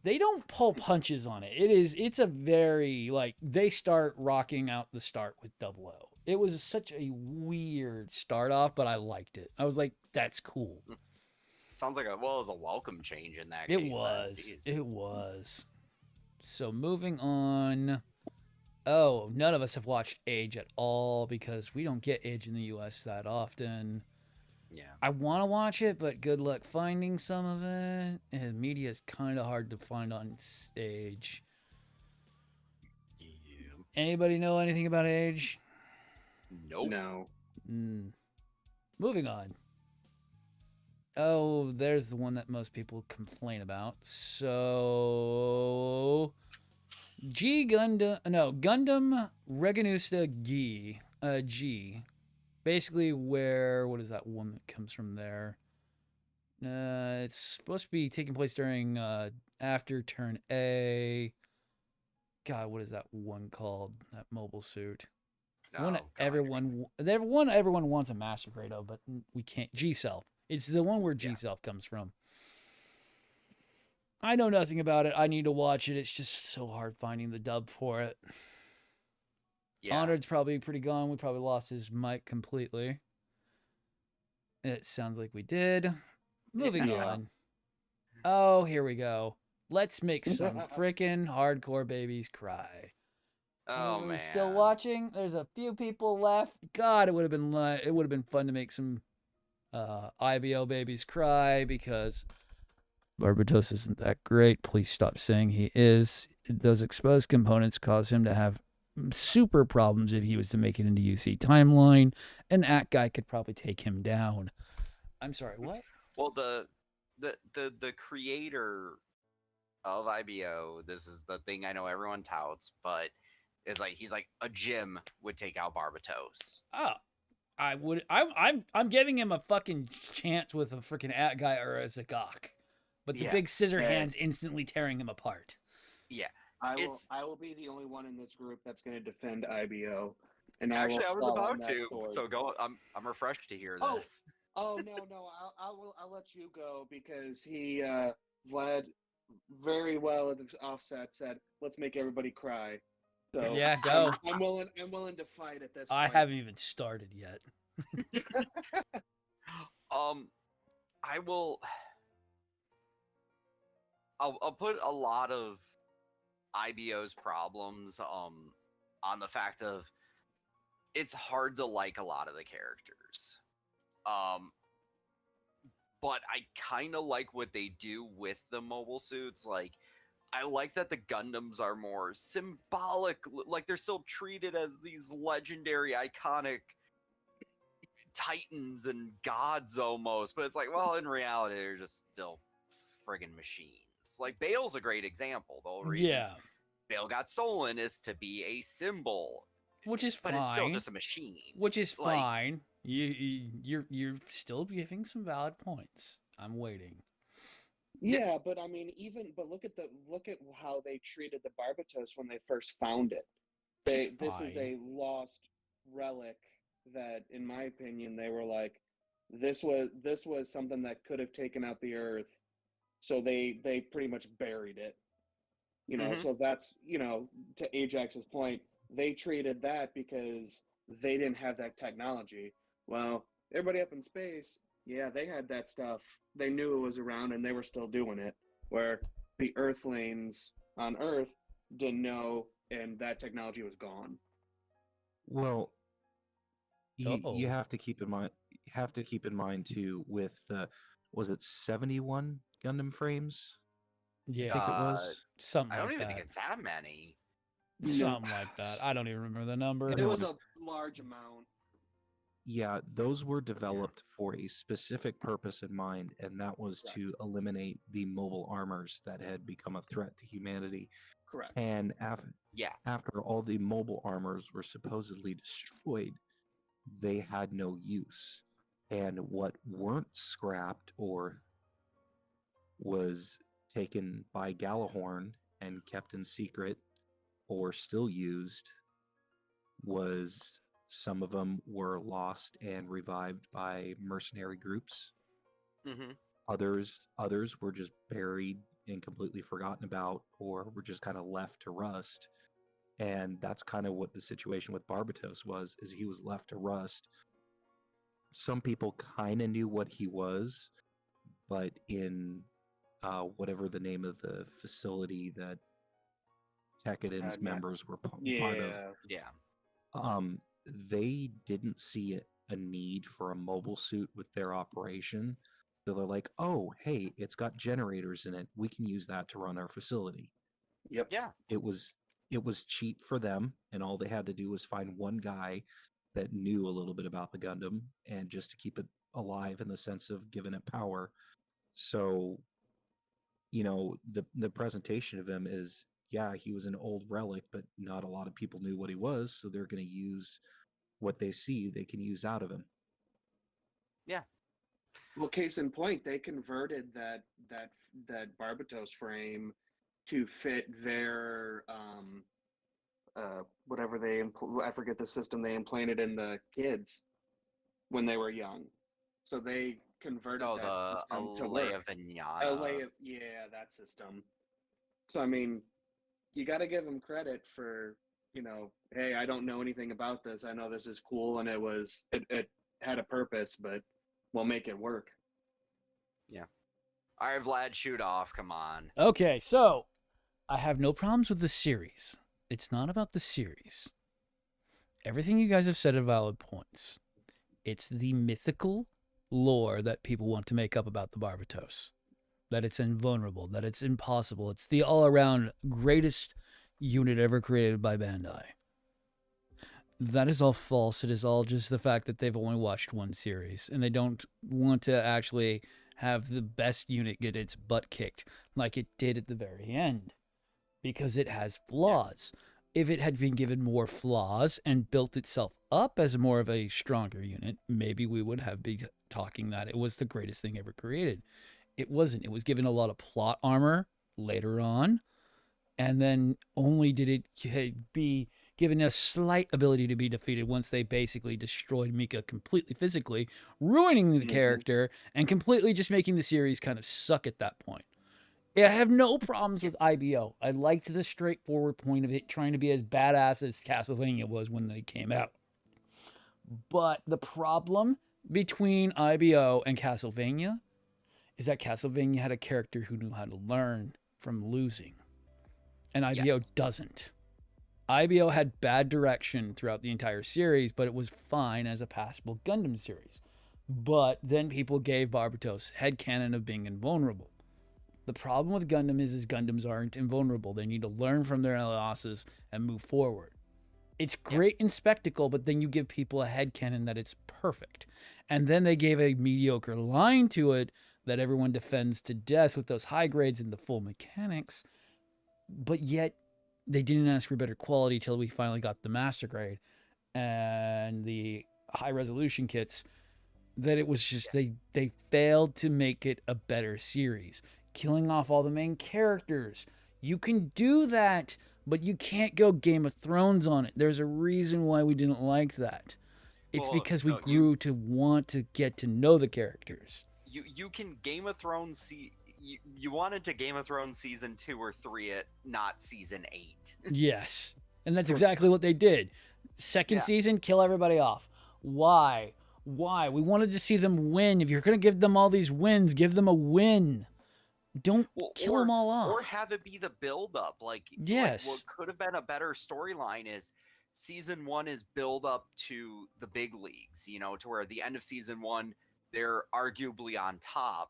Speaker 1: They don't pull punches on it. It's a very, like, they start rocking out the start with Double O. It was such a weird start off, but I liked it. I was like, that's cool.
Speaker 2: Sounds like it was a welcome change in that
Speaker 1: It
Speaker 2: case.
Speaker 1: was.
Speaker 2: Jeez.
Speaker 1: It was. So moving on. Oh, none of us have watched Age at all because we don't get Age in the US that often.
Speaker 2: Yeah.
Speaker 1: I want to watch it, but good luck finding some of it. And media is kind of hard to find on Age.
Speaker 2: Yeah.
Speaker 1: Anybody know anything about Age?
Speaker 2: Nope.
Speaker 4: No.
Speaker 1: Moving on. Oh, there's the one that most people complain about. So, Gundam Reganusta G. Basically, what is that one that comes from there? It's supposed to be taking place during after turn A. God, what is that one called? That mobile suit. One
Speaker 2: God,
Speaker 1: everyone wants a master grade of, but we can't. G-Self. It's the one where G-Self comes from. I know nothing about it. I need to watch it. It's just so hard finding the dub for it.
Speaker 2: Yeah.
Speaker 1: Honored's probably pretty gone. We probably lost his mic completely. It sounds like we did. Moving
Speaker 2: Yeah.
Speaker 1: on. Oh, here we go. Let's make some freaking hardcore babies cry.
Speaker 2: Oh
Speaker 1: Anyone
Speaker 2: man.
Speaker 1: still watching? There's a few people left. God, it would have been fun to make some IBO babies cry because Barbatos isn't that great. Please stop saying he is. Those exposed components cause him to have super problems if he was to make it into UC timeline. An Act guy could probably take him down. I'm sorry, what?
Speaker 2: Well, the creator of IBO, this is the thing I know everyone touts, but is like he's like a gym would take out Barbatos.
Speaker 1: Oh, I'm giving him a fucking chance with a freaking At guy or a Zagok. But the
Speaker 2: Yeah.
Speaker 1: big scissor
Speaker 4: Yeah.
Speaker 1: hands instantly tearing him apart.
Speaker 2: Yeah.
Speaker 4: I will be the only one in this group that's going to defend IBO, and I
Speaker 2: Actually,
Speaker 4: will
Speaker 2: I was
Speaker 4: fall on
Speaker 2: about
Speaker 4: that
Speaker 2: to.
Speaker 4: sword.
Speaker 2: So go. I'm refreshed to hear
Speaker 4: Oh,
Speaker 2: this.
Speaker 4: no, I'll let you go because he Vlad very well at the offset said, "Let's make everybody cry." So
Speaker 1: Yeah, go.
Speaker 4: I'm willing to fight at this
Speaker 1: I
Speaker 4: point.
Speaker 1: haven't even started yet.
Speaker 2: I will. I'll put a lot of IBO's problems on the fact of it's hard to like a lot of the characters. But I kind of like what they do with the mobile suits. Like, I like that the Gundams are more symbolic. Like, they're still treated as these legendary, iconic titans and gods almost. But it's like, well, in reality, they're just still friggin' machines. Like, Bale's a great example. The whole reason
Speaker 1: Yeah,
Speaker 2: Bale got stolen is to be a symbol.
Speaker 1: which is
Speaker 2: But
Speaker 1: fine.
Speaker 2: it's still just a machine.
Speaker 1: Which is
Speaker 2: Like,
Speaker 1: fine. You're still giving some valid points. I'm waiting.
Speaker 4: Yeah, but I mean, look at how they treated the Barbatos when they first found it. This is
Speaker 1: fine.
Speaker 4: a lost relic that, in my opinion, they were like, this was something that could have taken out the Earth, so they pretty much buried it.
Speaker 2: Mhm.
Speaker 4: So that's to Ajax's point, they treated that because they didn't have that technology. Well, everybody up in space, yeah, they had that stuff. They knew it was around and they were still doing it. Where the Earthlings on Earth didn't know, and that technology was gone.
Speaker 3: Well, you
Speaker 1: Uh-oh.
Speaker 3: have to keep in mind too with was it 71 Gundam frames? I
Speaker 1: Yeah,
Speaker 3: think it
Speaker 2: uh,
Speaker 3: was.
Speaker 1: something
Speaker 2: I don't
Speaker 1: like
Speaker 2: even
Speaker 1: that.
Speaker 2: think it's that many.
Speaker 1: Something like that. I don't even remember the number.
Speaker 4: It was a large amount.
Speaker 3: Yeah, those were developed for a specific purpose in mind, and that was
Speaker 4: Correct.
Speaker 3: to eliminate the mobile armors that had become a threat to humanity.
Speaker 4: Correct.
Speaker 3: And
Speaker 2: Yeah.
Speaker 3: after all the mobile armors were supposedly destroyed, they had no use. And what weren't scrapped or was taken by Galahorn and kept in secret or still used was some of them were lost and revived by mercenary groups.
Speaker 2: Mm-hmm.
Speaker 3: Others were just buried and completely forgotten about, or were just kind of left to rust. And that's kind of what the situation with Barbatos was, is he was left to rust. Some people kind of knew what he was, but in whatever the name of the facility that Tekkadan's members were part of,
Speaker 2: Yeah.
Speaker 3: they didn't see a need for a mobile suit with their operation. So they're like, oh, hey, it's got generators in it. We can use that to run our facility.
Speaker 4: Yep.
Speaker 2: Yeah.
Speaker 3: It was cheap for them, and all they had to do was find one guy that knew a little bit about the Gundam, and just to keep it alive in the sense of giving it power. So, the presentation of him is, yeah, he was an old relic, but not a lot of people knew what he was, so they're going to use what they see they can use out of him.
Speaker 2: Yeah.
Speaker 4: Well, case in point, they converted that Barbatos frame to fit their whatever I forget the system they implanted in the kids when they were young. So they converted
Speaker 2: Oh,
Speaker 4: that
Speaker 2: the
Speaker 4: system to
Speaker 2: Alea
Speaker 4: work.
Speaker 2: Vignata.
Speaker 4: Yeah, that system. So I mean, you got to give them credit for, hey, I don't know anything about this. I know this is cool and it had a purpose, but we'll make it work.
Speaker 2: Yeah. All right, Vlad, shoot off. Come on.
Speaker 1: Okay, so I have no problems with the series. It's not about the series. Everything you guys have said are valid points. It's the mythical lore that people want to make up about the Barbatos. That it's invulnerable, that it's impossible. It's the all-around greatest unit ever created by Bandai. That is all false. It is all just the fact that they've only watched one series, and they don't want to actually have the best unit get its butt kicked like it did at the very end, because it has flaws. If it had been given more flaws and built itself up as more of a stronger unit, maybe we would have been talking that it was the greatest thing ever created. It wasn't. It was given a lot of plot armor later on, and then only did it be given a slight ability to be defeated once they basically destroyed Mika completely physically, ruining the character and completely just making the series kind of suck at that point. Yeah, I have no problems with IBO. I liked the straightforward point of it trying to be as badass as Castlevania was when they came out. But the problem between IBO and Castlevania is that Castlevania had a character who knew how to learn from losing, and IBO doesn't. IBO had bad direction throughout the entire series, but it was fine as a passable Gundam series. But then people gave Barbatos headcanon of being invulnerable. The problem with Gundam is Gundams aren't invulnerable. They need to learn from their losses and move forward. It's great in spectacle, but then you give people a headcanon that it's perfect. And then they gave a mediocre line to it that everyone defends to death with those high grades and the full mechanics. But yet, they didn't ask for better quality till we finally got the master grade and the high resolution kits. That it was just, they failed to make it a better series. Killing off all the main characters. You can do that, but you can't go Game of Thrones on it. There's a reason why we didn't like that. It's because we grew to want to get to know the characters.
Speaker 2: You can Game of Thrones you wanted to Game of Thrones season 2 or 3 it, not season 8.
Speaker 1: Yes. And that's exactly what they did. Second season, kill everybody off. Why? We wanted to see them win. If you're going to give them all these wins, give them a win. Don't kill them all off.
Speaker 2: Or have it be the build-up. Like what could have been a better storyline is season 1 is build-up to the big leagues, to where at the end of season 1, they're arguably on top.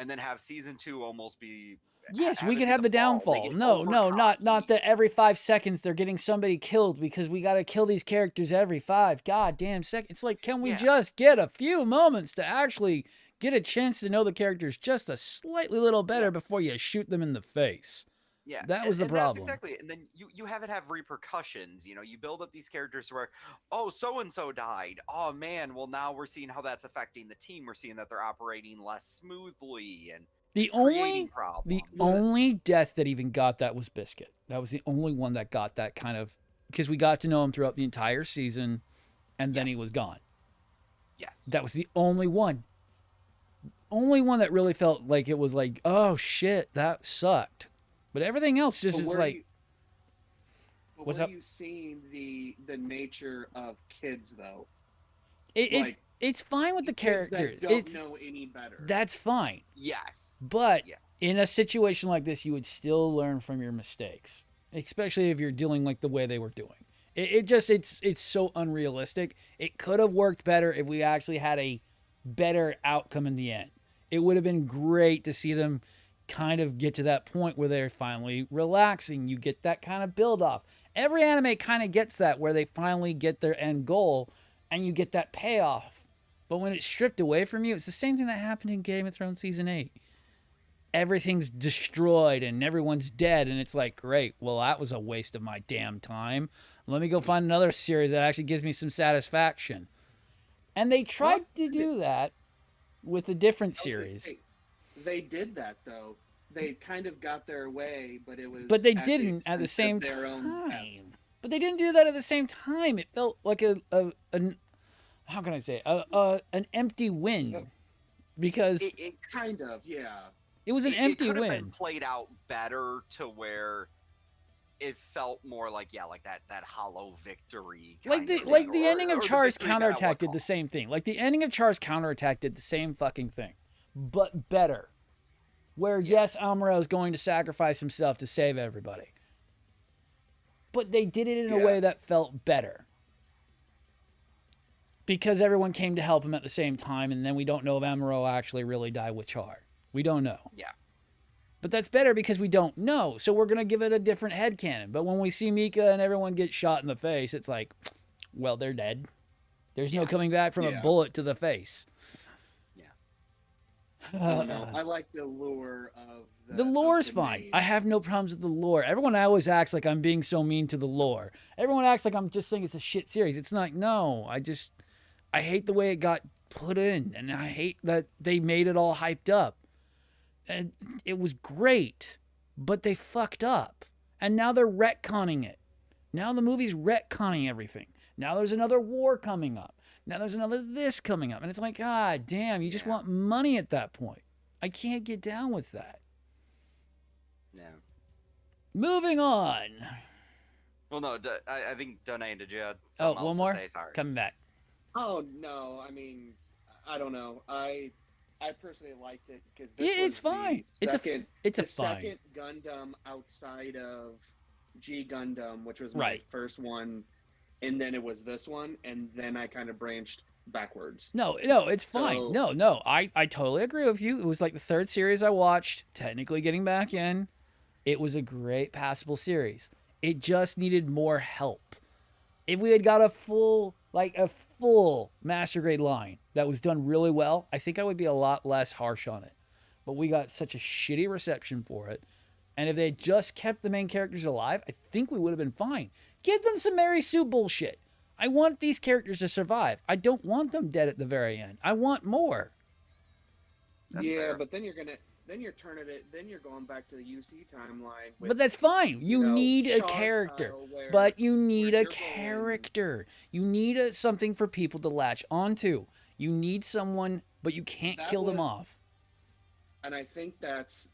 Speaker 2: And then have season 2 almost be...
Speaker 1: Yes, we can have the downfall. No, not that every 5 seconds they're getting somebody killed because we got to kill these characters every 5 goddamn seconds. It's like, can we just get a few moments to actually get a chance to know the characters just a slightly little better before you shoot them in the face?
Speaker 2: Yeah,
Speaker 1: that was the problem.
Speaker 2: That's exactly. And then you have it have repercussions. You build up these characters where, so and so died. Oh man, well now we're seeing how that's affecting the team. We're seeing that they're operating less smoothly, and
Speaker 1: the only death that even got that was Biscuit. That was the only one that got that kind of, because we got to know him throughout the entire season, and then he was gone.
Speaker 2: Yes,
Speaker 1: that was the only one. Only one that really felt like it was like, oh shit, that sucked. But everything else just is like.
Speaker 4: What's up? Where are you seeing the nature of kids though?
Speaker 1: It's fine with the characters.
Speaker 4: That don't know any better.
Speaker 1: That's fine.
Speaker 2: Yes.
Speaker 1: But in a situation like this, you would still learn from your mistakes, especially if you're dealing like the way they were doing. It's so unrealistic. It could have worked better if we actually had a better outcome in the end. It would have been great to see them kind of get to that point where they're finally relaxing. You get that kind of build off. Every anime kind of gets that, where they finally get their end goal and you get that payoff. But when it's stripped away from you, it's the same thing that happened in Game of Thrones season 8. Everything's destroyed and everyone's dead, and it's like, great, well, that was a waste of my damn time. Let me go find another series that actually gives me some satisfaction. And they tried to do that with a different series.
Speaker 4: They did that though. They kind of got their way, but it was.
Speaker 1: But they didn't at the same time. But they didn't do that at the same time. It felt like an how can I say an empty win, because
Speaker 4: it kind of
Speaker 1: It was an empty win.
Speaker 2: Been played out better to where it felt more like that hollow victory.
Speaker 1: The ending of Char's Counterattack did the same thing. Like the ending of Char's Counterattack did the same fucking thing, but better. Where yes, Amuro is going to sacrifice himself to save everybody, but they did it in a way that felt better. Because everyone came to help him at the same time, and then we don't know if Amuro actually really died with Char. We don't know.
Speaker 2: Yeah.
Speaker 1: But that's better because we don't know, so we're going to give it a different headcanon. But when we see Mika and everyone get shot in the face, it's like, well, they're dead. There's no coming back from a bullet to the face.
Speaker 4: I don't know. I like the lure of
Speaker 1: the lore's fine.
Speaker 4: name.
Speaker 1: I have no problems with the lore. Everyone always acts like I'm being so mean to the lore. Everyone acts like I'm just saying it's a shit series. It's not. No, I hate the way it got put in, and I hate that they made it all hyped up. And it was great, but they fucked up. And now they're retconning it. Now the movie's retconning everything. Now there's another war coming up. Now there's another this coming up. And it's like, God damn, you just want money at that point. I can't get down with that.
Speaker 2: Yeah.
Speaker 1: Moving on.
Speaker 2: Well, no, I think Donay, did you have
Speaker 1: Oh,
Speaker 2: something
Speaker 1: one
Speaker 2: else
Speaker 1: more?
Speaker 2: to say? Sorry.
Speaker 1: Coming back.
Speaker 4: Oh no, I mean, I don't know. I personally liked it because this was
Speaker 1: It's fine.
Speaker 4: The second,
Speaker 1: It's a
Speaker 4: the
Speaker 1: fine.
Speaker 4: second Gundam outside of G Gundam, which was my
Speaker 1: Right.
Speaker 4: first one, and then it was this one, and then I kind of branched backwards.
Speaker 1: No, it's fine.
Speaker 4: So-
Speaker 1: No, I totally agree with you. It was like the third series I watched, technically getting back in. It was a great passable series. It just needed more help. If we had got a full master grade line that was done really well, I think I would be a lot less harsh on it. But we got such a shitty reception for it. And if they had just kept the main characters alive, I think we would have been fine. Give them some Mary Sue bullshit. I want these characters to survive. I don't want them dead at the very end. I want more.
Speaker 2: That's
Speaker 4: yeah,
Speaker 2: fair.
Speaker 4: but then you're going back to the UC timeline. With,
Speaker 1: But that's fine. You
Speaker 4: know,
Speaker 1: need a
Speaker 4: Shaw's
Speaker 1: character.
Speaker 4: style where-
Speaker 1: But you need
Speaker 4: where
Speaker 1: a
Speaker 4: you're going-
Speaker 1: character. You need something for people to latch onto. You need someone, but you can't
Speaker 4: That
Speaker 1: kill them
Speaker 4: was-
Speaker 1: off.
Speaker 4: And I think that's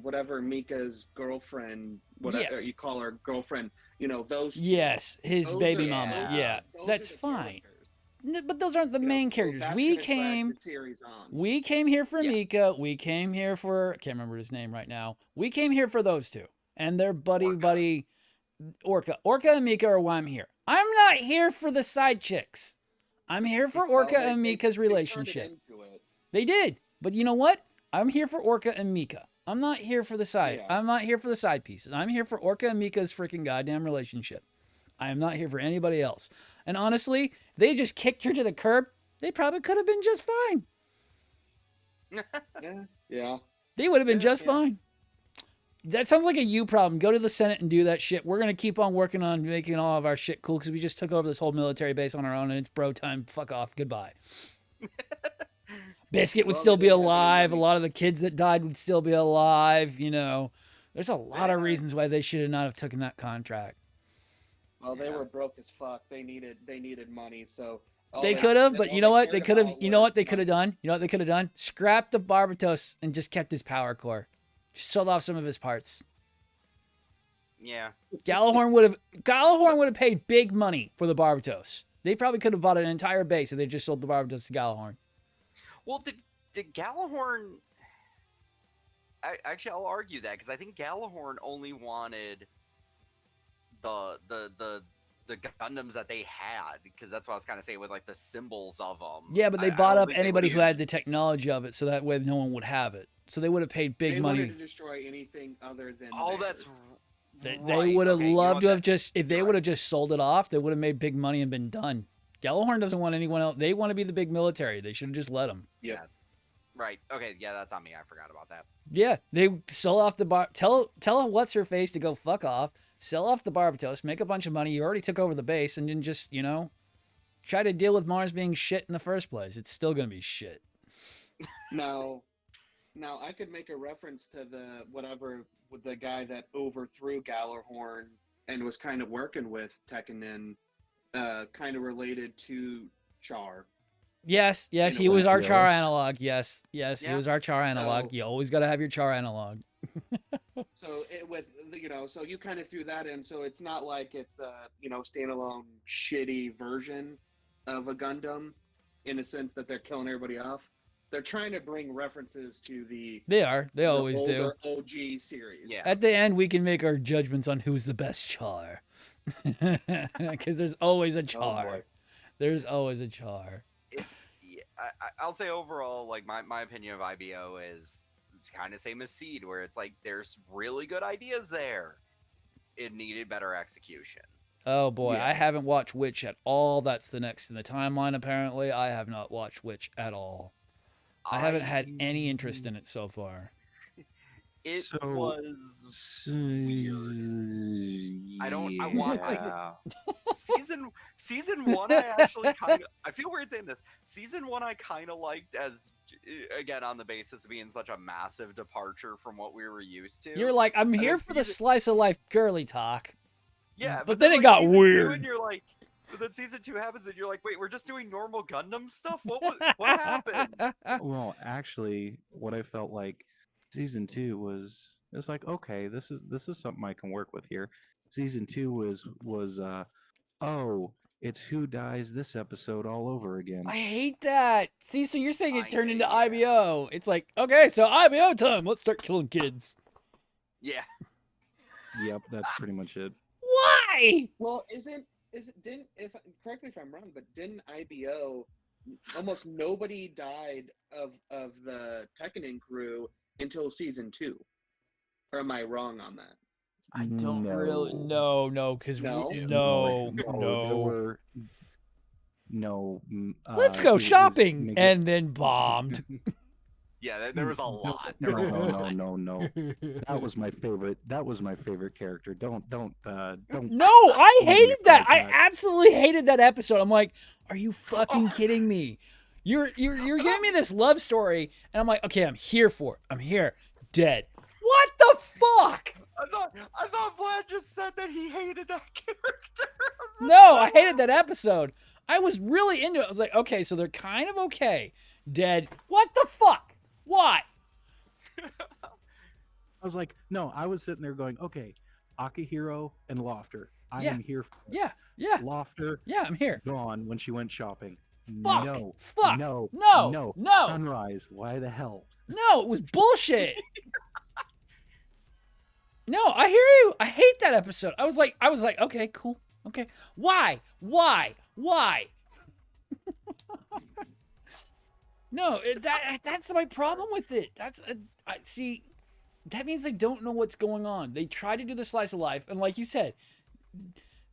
Speaker 4: whatever Mika's girlfriend, whatever you call her girlfriend, those two.
Speaker 1: Yes, his
Speaker 4: Those
Speaker 1: baby
Speaker 4: are-
Speaker 1: mama.
Speaker 2: yeah,
Speaker 1: Yeah,
Speaker 4: those
Speaker 1: that's
Speaker 4: are the
Speaker 1: fine.
Speaker 4: characters.
Speaker 1: But those aren't the main
Speaker 4: So
Speaker 1: characters.
Speaker 4: that's
Speaker 1: We
Speaker 4: gonna drag
Speaker 1: came
Speaker 4: the series on.
Speaker 1: We came here for
Speaker 4: Yeah.
Speaker 1: Mika. We came here for, I can't remember his name right now. We came here for those two. And their buddy, Orca. Orca and Mika are why I'm here. I'm not here for the side chicks. I'm here for
Speaker 4: Well,
Speaker 1: Orca
Speaker 4: they-
Speaker 1: and Mika's
Speaker 4: they turned it
Speaker 1: relationship.
Speaker 4: into it.
Speaker 1: They did. But you know what? I'm here for Orca and Mika. I'm not here for the side.
Speaker 4: Yeah.
Speaker 1: I'm not here for the side pieces. I'm here for Orca and Mika's freaking goddamn relationship. I am not here for anybody else. And honestly, they just kicked her to the curb. They probably could have been just fine.
Speaker 4: Yeah.
Speaker 1: They would have been
Speaker 2: Yeah,
Speaker 1: just
Speaker 2: yeah.
Speaker 1: fine. That sounds like a you problem. Go to the Senate and do that shit. We're going to keep on working on making all of our shit cool because we just took over this whole military base on our own and it's bro time. Fuck off. Goodbye. Biscuit would
Speaker 4: Well,
Speaker 1: still
Speaker 4: they
Speaker 1: be
Speaker 4: didn't have any
Speaker 1: alive. A
Speaker 4: money.
Speaker 1: lot of the kids that died would still be alive. There's a lot of
Speaker 2: Yeah.
Speaker 1: reasons why they should have not have taken that contract.
Speaker 4: Well, they
Speaker 2: Yeah.
Speaker 4: were broke as fuck. They needed money, so all
Speaker 1: They could have, but
Speaker 4: all
Speaker 1: you know what?
Speaker 4: cared
Speaker 1: They could have.
Speaker 4: about
Speaker 1: You know
Speaker 4: was
Speaker 1: what they could have
Speaker 4: money.
Speaker 1: done? You know what they could have done? Scrapped the Barbatos and just kept his power core. Just sold off some of his parts.
Speaker 2: Yeah.
Speaker 1: Gallahorn would have paid big money for the Barbatos. They probably could have bought an entire base if they just sold the Barbatos to Gallahorn.
Speaker 2: Well, did Gallahorn? I'll argue that because I think Gallahorn only wanted the Gundams that they had because that's what I was kind of saying with like the symbols of them.
Speaker 1: Yeah, but they
Speaker 2: I
Speaker 1: bought
Speaker 2: don't
Speaker 1: up
Speaker 2: think they
Speaker 1: anybody
Speaker 2: would've
Speaker 1: who had the technology of it, so that way no one would have it. So they would have paid big
Speaker 4: They
Speaker 1: money.
Speaker 4: wanted to destroy anything other than.
Speaker 2: Oh,
Speaker 4: theirs.
Speaker 2: that's.
Speaker 1: They
Speaker 2: right.
Speaker 1: would have
Speaker 2: Okay, you know
Speaker 1: loved
Speaker 2: what,
Speaker 1: to have
Speaker 2: that-
Speaker 1: just if they
Speaker 2: you're
Speaker 1: would
Speaker 2: right.
Speaker 1: have just sold it off. They would have made big money and been done. Gallahorn doesn't want anyone else. They want to be the big military. They should have just let them.
Speaker 4: Yeah.
Speaker 2: That's- Right. Okay. Yeah, that's on me. I forgot about that.
Speaker 1: Yeah, they sell off the bar. Tell what's her face to go fuck off. Sell off the Barbatos, make a bunch of money. You already took over the base, and then just try to deal with Mars being shit in the first place. It's still gonna be shit.
Speaker 4: Now, I could make a reference to the guy that overthrew Gallahorn and was kind of working with Tekkanen, kind of related to Char.
Speaker 1: Yes,
Speaker 4: In a
Speaker 1: he was
Speaker 4: way.
Speaker 1: our Char
Speaker 3: Yes.
Speaker 1: analog. Yes, he
Speaker 2: Yeah.
Speaker 1: was our Char analog.
Speaker 4: So-
Speaker 1: You always got to have your Char analog.
Speaker 4: So so you kind of threw that in. So it's not like it's a standalone shitty version of a Gundam, in a sense that they're killing everybody off. They're trying to bring references to the
Speaker 1: They are. They always do.
Speaker 4: older OG series.
Speaker 2: Yeah.
Speaker 1: At the end, we can make our judgments on who's the best Char. Because there's always a Char.
Speaker 3: boy.
Speaker 1: There's always a Char.
Speaker 2: Yeah, I'll say overall, like my opinion of IBO is kind of same as Seed, where it's like there's really good ideas there. It needed better execution.
Speaker 1: Oh boy,
Speaker 4: Yeah.
Speaker 1: I haven't watched Witch at all. That's the next in the timeline, apparently. I have not watched Witch at all. I haven't had any interest in it so far.
Speaker 2: It
Speaker 3: So-
Speaker 2: was weird. I want like
Speaker 3: Yeah.
Speaker 2: season one. I actually kind of. I feel weird saying this. Season one, I kind of liked as again on the basis of being such a massive departure from what we were used to.
Speaker 1: You're like, I'm
Speaker 2: And
Speaker 1: here
Speaker 2: then
Speaker 1: for the
Speaker 2: season-
Speaker 1: slice of life girly talk.
Speaker 2: Yeah,
Speaker 1: but then it
Speaker 2: like,
Speaker 1: got
Speaker 2: season two,
Speaker 1: weird.
Speaker 2: and you're like, but then season two happens, and you're like, wait, we're just doing normal Gundam stuff. What happened?
Speaker 3: Well, actually, what I felt like season two was, it was like, okay, this is something I can work with here. Season two was oh, it's who dies this episode all over again.
Speaker 1: I hate that. See, so you're saying it turned into
Speaker 2: Kinda, yeah.
Speaker 1: IBO. It's like, okay, so IBO time. Let's start killing kids.
Speaker 2: Yeah.
Speaker 3: Yep, that's pretty much it.
Speaker 1: Why?
Speaker 4: Well, didn't if correct me if I'm wrong, but didn't IBO almost nobody died of the Tekkening crew until season 2? Or am I wrong on that?
Speaker 1: I don't really.
Speaker 3: No.
Speaker 1: No, because
Speaker 4: No?
Speaker 1: no.
Speaker 3: There were no.
Speaker 1: Let's
Speaker 3: it
Speaker 1: go
Speaker 3: was
Speaker 1: shopping,
Speaker 3: make it-
Speaker 1: and then bombed.
Speaker 2: Yeah, there was a lot. There
Speaker 3: No,
Speaker 2: was a
Speaker 3: no,
Speaker 2: lot.
Speaker 3: no. That was my favorite. That was my favorite character. Don't.
Speaker 1: No, I
Speaker 3: Don't
Speaker 1: hated
Speaker 3: make
Speaker 1: that.
Speaker 3: like
Speaker 1: I
Speaker 3: that.
Speaker 1: absolutely hated that episode. I'm like, are you fucking kidding me? You're giving me this love story, and I'm like, okay, I'm here for it. I'm here. Dead. What the fuck?
Speaker 2: I thought Vlad just said that he hated that character.
Speaker 1: No, I hated that episode. I was really into it. I was like, okay, so they're kind of okay. Dead. What the fuck? Why?
Speaker 3: I was like, no. I was sitting there going, okay, Akihiro and Lofter. I
Speaker 1: Yeah.
Speaker 3: am here for this.
Speaker 1: Yeah.
Speaker 3: Lofter
Speaker 1: Yeah, I'm here.
Speaker 3: gone when she went shopping.
Speaker 1: Fuck.
Speaker 3: No.
Speaker 1: Fuck.
Speaker 3: No.
Speaker 1: No.
Speaker 3: No.
Speaker 1: No.
Speaker 3: Sunrise. Why the hell?
Speaker 1: No, it was bullshit. No, I hear you. I hate that episode. I was like, okay, cool. Okay. Why? No, that's my problem with it. See, that means they don't know what's going on. They try to do the slice of life, and like you said,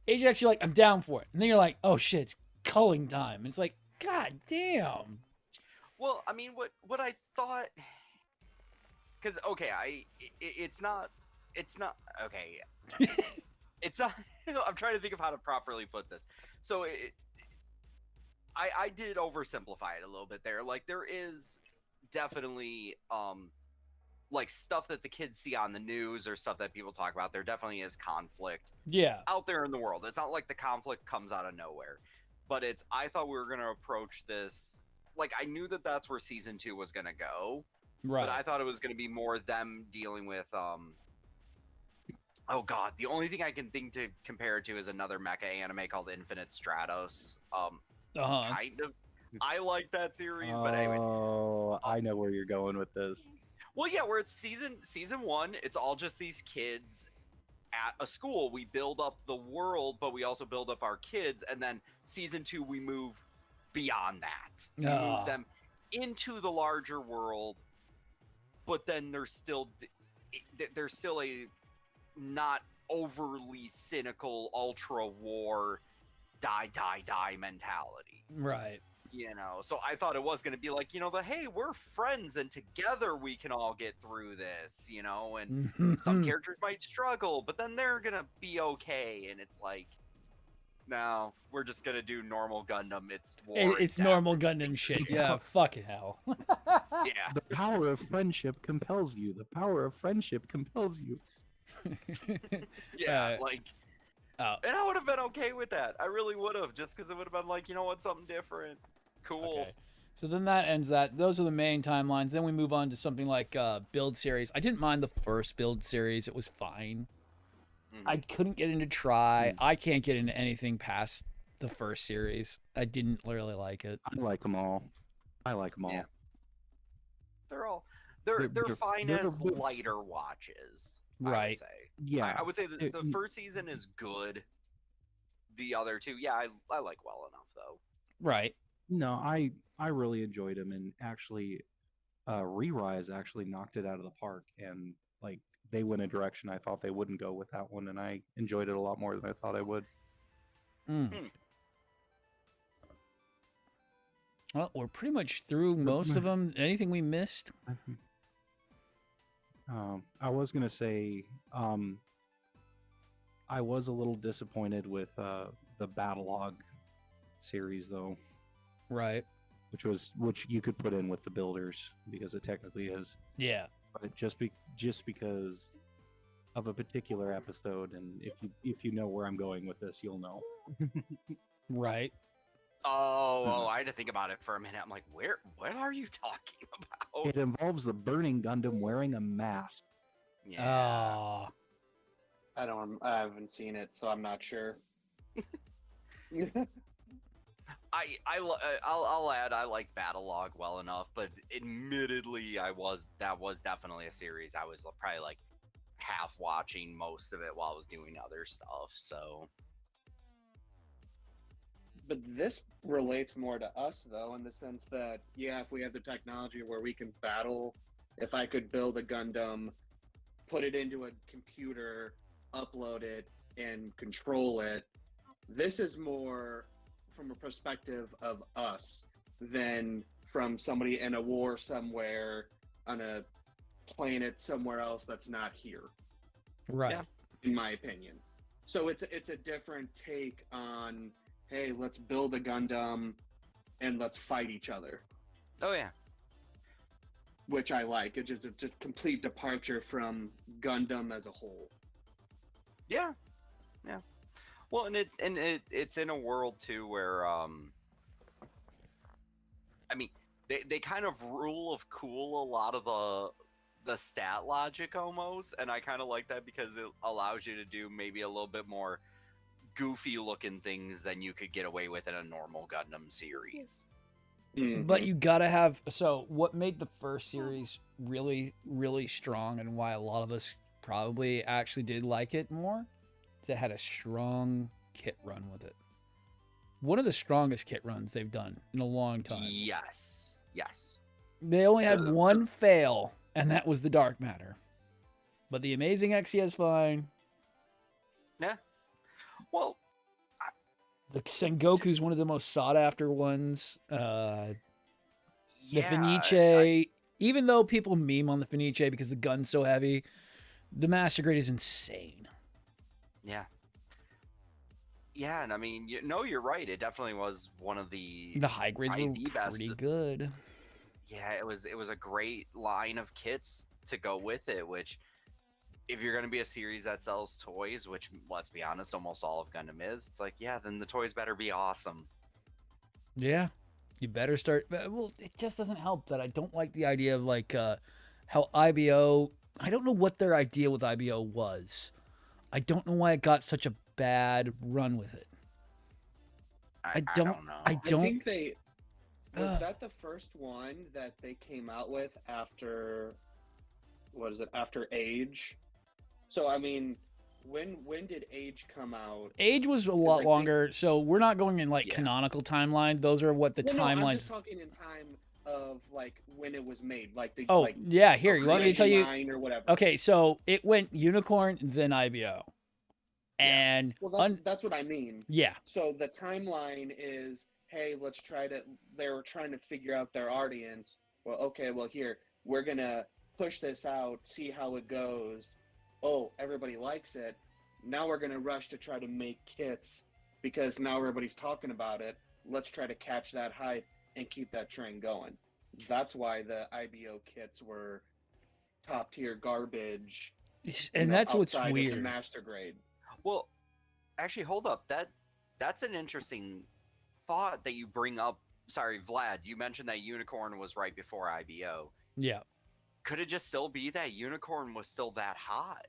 Speaker 1: Ajax, you're like, I'm down for it. And then you're like, oh shit, it's culling time. And it's like, god damn.
Speaker 2: Well, I mean, what I thought, because okay, it's not okay. It's not. I'm trying to think of how to properly put this. So I did oversimplify it a little bit there. Like there is definitely like stuff that the kids see on the news or stuff that people talk about. There definitely is conflict
Speaker 1: Yeah.
Speaker 2: out there in the world. It's not like the conflict comes out of nowhere, but I thought we were gonna approach this like I knew that that's where season 2 was gonna go,
Speaker 1: Right.
Speaker 2: but I thought it was gonna be more them dealing with oh god, the only thing I can think to compare it to is another mecha anime called Infinite Stratos. Kind of. I like that series, but anyways.
Speaker 3: Oh, I know where you're going with this.
Speaker 2: Well, yeah, where it's season 1, it's all just these kids at a school. We build up the world, but we also build up our kids, and then season 2 we move beyond that. We move them into the larger world, but then there's still a not overly cynical ultra war die mentality.
Speaker 1: Right.
Speaker 2: You know, so I thought it was going to be like, you know, hey, we're friends and together we can all get through this, you know, and some characters might struggle, but then they're going to be okay. And it's like, no, we're just going to do normal Gundam. It's war.
Speaker 1: It's normal Gundam shit. Yeah, fucking hell.
Speaker 2: Yeah.
Speaker 3: The power of friendship compels you. The power of friendship compels you.
Speaker 2: Yeah, like,
Speaker 1: oh.
Speaker 2: and I would have been okay with that. I really would have, just because it would have been like, you know what, something different. Cool.
Speaker 1: Okay. So then that ends that. Those are the main timelines. Then we move on to something like build series. I didn't mind the first build series. It was fine.
Speaker 2: Mhm.
Speaker 1: I couldn't get into Try. I can't get into anything past the first series. I didn't really like it.
Speaker 3: I like them all.
Speaker 2: Yeah. They're all they're fine
Speaker 3: they're-
Speaker 2: as
Speaker 3: they're-
Speaker 2: lighter watches. I would
Speaker 1: Right.
Speaker 2: say.
Speaker 3: Yeah.
Speaker 2: I would say that
Speaker 3: it-
Speaker 2: the first season is good. The other two, yeah, I like well enough though.
Speaker 1: Right.
Speaker 3: No, I really enjoyed them, and actually, Re-Rise actually knocked it out of the park, and like they went a direction I thought they wouldn't go with that one, and I enjoyed it a lot more than I thought I would.
Speaker 1: Well, we're pretty much through most of them. Anything we missed?
Speaker 3: I was gonna say, I was a little disappointed with the Battlelog series, though,
Speaker 1: Right.
Speaker 3: which you could put in with the Builders because it technically is,
Speaker 1: Yeah.
Speaker 3: but just because of a particular episode, and if you know where I'm going with this, you'll know.
Speaker 1: Right.
Speaker 2: Oh, I had to think about it for a minute. I'm like, what are you talking about?
Speaker 3: It involves the burning Gundam wearing a mask.
Speaker 2: Yeah.
Speaker 1: Oh.
Speaker 4: I haven't seen it, so I'm not sure.
Speaker 2: I'll add I liked Battlelog well enough, but admittedly that was definitely a series I was probably like half watching most of it while I was doing other stuff. So
Speaker 4: But this relates more to us, though, in the sense that, yeah, if we have the technology where we can battle, if I could build a Gundam, put it into a computer, upload it, and control it, this is more from a perspective of us than from somebody in a war somewhere on a planet somewhere else that's not here,
Speaker 1: Right.
Speaker 2: Yeah.
Speaker 4: in my opinion. So it's a different take on, hey, let's build a Gundam and let's fight each other,
Speaker 2: oh yeah.
Speaker 4: which I like. It's just a complete departure from Gundam as a whole.
Speaker 2: Yeah. Yeah. Well, and it's in a world too where I mean they kind of rule of cool a lot of the stat logic almost, and I kind of like that because it allows you to do maybe a little bit more goofy looking things than you could get away with in a normal Gundam series.
Speaker 1: But you gotta have. So, what made the first series really, really strong, and why a lot of us probably actually did like it more, is it had a strong kit run with it. One of the strongest kit runs they've done in a long time.
Speaker 2: Yes.
Speaker 1: They only had
Speaker 2: So-
Speaker 1: one fail, and that was the Dark Matter. But the Amazing XE is fine.
Speaker 2: Yeah. Well,
Speaker 1: The Sengoku's one of the most sought after ones. The
Speaker 2: yeah.
Speaker 1: Fenice, even though people meme on the Fenice because the gun's so heavy, the Master Grade is insane.
Speaker 2: Yeah. Yeah, and I mean, you're right. It definitely was one of the
Speaker 1: The high grades were
Speaker 2: the best.
Speaker 1: pretty good.
Speaker 2: Yeah, it was a great line of kits to go with it, which if you're going to be a series that sells toys, which let's be honest, almost all of Gundam is, it's like, yeah, then the toys better be awesome.
Speaker 1: Yeah, you better start. Well, it just doesn't help that I don't like the idea of like how IBO. I don't know what their idea with IBO was. I don't know why it got such a bad run with it.
Speaker 2: I
Speaker 1: don't
Speaker 2: know.
Speaker 4: I
Speaker 1: don't.
Speaker 4: think they was
Speaker 1: Ugh.
Speaker 4: that the first one that they came out with after, what is it, after Age? So I mean, when did Age come out?
Speaker 1: Age was a
Speaker 4: I
Speaker 1: lot
Speaker 4: think-
Speaker 1: longer, so we're not going in like
Speaker 2: Yeah.
Speaker 1: canonical timeline. Those are what the
Speaker 4: Well, no, I'm
Speaker 1: timelines.
Speaker 4: just talking in time of like when it was made, like the
Speaker 1: Oh
Speaker 4: like
Speaker 1: yeah, here you want me to tell you?
Speaker 4: 99 or whatever.
Speaker 1: Okay, so it went Unicorn, then IBO, and
Speaker 4: Well, that's what I mean.
Speaker 1: yeah,
Speaker 4: So the timeline is, hey, let's try to. They were trying to figure out their audience. Well, okay, well here we're gonna push this out, see how it goes. Oh, everybody likes it. Now we're gonna rush to try to make kits because now everybody's talking about it. Let's try to catch that hype and keep that train going. That's why the IBO kits were top tier garbage.
Speaker 1: and that's what's
Speaker 4: outside of the
Speaker 1: weird.
Speaker 4: master grade.
Speaker 2: Well, actually, hold up. That's an interesting thought that you bring up. Sorry, Vlad, you mentioned that Unicorn was right before IBO.
Speaker 1: Yeah,
Speaker 2: Could it just still be that Unicorn was still that hot?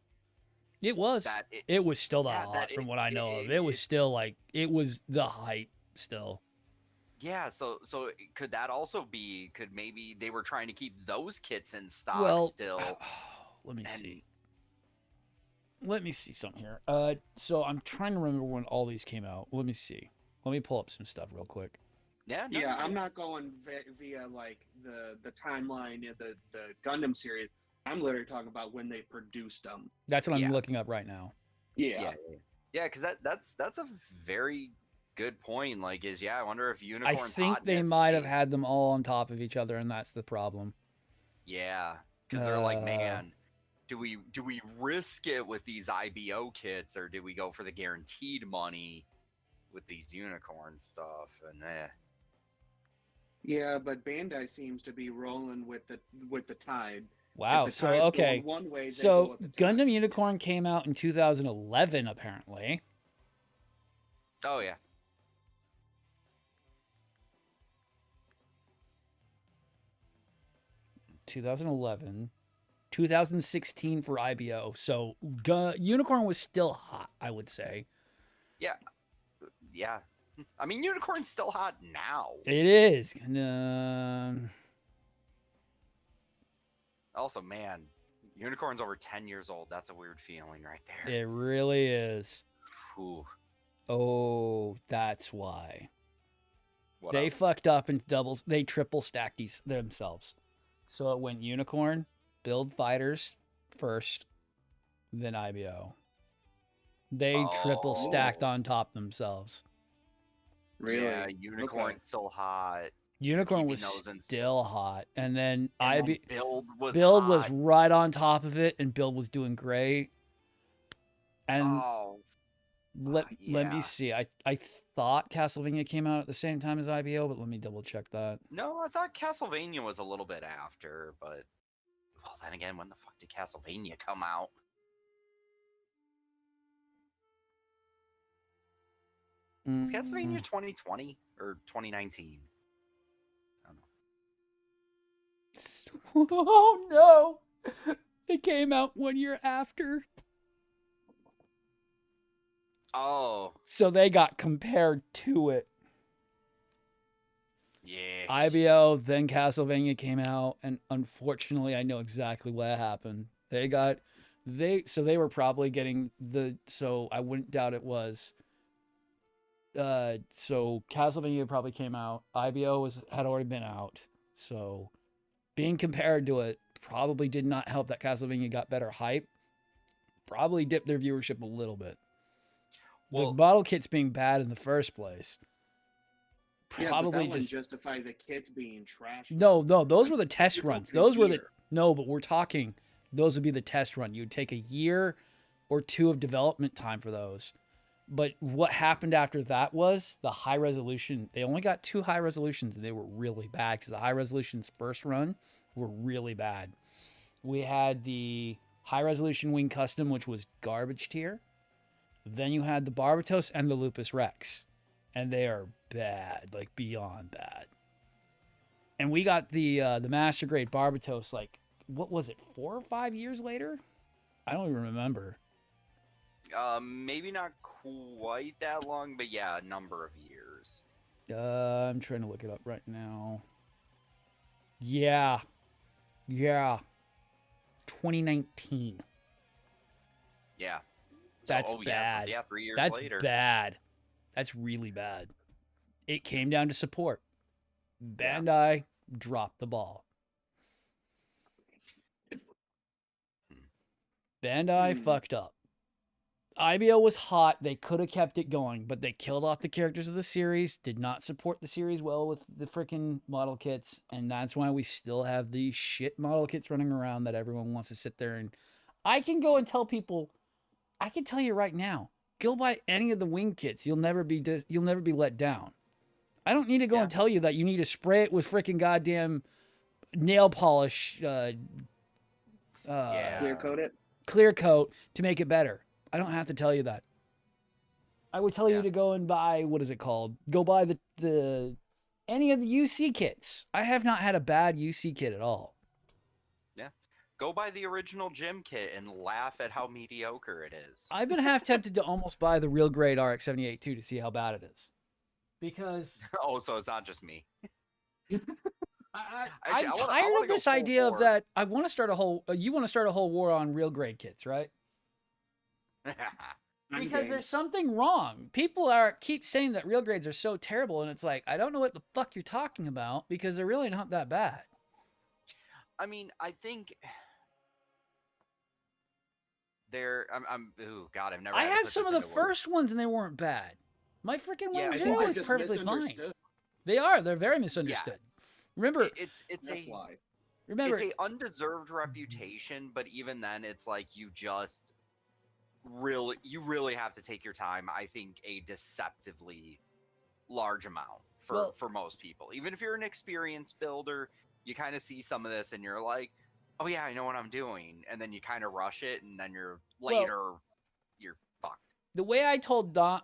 Speaker 1: it was.
Speaker 2: That
Speaker 1: It was still that
Speaker 2: Yeah,
Speaker 1: hot
Speaker 2: that
Speaker 1: from
Speaker 2: it-
Speaker 1: what I know
Speaker 2: it-
Speaker 1: of. It was
Speaker 2: it-
Speaker 1: still like it was the height still.
Speaker 2: Yeah, so could that also be? Could maybe they were trying to keep those kits in stock
Speaker 1: Well,
Speaker 2: still?
Speaker 1: let me
Speaker 2: and-
Speaker 1: see. Let me see something here. So I'm trying to remember when all these came out. Let me see. Let me pull up some stuff real quick.
Speaker 2: Yeah, no,
Speaker 4: Yeah,
Speaker 2: no,
Speaker 4: I'm not going via like the timeline of the Gundam series. I'm literally talking about when they produced them.
Speaker 1: That's what I'm
Speaker 2: Yeah.
Speaker 1: looking up right now.
Speaker 4: Yeah.
Speaker 2: Yeah, because that's a very good point. Like, I wonder if
Speaker 1: I
Speaker 2: Unicorn's
Speaker 1: think they
Speaker 2: hotness
Speaker 1: might have
Speaker 2: is-
Speaker 1: had them all on top of each other, and that's the problem.
Speaker 2: Yeah, because they're like,
Speaker 1: Uh,
Speaker 2: man, do we risk it with these IBO kits, or do we go for the guaranteed money with these unicorn stuff? And
Speaker 4: Yeah, but Bandai seems to be rolling with the tide.
Speaker 1: Wow.
Speaker 4: If the
Speaker 1: So
Speaker 4: tide's
Speaker 1: okay.
Speaker 4: going one way, they go
Speaker 1: So
Speaker 4: with the tide.
Speaker 1: Gundam Unicorn came out in 2011, apparently.
Speaker 2: oh yeah,
Speaker 1: 2011, 2016 for IBO. So Unicorn was still hot, I would say.
Speaker 2: yeah. I mean, unicorn's still hot now.
Speaker 1: It is.
Speaker 2: Also, man, unicorn's over 10 years old. That's a weird feeling right there.
Speaker 1: It really is.
Speaker 2: Whew.
Speaker 1: Oh, that's why.
Speaker 2: What
Speaker 1: They
Speaker 2: up?
Speaker 1: fucked up and they triple stacked these themselves. So it went Unicorn, build fighters first, then IBO. They triple stacked
Speaker 2: Oh.
Speaker 1: on top themselves.
Speaker 4: Really?
Speaker 2: Yeah, unicorn's still hot.
Speaker 1: Unicorn
Speaker 2: Keeping
Speaker 1: was
Speaker 2: those in
Speaker 1: still hot, and then
Speaker 2: And then build was
Speaker 1: Build
Speaker 2: hot.
Speaker 1: was right on top of it, and Build was doing great. And
Speaker 2: Oh,
Speaker 1: let me
Speaker 2: yeah.
Speaker 1: see. I thought Castlevania came out at the same time as IBO, but let me double check that.
Speaker 2: no, I thought Castlevania was a little bit after, but well, then again, when the fuck did Castlevania come out? Was Castlevania 2020 or 2019? I don't know.
Speaker 1: Oh no! It came out 1 year after,
Speaker 2: Oh,
Speaker 1: so they got compared to it.
Speaker 2: yeah.
Speaker 1: IBO, then Castlevania came out, and unfortunately, I know exactly what happened. They were probably getting so I wouldn't doubt it was. So Castlevania probably came out. IBO had already been out, so being compared to it probably did not help that Castlevania got better hype. Probably dipped their viewership a little bit.
Speaker 2: Well-
Speaker 1: The model kits being bad in the first place.
Speaker 4: Yeah, but
Speaker 1: Probably
Speaker 4: that wouldn't
Speaker 1: just
Speaker 4: justify the kits being trash.
Speaker 1: no. Those were the test
Speaker 4: You're
Speaker 1: runs.
Speaker 4: talking a
Speaker 1: Those were the
Speaker 4: year.
Speaker 1: no, but we're talking. Those would be the test run. You'd take a year or two of development time for those. But what happened after that was the high resolution. They only got 2 high resolutions, and they were really bad because the high resolutions first run were really bad. We had the high resolution Wing Custom, which was garbage tier. Then you had the Barbatos and the Lupus Rex, and they are bad, like beyond bad. And we got the Master Grade Barbatos, like, what was it, 4 or 5 years later? I don't even remember.
Speaker 2: Maybe not quite that long, but yeah, a number of years.
Speaker 1: I'm trying to look it up right now. Yeah. 2019.
Speaker 2: Yeah.
Speaker 1: That's
Speaker 2: Yeah,
Speaker 1: bad.
Speaker 2: so yeah, 3 years
Speaker 1: That's
Speaker 2: later.
Speaker 1: bad. That's really bad. It came down to support. Bandai dropped the ball. Bandai fucked up. IBO was hot. They could have kept it going, but they killed off the characters of the series, did not support the series well with the freaking model kits, and that's why we still have these shit model kits running around that everyone wants to sit there and... I can go and tell people, I can tell you right now, go buy any of the wing kits. You'll never be let down. I don't need to go and tell you that you need to spray it with freaking goddamn nail polish,
Speaker 4: Clear coat it.
Speaker 1: clear coat to make it better. I don't have to tell you that. I would tell you to go and buy, what is it called? Go buy the any of the UC kits. I have not had a bad UC kit at all.
Speaker 2: Yeah. Go buy the original gym kit and laugh at how mediocre it is.
Speaker 1: I've been half tempted to almost buy the real grade RX-78 too to see how bad it is. Because
Speaker 2: Oh, so it's not just me.
Speaker 1: I'm
Speaker 2: I wanna
Speaker 1: tired
Speaker 2: go
Speaker 1: of this
Speaker 2: full
Speaker 1: idea of
Speaker 2: bore.
Speaker 1: that. I want to start a whole. You want to start a whole war on real grade kits, right?
Speaker 4: I'm
Speaker 1: Because
Speaker 4: game.
Speaker 1: there's something wrong. People keep saying that real grades are so terrible, and it's like, I don't know what the fuck you're talking about because they're really not that bad.
Speaker 2: I mean, I think oh god, I've never.
Speaker 1: I
Speaker 2: had to
Speaker 1: have
Speaker 2: put
Speaker 1: some
Speaker 2: this
Speaker 1: of the
Speaker 2: into words.
Speaker 1: first ones, and they weren't bad. My freaking
Speaker 2: Yeah,
Speaker 1: Wing
Speaker 2: I
Speaker 4: I
Speaker 2: think
Speaker 1: Zero
Speaker 4: they're
Speaker 1: is
Speaker 4: just
Speaker 1: perfectly fine.
Speaker 4: misunderstood.
Speaker 1: They're very misunderstood.
Speaker 2: Yeah.
Speaker 1: Remember,
Speaker 2: It's
Speaker 4: That's why.
Speaker 1: Remember,
Speaker 2: it's a undeserved reputation, but even then, it's like you really have to take your time. I think a deceptively large amount for most people. Even if you're an experienced builder, you kind of see some of this and you're like, oh yeah, I know what I'm doing, and then you kind of rush it, and then you're fucked.
Speaker 1: the way I told the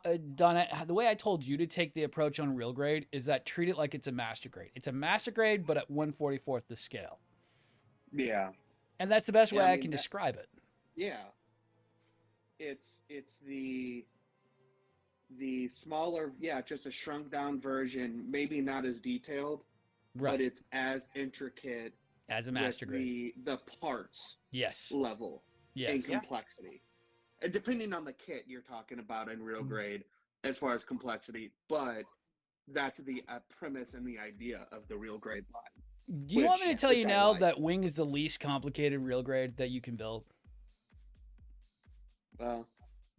Speaker 1: way I told you to take the approach on real grade is that treat it like it's a master grade. It's a master grade, but at 1/44th the scale.
Speaker 4: Yeah.
Speaker 1: And that's the best way I
Speaker 4: mean,
Speaker 1: can describe it.
Speaker 4: Yeah. It's the smaller, just a shrunk down version, maybe not as detailed, but it's as intricate
Speaker 1: as a master grade.
Speaker 4: The parts
Speaker 1: Yes.
Speaker 4: level
Speaker 1: Yes.
Speaker 4: and complexity. And depending on the kit you're talking about in real grade as far as complexity, but that's the premise and the idea of the real grade line.
Speaker 1: Do you want me to tell you now that wing is the least complicated real grade that you can build?
Speaker 4: Well,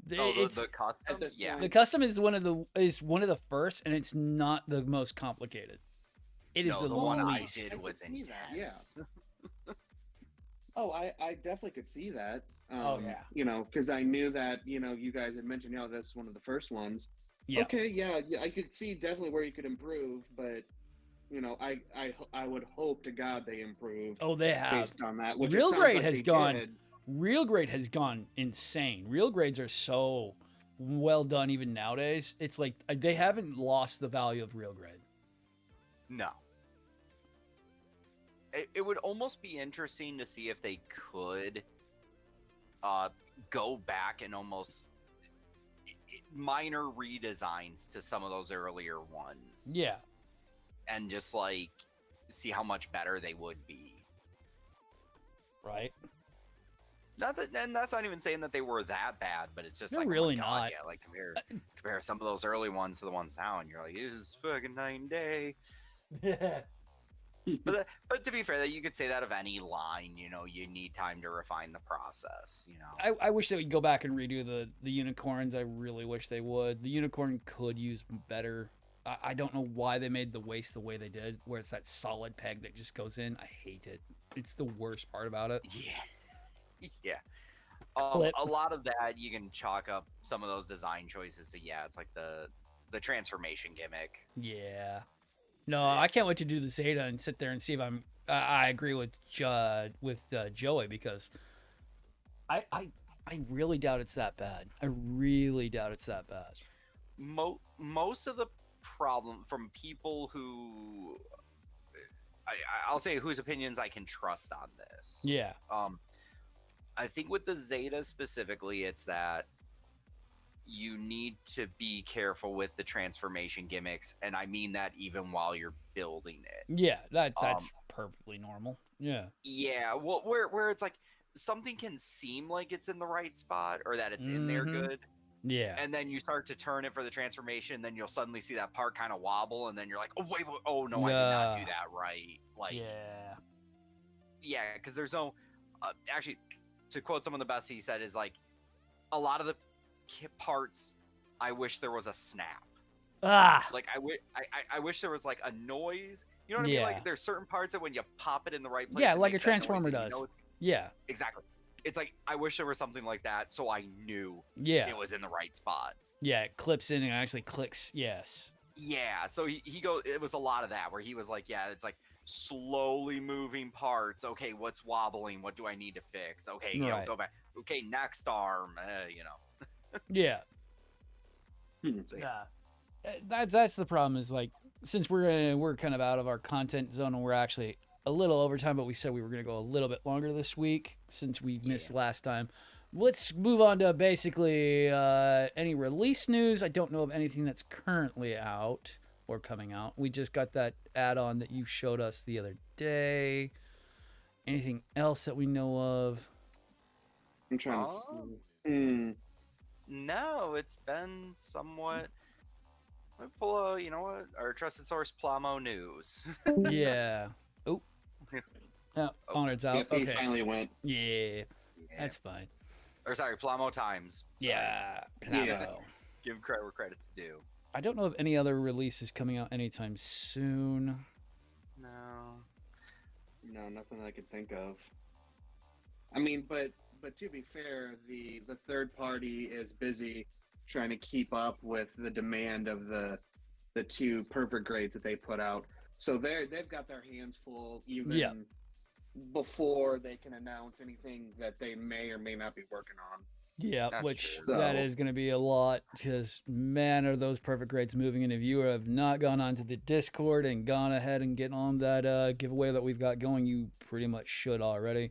Speaker 2: the custom,
Speaker 1: the custom is one of the first, and it's not the most complicated. It is the
Speaker 2: one
Speaker 1: least.
Speaker 2: I did was intense.
Speaker 4: Yeah. Oh, I definitely could see that. Because I knew that you guys had mentioned that's one of the first ones.
Speaker 1: Yeah.
Speaker 4: Okay, yeah, I could see definitely where you could improve, but I would hope to God they improve.
Speaker 1: Oh, they have.
Speaker 4: Based on that, which
Speaker 1: real grade
Speaker 4: like
Speaker 1: has gone. Real grade has gone insane. Real grades are so well done even nowadays. It's like they haven't lost the value of real grade.
Speaker 2: No. It would almost be interesting to see if they could go back and almost minor redesigns to some of those earlier ones.
Speaker 1: Yeah.
Speaker 2: And just like see how much better they would be.
Speaker 1: Right.
Speaker 2: And that's not even saying that they were that bad, but it's just
Speaker 1: They're
Speaker 2: like
Speaker 1: really
Speaker 2: oh my God,
Speaker 1: not.
Speaker 2: Yeah, like compare some of those early ones to the ones now, and you're like, this is fucking night and day. But to be fair, that you could say that of any line, you need time to refine the process.
Speaker 1: I wish they would go back and redo the unicorns. I really wish they would. The unicorn could use better. I don't know why they made the waist the way they did, where it's that solid peg that just goes in. I hate it. It's the worst part about it.
Speaker 2: Yeah. A lot of that you can chalk up some of those design choices to it's like the transformation gimmick.
Speaker 1: Yeah. No, I can't wait to do the Zeta and sit there and see if I agree with Joey, because I really doubt it's that bad. I really doubt it's that bad.
Speaker 2: Most of the problem from people who I'll say whose opinions I can trust on this.
Speaker 1: Yeah.
Speaker 2: I think with the Zeta specifically, it's that you need to be careful with the transformation gimmicks, and I mean that even while you're building it.
Speaker 1: Yeah, that's perfectly normal. Yeah.
Speaker 2: Yeah, well, where it's like something can seem like it's in the right spot or that it's in there good.
Speaker 1: Yeah.
Speaker 2: And then you start to turn it for the transformation, and then you'll suddenly see that part kind of wobble, and then you're like, oh wait, oh no, I did not do that right. Like, yeah, because there's no actually. To quote someone, the best he said is like, a lot of the parts, I wish there was a snap. Like I wish there was like a noise. You know what I mean? Like there's certain parts that when you pop it in the right place,
Speaker 1: like a transformer does. Yeah,
Speaker 2: exactly. It's like I wish there was something like that, so I knew it was in the right spot.
Speaker 1: Yeah, it clips in and actually clicks. Yes.
Speaker 2: Yeah, so he goes. It was a lot of that where he was like, it's like slowly moving parts. Okay, what's wobbling? What do I need to fix? Okay, go back. Okay, next arm.
Speaker 1: Yeah. That's the problem. Is like, since we're kind of out of our content zone and we're actually a little over time, but we said we were gonna go a little bit longer this week since we missed last time. Let's move on to basically any release news. I don't know of anything that's currently out or coming out. We just got that add-on that you showed us the other day. Anything else that we know of?
Speaker 4: I'm trying to see.
Speaker 2: No, it's been somewhat. Let me pull our trusted source, Plamo News.
Speaker 1: Yeah. Oh. Honored's out.
Speaker 4: Yep,
Speaker 1: okay.
Speaker 4: He finally went.
Speaker 1: Yeah. That's fine.
Speaker 2: Or sorry, Plamo Times. Sorry.
Speaker 1: Yeah. Plamo.
Speaker 4: Yeah.
Speaker 2: Give credit where credit's due.
Speaker 1: I don't know of any other releases coming out anytime soon.
Speaker 2: No.
Speaker 4: No, nothing I could think of. I mean, but to be fair, the third party is busy trying to keep up with the demand of the two perfect grades that they put out. So they've got their hands full even before they can announce anything that they may or may not be working on.
Speaker 1: Yeah,
Speaker 2: That's
Speaker 1: which
Speaker 2: true.
Speaker 1: that
Speaker 4: So-
Speaker 1: is going to be a lot because, man, are those perfect grades moving. And if you have not gone onto the Discord and gone ahead and get on that giveaway that we've got going, you pretty much should already.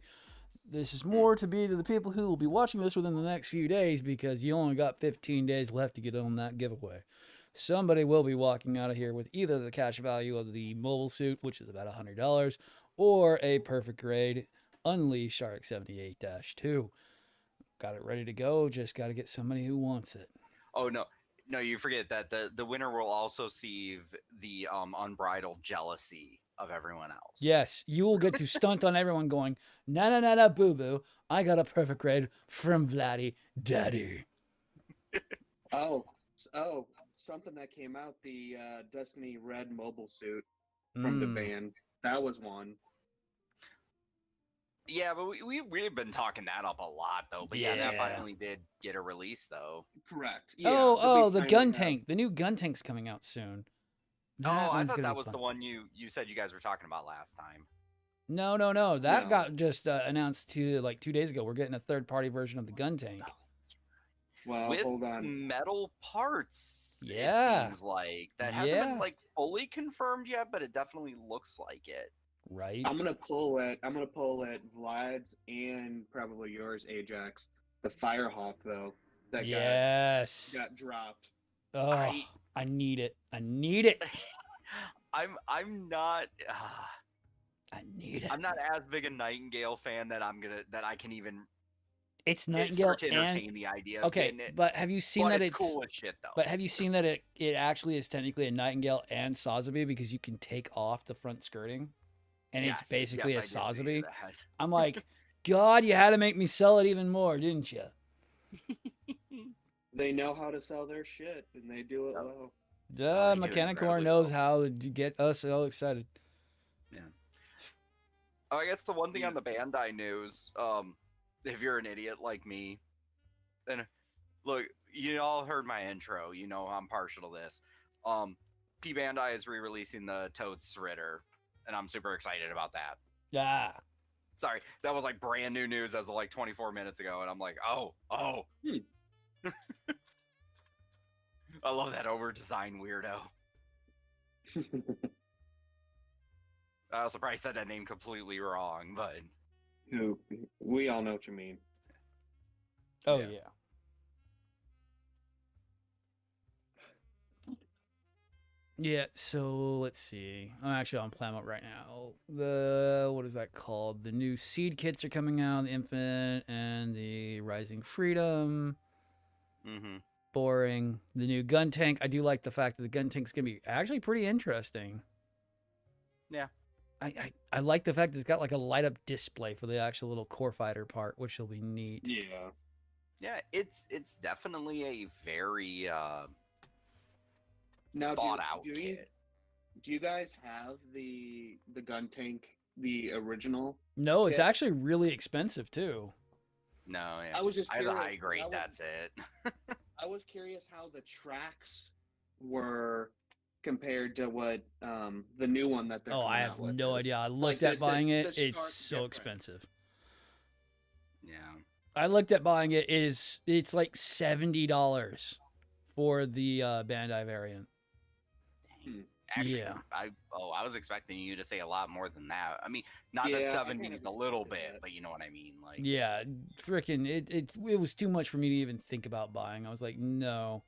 Speaker 1: This is more to be to the people who will be watching this within the next few days because you only got 15 days left to get on that giveaway. Somebody will be walking out of here with either the cash value of the mobile suit, which is about $100, or a perfect grade Unleashed RX 78-2. Got it ready to go. Just got to get somebody who wants it.
Speaker 2: Oh no, no, you forget that the winner will also receive the unbridled jealousy of everyone else.
Speaker 1: Yes, you will get to stunt on everyone going, na na na na boo boo. I got a perfect grade from Vladdy Daddy.
Speaker 4: Oh, something that came out, the Destiny Red mobile suit from the band. That was one.
Speaker 2: Yeah, but we've been talking that up a lot though. But yeah, that
Speaker 1: Yeah.
Speaker 2: finally did get a release though.
Speaker 4: Correct.
Speaker 1: The gun tank. The new gun tank's coming out soon.
Speaker 2: Oh, I
Speaker 1: one's
Speaker 2: thought
Speaker 1: gonna
Speaker 2: that
Speaker 1: be
Speaker 2: was
Speaker 1: fun.
Speaker 2: the one you said you guys were talking about last time.
Speaker 1: No. That
Speaker 4: No.
Speaker 1: got just announced to like 2 days ago. We're getting a third-party version of the gun tank.
Speaker 4: Well,
Speaker 2: With
Speaker 4: hold on.
Speaker 2: metal parts,
Speaker 1: Yeah.
Speaker 2: it seems like. That hasn't
Speaker 1: Yeah.
Speaker 2: been like fully confirmed yet, but it definitely looks like it.
Speaker 1: Right?
Speaker 4: I'm gonna pull it. Vlad's and probably yours, Ajax. The Firehawk though, that
Speaker 1: Yes.
Speaker 4: got dropped.
Speaker 1: Oh,
Speaker 2: I-
Speaker 1: I need it. I need it.
Speaker 2: I'm not
Speaker 1: I need it.
Speaker 2: I'm not as big a Nightingale fan that I can even
Speaker 1: It's Nightingale
Speaker 2: start to
Speaker 1: and
Speaker 2: entertain the idea of
Speaker 1: okay,
Speaker 2: getting it.
Speaker 1: but have you seen
Speaker 2: But
Speaker 1: that
Speaker 2: it's cool as shit though.
Speaker 1: But have you seen that it actually is technically a Nightingale and Sazabi because you can take off the front skirting, and
Speaker 2: Yes,
Speaker 1: it's basically
Speaker 2: yes,
Speaker 1: a
Speaker 2: I did see
Speaker 1: Sazabi.
Speaker 2: that.
Speaker 1: I'm like, God, you had to make me sell it even more, didn't you?
Speaker 4: They know how to sell their shit, and they do it
Speaker 2: Yep.
Speaker 4: well.
Speaker 1: The
Speaker 2: they do
Speaker 1: Mechanic Core
Speaker 2: incredibly
Speaker 1: knows
Speaker 2: well.
Speaker 1: how to get us all excited.
Speaker 2: Oh, I guess the one thing
Speaker 4: Yeah.
Speaker 2: on the Bandai news, if you're an idiot like me, then look, you all heard my intro. You know I'm partial to this. P Bandai is re-releasing the Toads Ritter, and I'm super excited about that.
Speaker 1: Ah,
Speaker 2: Sorry, that was like brand new news as of like 24 minutes ago, and I'm like, oh. I love that over-design weirdo. I also probably said that name completely wrong, but
Speaker 4: Who we all know what you mean.
Speaker 1: oh
Speaker 2: Yeah.
Speaker 1: yeah. Yeah, so let's see. I'm actually on Plan Mode right now. What is that called? The new seed kits are coming out, the Infinite and the Rising Freedom.
Speaker 2: mm-hmm.
Speaker 1: Boring. The new gun tank. I do like the fact that the gun tank's gonna be actually pretty interesting.
Speaker 2: Yeah.
Speaker 1: I like the fact that it's got like a light up display for the actual little core fighter part, which will be neat.
Speaker 4: Yeah.
Speaker 2: Yeah, it's definitely a very
Speaker 4: Now,
Speaker 2: thought out
Speaker 4: do
Speaker 2: kit.
Speaker 4: you guys have the gun tank, the original?
Speaker 1: No, it's
Speaker 4: Yeah.
Speaker 1: actually really expensive too.
Speaker 2: No, yeah.
Speaker 4: I was just
Speaker 2: I have the
Speaker 4: curious,
Speaker 2: high
Speaker 4: 'cause
Speaker 2: grade,
Speaker 4: I was-
Speaker 2: that's it.
Speaker 4: I was curious how the tracks were compared to what the new one that they're
Speaker 1: Oh, I
Speaker 4: coming
Speaker 1: have
Speaker 4: out with
Speaker 1: no
Speaker 4: is.
Speaker 1: idea. I
Speaker 4: Like,
Speaker 1: looked
Speaker 4: the-
Speaker 1: at buying
Speaker 4: the
Speaker 1: it. It's
Speaker 4: stark
Speaker 1: so
Speaker 4: difference.
Speaker 1: expensive.
Speaker 2: Yeah.
Speaker 1: I looked at buying it. It's like $70 for the Bandai variant.
Speaker 2: Actually,
Speaker 1: Yeah.
Speaker 2: I was expecting you to say a lot more than that. I mean, not
Speaker 4: Yeah, I
Speaker 2: that
Speaker 4: kind
Speaker 2: 70 is
Speaker 4: of
Speaker 2: a little
Speaker 4: expected
Speaker 2: bit,
Speaker 4: that.
Speaker 2: but you know what I mean. Like,
Speaker 1: Yeah, freaking it was too much for me to even think about buying. I was like, no.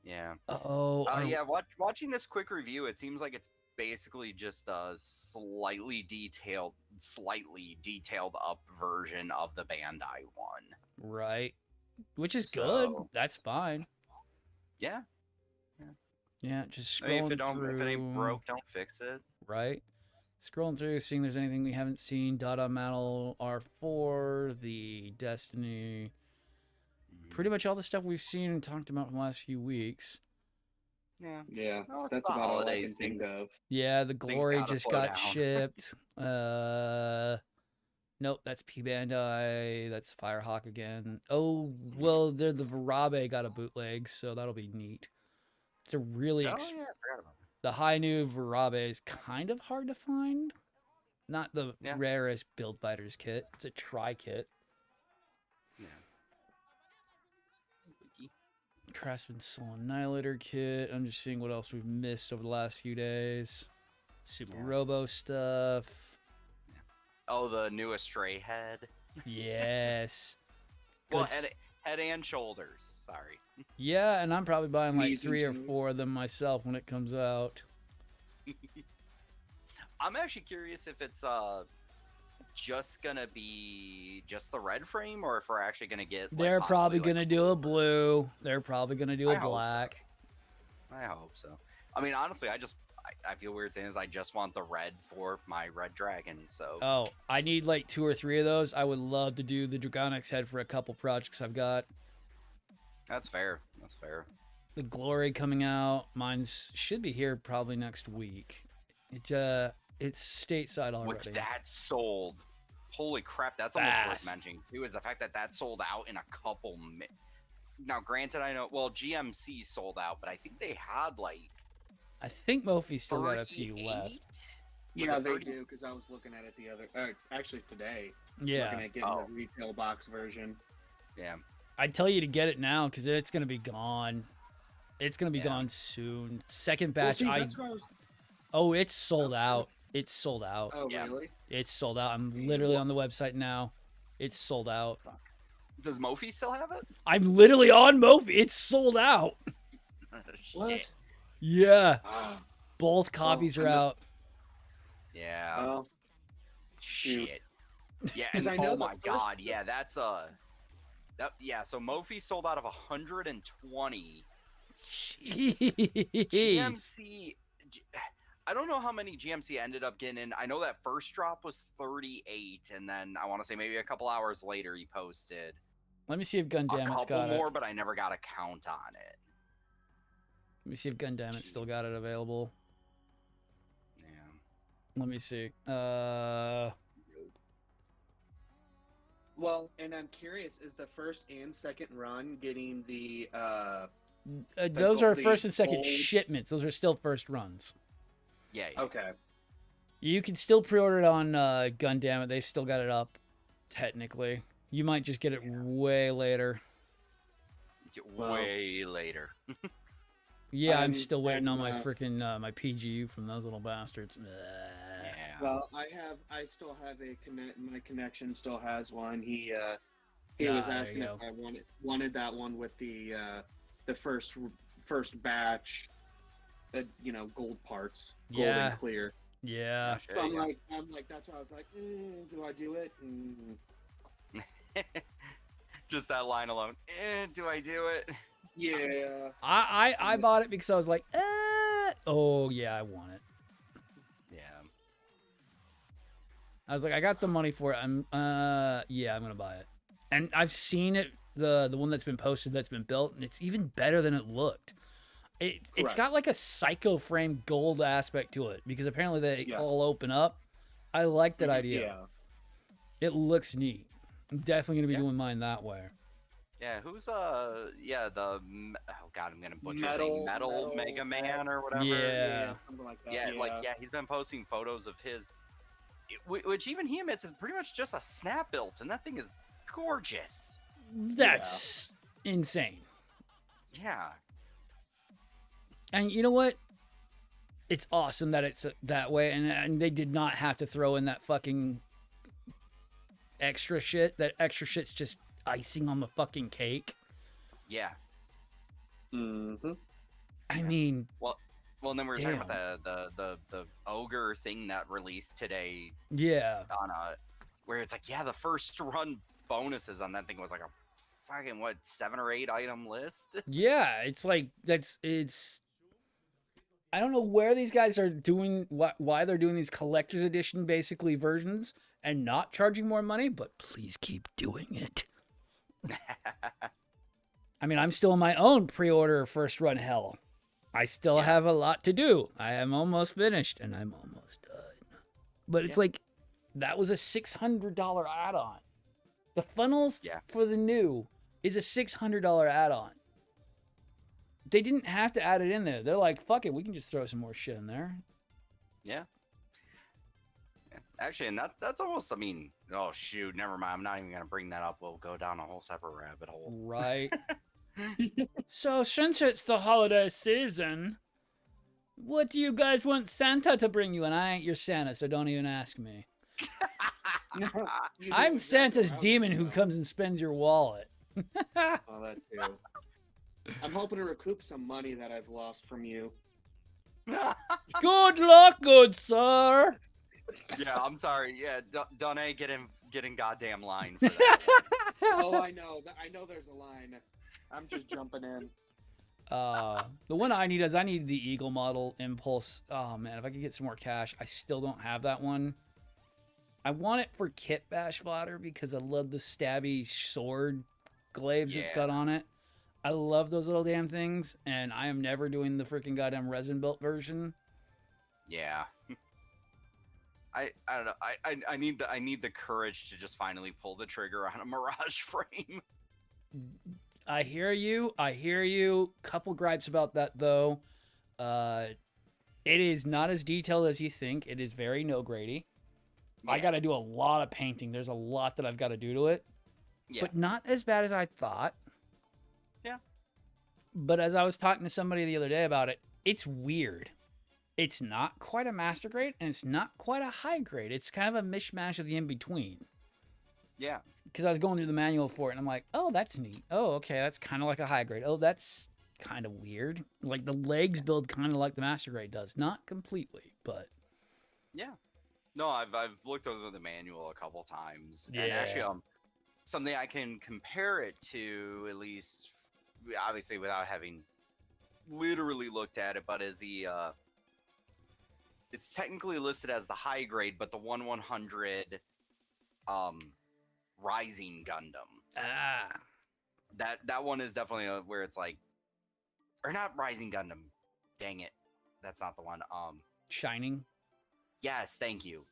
Speaker 2: yeah.
Speaker 1: Oh,
Speaker 2: Yeah. Watching this quick review, it seems like it's basically just a slightly detailed up version of the Bandai one.
Speaker 1: right. Which is good.
Speaker 2: So-
Speaker 1: That's fine.
Speaker 2: Yeah.
Speaker 1: Yeah, just
Speaker 2: I mean,
Speaker 1: scrolling
Speaker 2: if it ain't
Speaker 1: through.
Speaker 2: broke, don't fix it.
Speaker 1: Right. Scrolling through, seeing there's anything we haven't seen. Dada Metal R4, the Destiny. Pretty much all the stuff we've seen and talked about in the last few weeks.
Speaker 2: Yeah.
Speaker 4: Yeah,
Speaker 2: No, it's
Speaker 4: that's
Speaker 2: the
Speaker 4: about all I
Speaker 2: holidays,
Speaker 4: can think
Speaker 2: things-
Speaker 4: of.
Speaker 1: Yeah, the Glory
Speaker 2: gotta
Speaker 1: just
Speaker 2: slow
Speaker 1: got
Speaker 2: down.
Speaker 1: shipped. Nope, that's P Bandai. That's Firehawk again. Oh, well, the Varabe got a bootleg, so that'll be neat. It's a really
Speaker 2: Oh yeah, I forgot about that.
Speaker 1: the high new Varabe is kind of hard to find. Not the
Speaker 2: Yeah.
Speaker 1: rarest Build Fighters kit. It's a tri kit.
Speaker 2: Yeah. Wiki.
Speaker 1: Craftsman Soul Annihilator kit. I'm just seeing what else we've missed over the last few days. Super
Speaker 2: Yeah.
Speaker 1: Robo stuff.
Speaker 2: Oh, the new Astray head.
Speaker 1: Yes.
Speaker 2: Well,
Speaker 1: Good s-
Speaker 2: head and shoulders. Sorry.
Speaker 1: Yeah, and I'm probably buying like
Speaker 4: Knees and
Speaker 1: 3 or
Speaker 4: toes.
Speaker 1: 4 of them myself when it comes out.
Speaker 2: I'm actually curious if it's just gonna be just the red frame, or if we're actually gonna get. Like,
Speaker 1: They're probably
Speaker 2: possibly,
Speaker 1: gonna
Speaker 2: like,
Speaker 1: do a blue. They're probably gonna do
Speaker 2: I
Speaker 1: a
Speaker 2: hope so.
Speaker 1: black.
Speaker 2: I hope so. I mean, honestly, I feel weird saying this. I just want the red for my red dragon. So.
Speaker 1: Oh, I need like 2 or 3 of those. I would love to do the Dragonix head for a couple projects I've got.
Speaker 2: That's fair. That's fair.
Speaker 1: The Glory coming out. Mine's should be here probably next week. It's stateside already.
Speaker 2: Which that sold. Holy crap! That's almost worth
Speaker 1: Fast.
Speaker 2: mentioning too. Is the fact that that sold out in a couple. Now, granted, I know. Well, GMC sold out, but I think they had like.
Speaker 1: I think Mophie still got a few
Speaker 2: 38?
Speaker 1: left.
Speaker 2: Was
Speaker 4: Yeah,
Speaker 2: it
Speaker 4: they
Speaker 2: 30?
Speaker 4: do, because I was looking at it the other, actually today.
Speaker 1: Yeah.
Speaker 4: Looking at getting
Speaker 2: Oh.
Speaker 4: the retail box version.
Speaker 2: Yeah.
Speaker 1: I'd tell you to get it now because it's gonna be gone. It's gonna be
Speaker 2: Yeah.
Speaker 1: gone soon. Second
Speaker 4: Well,
Speaker 1: batch.
Speaker 4: see, that's where I was.
Speaker 1: Oh, it's sold
Speaker 4: Oh, shit.
Speaker 1: out. It's sold out.
Speaker 4: Oh,
Speaker 2: Yeah.
Speaker 4: really?
Speaker 1: It's sold out. I'm literally on the website now. It's sold out.
Speaker 2: Does Mophie still have it?
Speaker 1: I'm literally on Mophie. It's sold out.
Speaker 4: What?
Speaker 2: Shit.
Speaker 1: Yeah.
Speaker 4: Ah,
Speaker 1: Both copies
Speaker 4: I
Speaker 1: are
Speaker 4: missed-
Speaker 1: out.
Speaker 2: Yeah.
Speaker 4: well,
Speaker 2: Shit. Yeah,
Speaker 4: 'Cause
Speaker 2: and
Speaker 4: I know
Speaker 2: oh
Speaker 4: the
Speaker 2: my
Speaker 4: first-
Speaker 2: god, yeah, that's yeah, so Mophie sold out of 120.
Speaker 1: Jeez.
Speaker 2: GMC I don't know how many GMC ended up getting in. I know that first drop was 38, and then I want to say maybe a couple hours later he posted
Speaker 1: Let me see if
Speaker 2: a
Speaker 1: Gundamit's
Speaker 2: couple
Speaker 1: got
Speaker 2: more,
Speaker 1: it.
Speaker 2: but I never got a count on it.
Speaker 1: Let me see if Gundamit still got it available.
Speaker 2: Yeah.
Speaker 1: Let me see.
Speaker 4: well, and I'm curious, is the first and second run getting the
Speaker 1: Those are
Speaker 4: the
Speaker 1: first and second
Speaker 4: gold-
Speaker 1: shipments. Those are still first runs.
Speaker 2: Yeah.
Speaker 4: okay.
Speaker 1: You can still pre-order it on Gundamit. They still got it up, technically. You might just get it way later.
Speaker 2: Way later.
Speaker 1: Yeah, I'm
Speaker 4: I'm-
Speaker 1: still waiting on my
Speaker 4: I'm,
Speaker 1: freaking my PGU from those little bastards.
Speaker 2: Yeah.
Speaker 4: Well, I still have my connection still has one. He was
Speaker 1: there you
Speaker 4: asking if
Speaker 1: go.
Speaker 4: I wanted that one with the first batch, gold parts, gold
Speaker 1: Yeah.
Speaker 4: and clear.
Speaker 1: Yeah.
Speaker 2: Shit,
Speaker 4: So I'm
Speaker 2: yeah.
Speaker 4: like, that's why I was like, do I do it?
Speaker 2: Just that line alone. Do I do it?
Speaker 4: Yeah.
Speaker 1: I bought it because I was like, oh yeah, I want it.
Speaker 2: Yeah.
Speaker 1: I was like, I got the money for it. I'm gonna buy it. And I've seen it, the one that's been posted, that's been built, and it's even better than it looked. It's
Speaker 4: Correct.
Speaker 1: got like a psycho frame gold aspect to it because apparently they
Speaker 4: Yes.
Speaker 1: all open up. I like that idea.
Speaker 4: Yeah.
Speaker 1: It looks neat. I'm definitely gonna be
Speaker 2: Yeah.
Speaker 1: doing mine that way.
Speaker 2: Yeah, who's I'm gonna butcher his
Speaker 4: Metal-
Speaker 2: name. Metal
Speaker 4: Metal
Speaker 2: Mega
Speaker 4: Man.
Speaker 2: Man or whatever.
Speaker 1: Yeah.
Speaker 4: Something like that.
Speaker 2: Yeah, he's been posting photos of his, which even he admits is pretty much just a snap built, and that thing is gorgeous.
Speaker 1: That's insane.
Speaker 2: Yeah,
Speaker 1: And you know what? It's awesome that it's that way, and they did not have to throw in that fucking extra shit. That extra shit's just icing on the fucking cake.
Speaker 2: yeah.
Speaker 4: Mm-hmm.
Speaker 1: I mean,
Speaker 2: Well, and then we were talking
Speaker 1: Damn.
Speaker 2: about the ogre thing that released today
Speaker 1: yeah,
Speaker 2: on where it's like, yeah, the first run bonuses on that thing was like a fucking 7 or 8 item list.
Speaker 1: yeah. It's like it's. I don't know where these guys are doing why they're doing these collector's edition basically versions and not charging more money, but please keep doing it. I mean, I'm still in my own pre-order first run hell. I still
Speaker 2: Yeah.
Speaker 1: have a lot to do. I am almost finished, and I'm almost done. But it's
Speaker 2: Yeah.
Speaker 1: like, that was a $600 add-on. The funnels
Speaker 2: Yeah.
Speaker 1: for the new is a $600 add-on. They didn't have to add it in there. They're like, fuck it, we can just throw some more shit in there.
Speaker 2: Yeah. Actually, and that's almost, I mean, oh shoot, never mind. I'm not even gonna bring that up. We'll go down a whole separate rabbit hole.
Speaker 1: Right. So since it's the holiday season, what do you guys want Santa to bring you? And I ain't your Santa, so don't even ask me.
Speaker 4: You know
Speaker 1: I'm
Speaker 4: exactly
Speaker 1: Santa's
Speaker 4: where I was
Speaker 1: demon
Speaker 4: gonna
Speaker 1: who
Speaker 4: go.
Speaker 1: comes and spends your wallet.
Speaker 4: Oh, that too. I'm hoping to recoup some money that I've lost from you.
Speaker 1: Good luck, good sir.
Speaker 2: Yeah, I'm sorry. Yeah, Donnie, get in goddamn line for that.
Speaker 4: Oh, I know. I know there's a line. I'm just jumping in.
Speaker 1: The one I need is I need the Eagle model Impulse. Oh man, if I could get some more cash, I still don't have that one. I want it for Kit Bash Fodder because I love the stabby sword glaives it's got on it. I love those little damn things, and I am never doing the freaking goddamn resin built version.
Speaker 2: Yeah. I don't know. I need the courage to just finally pull the trigger on a Mirage frame.
Speaker 1: I hear you. I hear you. Couple gripes about that though. It is not as detailed as you think. It is very no grady. I got to do a lot of painting. There's a lot that I've got to do to it.
Speaker 2: Yeah.
Speaker 1: But not as bad as I thought.
Speaker 2: Yeah.
Speaker 1: But as I was talking to somebody the other day about it, it's weird. It's not quite a master grade, and it's not quite a high grade. It's kind of a mishmash of the in-between.
Speaker 2: Yeah.
Speaker 1: Because I was going through the manual for it, and I'm like, oh, that's neat. Oh, okay, that's kind of like a high grade. Oh, that's kind of weird. Like, the legs build kind of like the master grade does. Not completely, but...
Speaker 2: Yeah. No, I've looked over the manual a couple times.
Speaker 1: Yeah.
Speaker 2: And actually, something I can compare it to, at least, obviously without having literally looked at it, but is the it's technically listed as the high grade, but the 1/100 Rising Gundam.
Speaker 1: Ah.
Speaker 2: That one is definitely where it's like, or not Rising Gundam. Dang it, that's not the one.
Speaker 1: Shining.
Speaker 2: Yes, thank you.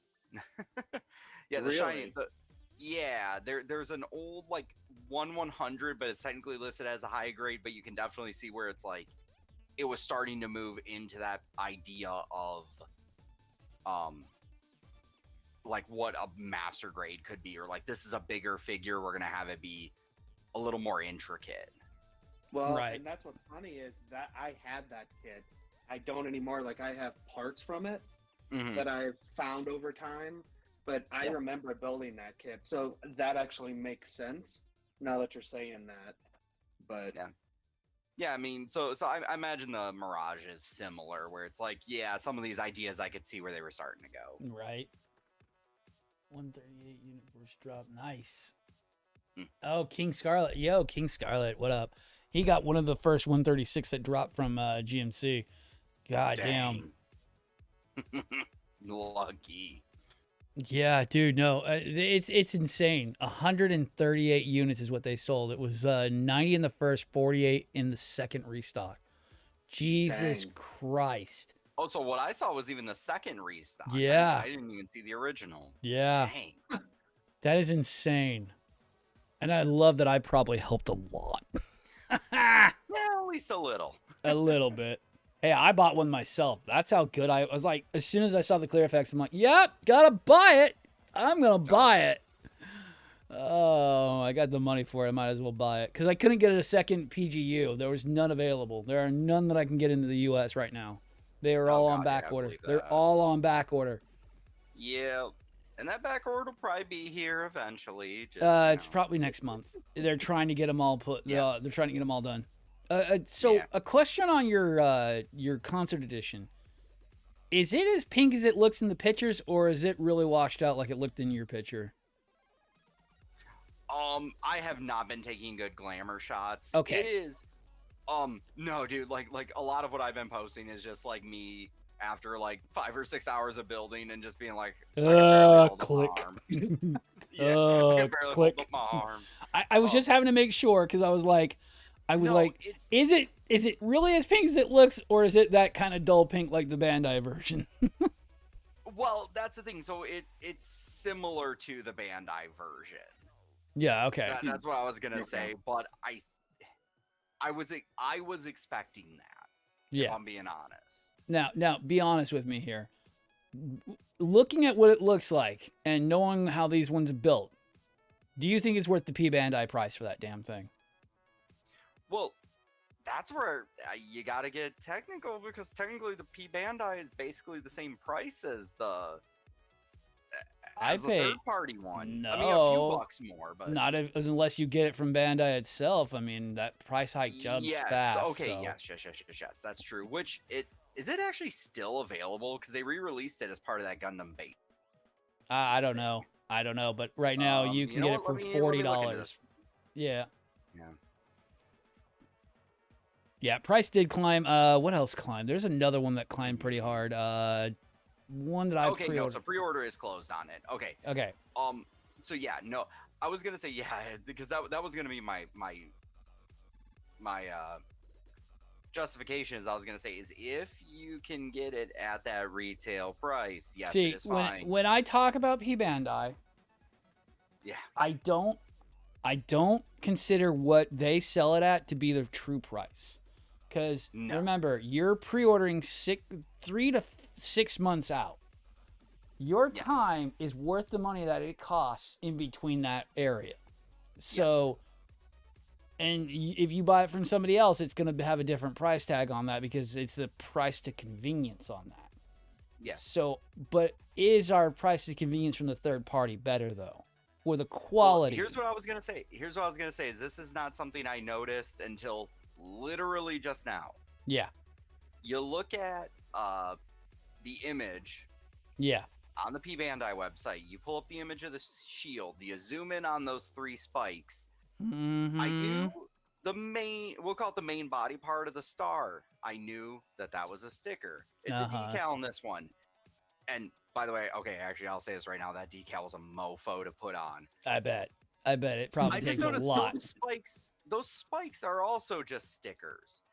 Speaker 2: Yeah, the
Speaker 4: Really?
Speaker 2: Shining. Yeah, there's an old like 1/100, but it's technically listed as a high grade. But you can definitely see where it's like it was starting to move into that idea of like what a master grade could be, or like this is a bigger figure, we're gonna have it be a little more intricate.
Speaker 4: Well,
Speaker 1: Right.
Speaker 4: and that's what's funny is that I had that kit. I don't anymore. Like, I have parts from it
Speaker 2: Mhm.
Speaker 4: that I've found over time, but I
Speaker 2: Yeah.
Speaker 4: remember building that kit. So that actually makes sense now that you're saying that. But
Speaker 2: Yeah. Yeah, I mean, so I imagine the Mirage is similar, where it's like, yeah, some of these ideas I could see where they were starting to go.
Speaker 1: Right. 138 unit first drop. Nice.
Speaker 2: Hmm.
Speaker 1: Oh, King Scarlet. Yo, King Scarlet. What up? He got one of the first 136 that dropped from GMC. God damn.
Speaker 2: Lucky.
Speaker 1: Yeah, dude. No, it's insane. 138 units is what they sold. It was 90 in the first, 48 in the second restock. Jesus
Speaker 4: Dang.
Speaker 1: Christ.
Speaker 2: Oh, so what I saw was even the second restock.
Speaker 1: Yeah.
Speaker 2: I didn't even see the original.
Speaker 1: Yeah,
Speaker 2: Dang.
Speaker 1: that is insane. And I love that I probably helped a lot.
Speaker 2: Yeah, at least a little.
Speaker 1: A little bit. Hey, I bought one myself. That's how good I was. Like, as soon as I saw the clear effects, I'm like, yep, gotta buy it. I'm gonna buy it. Oh, I got the money for it. I might as well buy it. Because I couldn't get a second PGU. There was none available. There are none that I can get into the US right now. They are all on
Speaker 2: God, yeah,
Speaker 1: back
Speaker 2: I
Speaker 1: order.
Speaker 2: believe
Speaker 1: They're
Speaker 2: that.
Speaker 1: all on back order.
Speaker 2: Yeah. And that back order will probably be here eventually. Just,
Speaker 1: It's probably next month. They're trying to get them all put.
Speaker 2: Yeah.
Speaker 1: They're trying to get them all done. So
Speaker 2: Yeah.
Speaker 1: a question on your concert edition: is it as pink as it looks in the pictures, or is it really washed out like it looked in your picture?
Speaker 2: I have not been taking good glamour shots.
Speaker 1: Okay.
Speaker 2: It is. No, dude. Like a lot of what I've been posting is just like me after like 5 or 6 hours of building and just being like, I can barely hold up my
Speaker 1: click.
Speaker 2: arm. Yeah, I can barely
Speaker 1: click.
Speaker 2: hold up my arm.
Speaker 1: I was just having to make sure because I was like, I was
Speaker 2: No,
Speaker 1: like,
Speaker 2: it's
Speaker 1: is it really as pink as it looks, or is it that kind of dull pink like the Bandai version?
Speaker 2: well, that's the thing. So it's similar to the Bandai version.
Speaker 1: Yeah, okay.
Speaker 2: That's what I was gonna
Speaker 4: Okay.
Speaker 2: say, but I was expecting that. If
Speaker 1: Yeah.
Speaker 2: I'm being honest.
Speaker 1: Now, be honest with me here. Looking at what it looks like and knowing how these ones are built, do you think it's worth the P Bandai price for that damn thing?
Speaker 2: Well, that's where you got to get technical because technically the P Bandai is basically the same price as the third party one. I mean, a few
Speaker 1: No.
Speaker 2: bucks more, but
Speaker 1: Not unless you get it from Bandai itself. I mean, that price hike jumps
Speaker 2: yes,
Speaker 1: fast.
Speaker 2: okay,
Speaker 1: so.
Speaker 2: yes, that's true. Which is it actually still available? Because they re-released it as part of that Gundam bait.
Speaker 1: I don't know. I don't know, but right now you can
Speaker 2: know
Speaker 1: get it
Speaker 2: what?
Speaker 1: for
Speaker 2: Let me look into
Speaker 1: $40.
Speaker 2: this.
Speaker 1: Yeah.
Speaker 2: Yeah.
Speaker 1: Yeah, price did climb. What else climbed? There's another one that climbed pretty hard. One that I
Speaker 2: Okay, no,
Speaker 1: pre-ordered.
Speaker 2: so pre-order is closed on it. Okay.
Speaker 1: Okay.
Speaker 2: So yeah, no, I was gonna say yeah because that was gonna be my justification. Is I was gonna say is if you can get it at that retail price, yes,
Speaker 1: See,
Speaker 2: it is fine.
Speaker 1: when I talk about P Bandai,
Speaker 2: Yeah.
Speaker 1: I don't consider what they sell it at to be the true price. Because
Speaker 2: No.
Speaker 1: remember, you're pre-ordering 3 to 6 months out. Your
Speaker 2: Yes.
Speaker 1: time is worth the money that it costs in between that area. So, and if you buy it from somebody else, it's going to have a different price tag on that because it's the price to convenience on that.
Speaker 2: Yes.
Speaker 1: So, but is our price to convenience from the third party better though? Or the quality?
Speaker 2: Well, here's what I was gonna say. Is this is not something I noticed until literally just now.
Speaker 1: Yeah.
Speaker 2: You look at the image
Speaker 1: Yeah.
Speaker 2: on the P Bandai website. You pull up the image of the shield. You zoom in on those 3 spikes.
Speaker 1: Mm-hmm.
Speaker 2: I knew we'll call it the main body part of the star. I knew that was a sticker. It's a decal in this one. And by the way, okay, actually, I'll say this right now. That decal was a mofo to put on.
Speaker 1: I bet it probably
Speaker 2: I
Speaker 1: takes
Speaker 2: just
Speaker 1: a
Speaker 2: noticed
Speaker 1: lot.
Speaker 2: those spikes are also just stickers.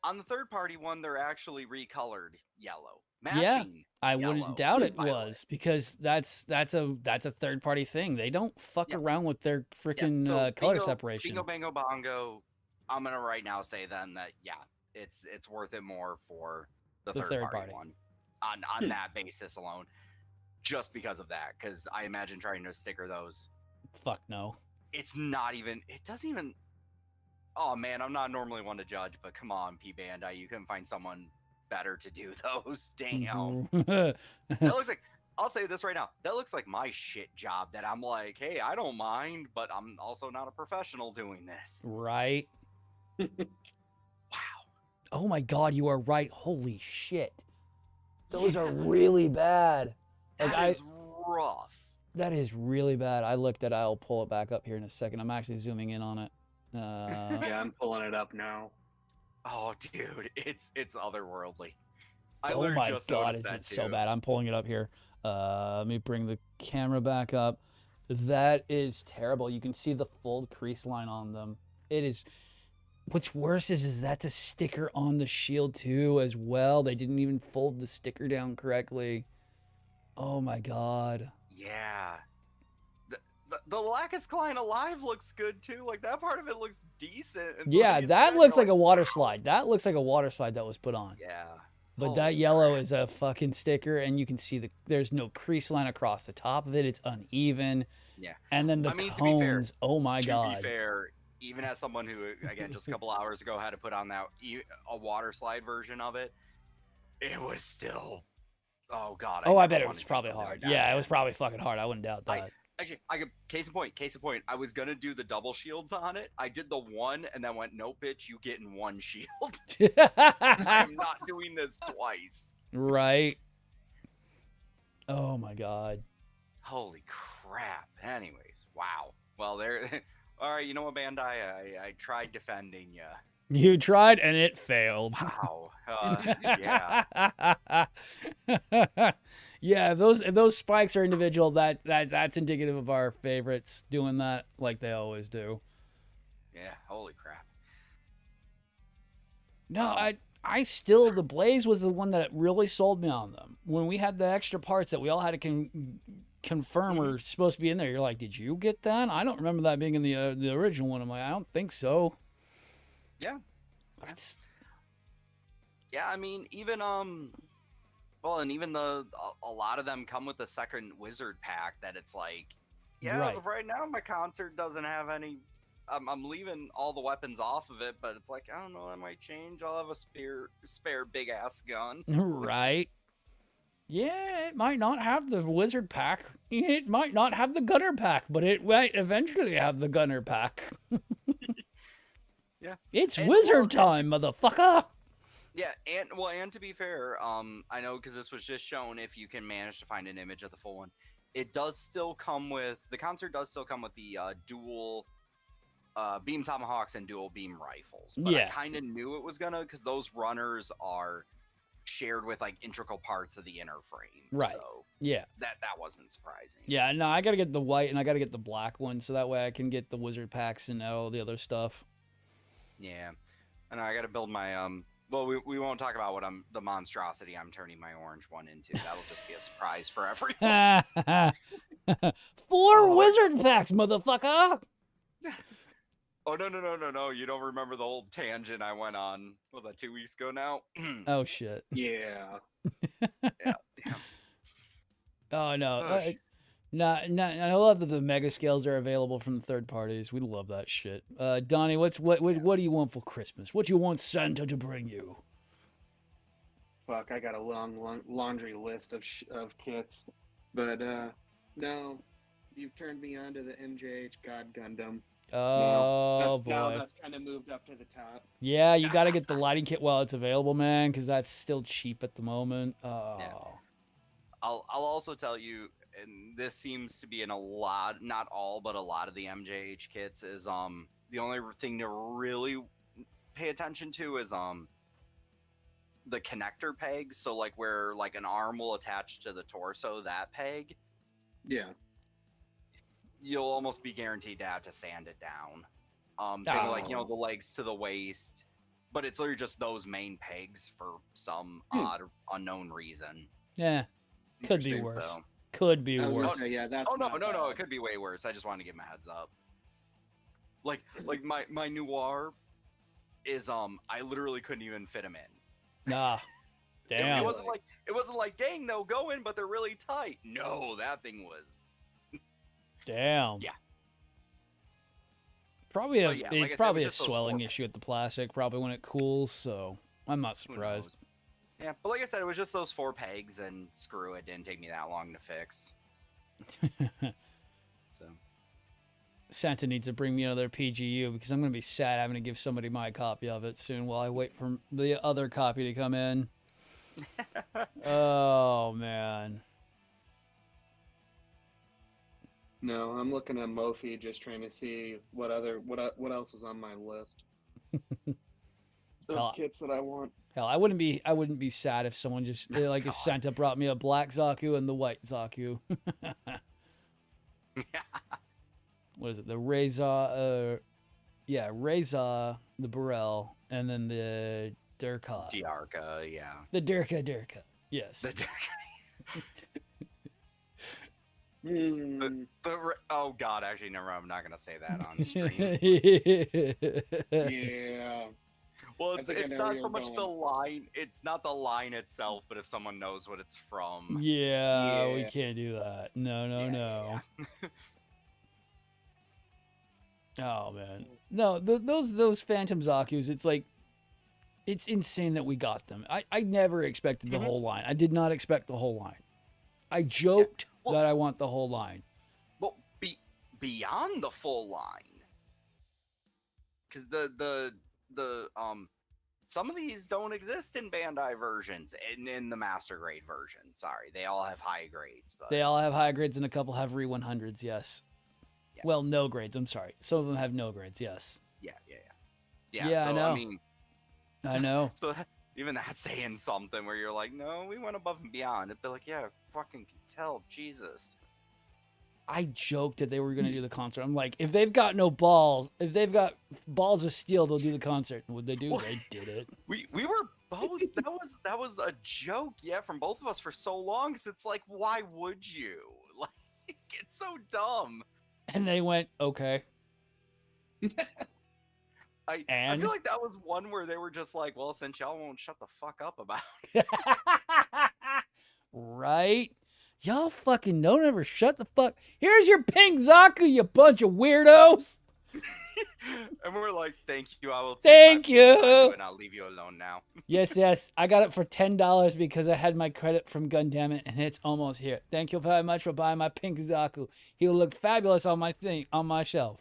Speaker 2: On the third party one, they're actually recolored yellow. Matching
Speaker 1: I
Speaker 2: yellow,
Speaker 1: wouldn't doubt it
Speaker 2: violet.
Speaker 1: was because that's a third party thing. They don't fuck
Speaker 2: Yep.
Speaker 1: around with their freaking color
Speaker 2: bingo,
Speaker 1: separation.
Speaker 2: Bingo bango bongo. I'm gonna right now say then that it's worth it more for the third party one on that basis alone, just because of that. Because I imagine trying to sticker those.
Speaker 1: Fuck no.
Speaker 2: It's not even. It doesn't even. Oh man, I'm not normally one to judge, but come on, P Bandai, you couldn't find someone better to do those. Damn. That looks like. I'll say this right now. That looks like my shit job that I'm like, hey, I don't mind, but I'm also not a professional doing this.
Speaker 1: Right.
Speaker 2: Wow.
Speaker 1: Oh my god, you are right. Holy shit. Those are really bad. Like,
Speaker 2: That is rough.
Speaker 1: That is really bad. I looked at it. I'll pull it back up here in a second. I'm actually zooming in on it.
Speaker 4: Yeah, I'm pulling it up now.
Speaker 2: Oh, dude, it's otherworldly.
Speaker 1: Oh my god, it's so bad. I'm pulling it up here. Let me bring the camera back up. That is terrible. You can see the full crease line on them. It is. What's worse is that's a sticker on the shield too as well. They didn't even fold the sticker down correctly. Oh my god.
Speaker 2: Yeah. The Lacus Klein Alive looks good too. Like that part of it looks decent. And so
Speaker 1: Yeah,
Speaker 2: these
Speaker 1: that
Speaker 2: guys
Speaker 1: looks
Speaker 2: are
Speaker 1: like a water slide. That looks like a water slide that was put on.
Speaker 2: Yeah.
Speaker 1: But
Speaker 2: Holy
Speaker 1: that yellow
Speaker 2: crap.
Speaker 1: is a fucking sticker, and you can see there's no crease line across the top of it. It's uneven.
Speaker 2: Yeah.
Speaker 1: And then the
Speaker 2: I mean, to be fair-
Speaker 1: cones. Oh my
Speaker 2: To
Speaker 1: god.
Speaker 2: be fair, even as someone who, again, just a couple hours ago had to put on a water slide version of it, it was still. Oh god.
Speaker 1: Oh, I
Speaker 2: never
Speaker 1: bet it
Speaker 2: wanted
Speaker 1: was
Speaker 2: to do
Speaker 1: probably
Speaker 2: something
Speaker 1: hard.
Speaker 2: like that
Speaker 1: Yeah, it was
Speaker 2: again.
Speaker 1: probably fucking hard. I wouldn't doubt that.
Speaker 2: Actually, I could case in point. I was gonna do the double shields on it. I did the one and then went, no, bitch, you get in one shield. I'm not doing this twice.
Speaker 1: Right. Oh my god.
Speaker 2: Holy crap. Anyways, wow. Well, there. All right, you know what, Bandai? I tried defending you.
Speaker 1: You tried and it failed.
Speaker 2: Wow. Yeah.
Speaker 1: Yeah, if those spikes are individual, that's indicative of our favorites doing that like they always do.
Speaker 2: Yeah. Holy crap.
Speaker 1: No, I still, the Blaze was the one that really sold me on them. When we had the extra parts that we all had to confirm are supposed to be in there, you're like, did you get that? I don't remember that being in the original one. I'm like, I don't think so.
Speaker 2: Yeah.
Speaker 1: That's
Speaker 2: Yeah, I mean, even well, and even a lot of them come with the second wizard pack that it's like, yeah,
Speaker 1: Right.
Speaker 2: as of right now, my concert doesn't have any. I'm leaving all the weapons off of it, but it's like, I don't know, that might change. I'll have a spare big ass gun.
Speaker 1: right. Yeah, it might not have the wizard pack. It might not have the gunner pack, but it might eventually have the gunner pack.
Speaker 2: Yeah.
Speaker 1: It's
Speaker 2: And,
Speaker 1: wizard
Speaker 2: well,
Speaker 1: time, motherfucker.
Speaker 2: Yeah, and to be fair, I know because this was just shown. If you can manage to find an image of the full one, it does still come with the concert. Does still come with the dual beam tomahawks and dual beam rifles. But
Speaker 1: Yeah.
Speaker 2: I kind of knew it was gonna, because those runners are shared with like integral parts of the inner frame.
Speaker 1: Right.
Speaker 2: So
Speaker 1: Yeah.
Speaker 2: that wasn't surprising.
Speaker 1: Yeah, no, I gotta get the white and I gotta get the black one so that way I can get the wizard packs and all the other stuff.
Speaker 2: Yeah, and I got to build my Well, we won't talk about what the monstrosity I'm turning my orange one into. That'll just be a surprise for everyone.
Speaker 1: 4 wizard packs, motherfucker.
Speaker 2: Oh no! You don't remember the old tangent I went on? Was that 2 weeks ago now?
Speaker 1: Oh shit.
Speaker 4: Yeah.
Speaker 2: Yeah.
Speaker 1: Oh no.
Speaker 2: Oh,
Speaker 1: I love that the mega scales are available from the third parties. We love that shit. Donnie, what do you want for Christmas? What do you want Santa to bring you?
Speaker 4: Fuck, I got a long laundry list of kits, but no, you've turned me on to the MJH God Gundam.
Speaker 1: Oh
Speaker 4: Now
Speaker 1: boy.
Speaker 4: that's kind of moved up to the top.
Speaker 1: Yeah, you got to get the lighting kit while it's available, man, because that's still cheap at the moment. Oh.
Speaker 2: Yeah. I'll also tell you, and this seems to be in a lot, not all, but a lot of the MJH kits is the only thing to really pay attention to is the connector pegs. So like where like an arm will attach to the torso, that peg,
Speaker 4: Yeah.
Speaker 2: you'll almost be guaranteed to have to sand it down. Same with, like, the legs to the waist, but it's literally just those main pegs for some odd unknown reason.
Speaker 1: Yeah. Could be
Speaker 4: Interesting.
Speaker 1: worse.
Speaker 2: So,
Speaker 1: Could be
Speaker 4: I was
Speaker 1: worse.
Speaker 4: gonna say, yeah, that's
Speaker 2: oh no,
Speaker 4: not
Speaker 2: no,
Speaker 4: bad.
Speaker 2: it could be way worse. I just wanted to give him a heads up. Like my noir is I literally couldn't even fit him in.
Speaker 1: Nah. Damn.
Speaker 2: It wasn't like dang they'll go in, but they're really tight. No, that thing was.
Speaker 1: Damn.
Speaker 2: Yeah.
Speaker 1: Probably
Speaker 2: But yeah, like I
Speaker 1: it's
Speaker 2: said, it
Speaker 1: probably a
Speaker 2: was just those
Speaker 1: swelling
Speaker 2: 4
Speaker 1: issue with the plastic, probably when it cools, so I'm not
Speaker 2: Who
Speaker 1: surprised.
Speaker 2: knows? Yeah, but like I said, it was just those 4 pegs, and screw it, didn't take me that long to fix. So
Speaker 1: Santa needs to bring me another PGU because I'm going to be sad having to give somebody my copy of it soon while I wait for the other copy to come in. Oh, man.
Speaker 4: No, I'm looking at Mophie just trying to see what else is on my list
Speaker 1: Hell,
Speaker 4: of kits that I want.
Speaker 1: hell, I wouldn't be sad if someone just like if
Speaker 2: God.
Speaker 1: Santa brought me a black Zaku and the white Zaku. What is it? The Reza, Reza, the Burrell, and then the Durka.
Speaker 2: Diarca, yeah.
Speaker 1: The Durka. Yes.
Speaker 2: Oh god, actually, never mind. I'm not gonna say that on stream.
Speaker 4: Yeah.
Speaker 2: Well,
Speaker 4: I
Speaker 2: it's
Speaker 4: think I know
Speaker 2: not
Speaker 4: where
Speaker 2: so
Speaker 4: you're
Speaker 2: much the
Speaker 4: going.
Speaker 2: line. It's not the line itself, but if someone knows what it's from.
Speaker 1: Yeah, we
Speaker 4: Yeah.
Speaker 1: can't do that. No.
Speaker 2: Yeah.
Speaker 1: Oh man, no. Those Phantom Zaku's. It's like, it's insane that we got them. I never expected the whole line. I did not expect the whole line. I joked
Speaker 2: Well-
Speaker 1: that I want the whole line.
Speaker 2: Well, beyond the full line, because the some of these don't exist in Bandai versions, in the master grade version. Sorry, they all have high grades, but
Speaker 1: They all have high grades and a couple have re 100s. Yes. Well,
Speaker 2: yes.
Speaker 1: no grades. I'm sorry. Some of them have no grades. Yes.
Speaker 2: Yeah.
Speaker 1: Yeah, I
Speaker 2: So
Speaker 1: know.
Speaker 2: I mean,
Speaker 1: I know.
Speaker 2: so even that's saying something where you're like, no, we went above and beyond. It'd be like, yeah, fucking can tell, Jesus.
Speaker 1: I joked that they were going to do the concert. I'm like, if they've got no balls, if they've got balls of steel, they'll do the concert. Would they do?
Speaker 2: Well,
Speaker 1: They did it.
Speaker 2: We were both that was a joke, yeah, from both of us for so long. Cause it's like, why would you? Like, it's so dumb.
Speaker 1: And they went, okay.
Speaker 2: I
Speaker 1: And?
Speaker 2: feel like that was one where they were just like, well, since y'all won't shut the fuck up about it.
Speaker 1: Right? Y'all fucking don't ever shut the fuck. Here's your pink Zaku, you bunch of weirdos.
Speaker 2: And we're like, thank you, I will take
Speaker 1: Thank
Speaker 2: my
Speaker 1: you.
Speaker 2: Zaku and I'll leave you alone now.
Speaker 1: Yes. I got it for $10 because I had my credit from Gundam and it's almost here. Thank you very much for buying my pink Zaku. He will look fabulous on my shelf.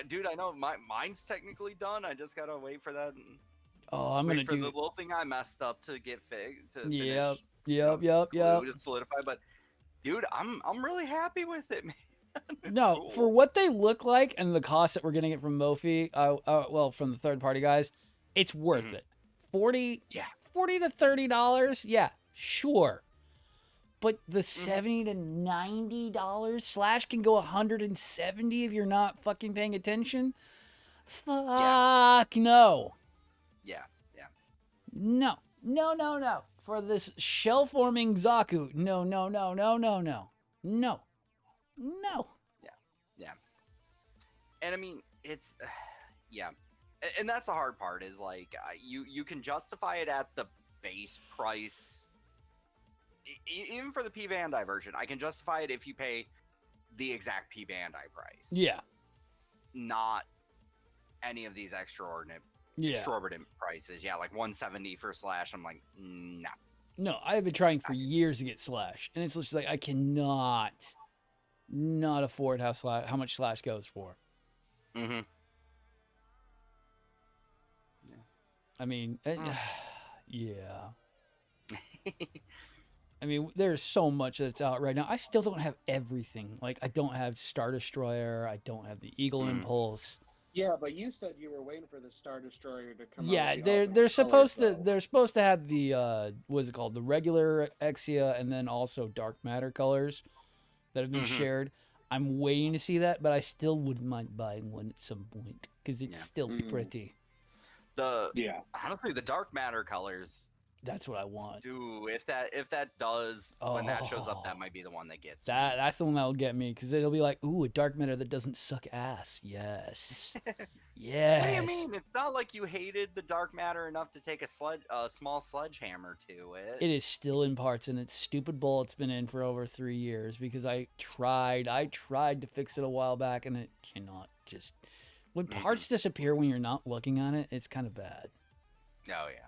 Speaker 2: Dude, I know mine's technically done. I just gotta wait for that.
Speaker 1: Oh, I'm gonna
Speaker 2: Wait for
Speaker 1: do
Speaker 2: the little thing I messed up to get fixed. To
Speaker 1: Yep.
Speaker 2: finish,
Speaker 1: Yep.
Speaker 2: glue to solidify. But dude, I'm really happy with it, man. It's
Speaker 1: No,
Speaker 2: cool.
Speaker 1: for what they look like and the cost that we're getting it from Mophie, well, from the third party guys, it's worth it. 40
Speaker 2: Yeah.
Speaker 1: $40 to $30, yeah, sure. But the $70 to $90 Slash can go $170 if you're not fucking paying attention. Fuck no.
Speaker 2: Yeah.
Speaker 1: No. For this shell forming Zaku, no.
Speaker 2: Yeah. And I mean, it's yeah. And that's the hard part is like you can justify it at the base price. Even for the P Bandai version, I can justify it if you pay the exact P Bandai price.
Speaker 1: Yeah.
Speaker 2: Not any of these extraordinary prices. Yeah, like 170 for Slash. I'm like, nah.
Speaker 1: No, I've been trying for years to get Slash, and it's just like I cannot not afford how much Slash goes for.
Speaker 2: Mm-hmm.
Speaker 1: I mean, yeah. I mean, there's so much that's out right now. I still don't have everything. Like, I don't have Star Destroyer. I don't have the Eagle Impulse.
Speaker 4: Yeah, but you said you were waiting for the Star Destroyer to come out.
Speaker 1: Yeah,
Speaker 4: with the
Speaker 1: they're
Speaker 4: alternate
Speaker 1: supposed
Speaker 4: colors,
Speaker 1: to they're supposed to have the what's it called, the regular Exia and then also Dark Matter colors that have been shared. I'm waiting to see that, but I still wouldn't mind buying one at some point because it's still pretty.
Speaker 2: Honestly, the Dark Matter colors.
Speaker 1: That's what I want.
Speaker 2: Dude, if that does when that shows up, that might be the one that gets
Speaker 1: that's the one that'll get me because it'll be like, ooh, a Dark Matter that doesn't suck ass. Yes. Yes.
Speaker 2: What do you mean? It's not like you hated the Dark Matter enough to take a small sledgehammer to it.
Speaker 1: It is still in parts, and its stupid bullet's been in for over 3 years because I tried to fix it a while back, and it cannot just. When parts disappear when you're not looking on it, it's kind of bad.
Speaker 2: Oh yeah.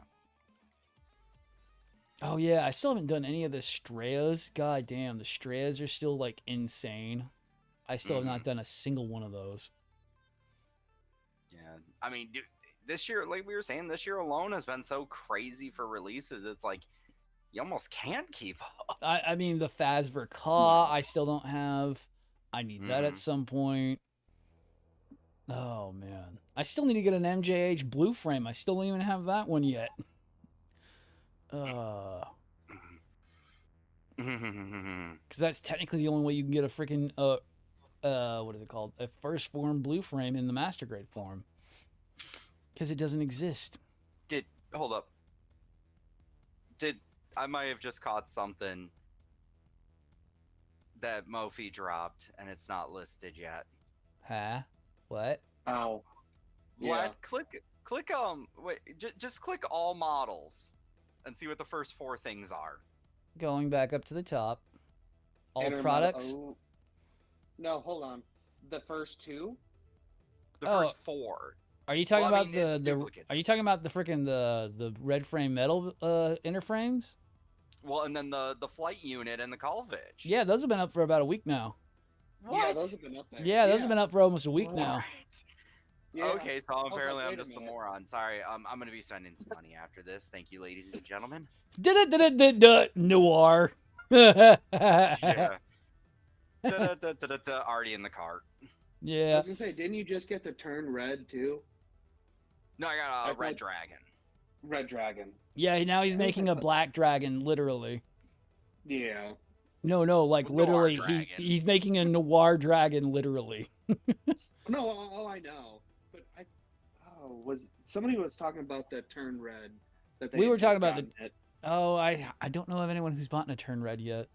Speaker 1: Oh yeah, I still haven't done any of the Strayas. God damn, the Strayas are still like insane. I still have not done a single one of those.
Speaker 2: Yeah, I mean, dude, this year, like we were saying, this year alone has been so crazy for releases. It's like you almost can't keep up.
Speaker 1: I mean, the Phasver Ka, I still don't have. I need that at some point. Oh man, I still need to get an MJH Blue Frame. I still don't even have that one yet. Because that's technically the only way you can get a freaking what is it called? A first form Blue Frame in the master grade form. Because it doesn't exist.
Speaker 2: Hold up. I might have just caught something that Mophie dropped and it's not listed yet.
Speaker 1: Huh? What?
Speaker 4: Ow.
Speaker 2: Vlad, click wait, just click all models and see what the first 4 things are.
Speaker 1: Going back up to the top. All
Speaker 4: Enter
Speaker 1: products?
Speaker 4: No, hold on. The first 2?
Speaker 2: The first 4.
Speaker 1: Are you talking
Speaker 2: Well, I
Speaker 1: about
Speaker 2: mean,
Speaker 1: the Are you talking about the freaking the red frame metal inner frames?
Speaker 2: Well, and then the flight unit and the Colvich.
Speaker 1: Yeah, those have been up for about a week now.
Speaker 2: What?
Speaker 4: Yeah, those have been up there.
Speaker 1: Yeah, those have been up for almost a week now.
Speaker 4: Yeah.
Speaker 2: Okay, so apparently I'm
Speaker 4: wait a
Speaker 2: just a
Speaker 4: minute.
Speaker 2: moron. Sorry, I'm gonna be spending some money after this. Thank you, ladies and gentlemen.
Speaker 1: Noir.
Speaker 2: Yeah. Already in the cart.
Speaker 4: I
Speaker 1: Yeah.
Speaker 4: was gonna say, didn't you just get the turn red too?
Speaker 2: No, I got a
Speaker 4: I
Speaker 2: red
Speaker 4: thought-
Speaker 2: dragon.
Speaker 4: Red Dragon.
Speaker 1: Yeah, now he's
Speaker 4: I think
Speaker 1: making
Speaker 4: that's
Speaker 1: a black dragon, literally.
Speaker 4: Yeah.
Speaker 1: No, like
Speaker 2: Noir
Speaker 1: literally,
Speaker 2: dragon.
Speaker 1: he's making a noir dragon, literally.
Speaker 4: No, I know. But somebody was talking about that turn red that they
Speaker 1: We
Speaker 4: had
Speaker 1: were talking
Speaker 4: just
Speaker 1: about
Speaker 4: gotten it.
Speaker 1: Oh, I don't know of anyone who's bought a turn red yet.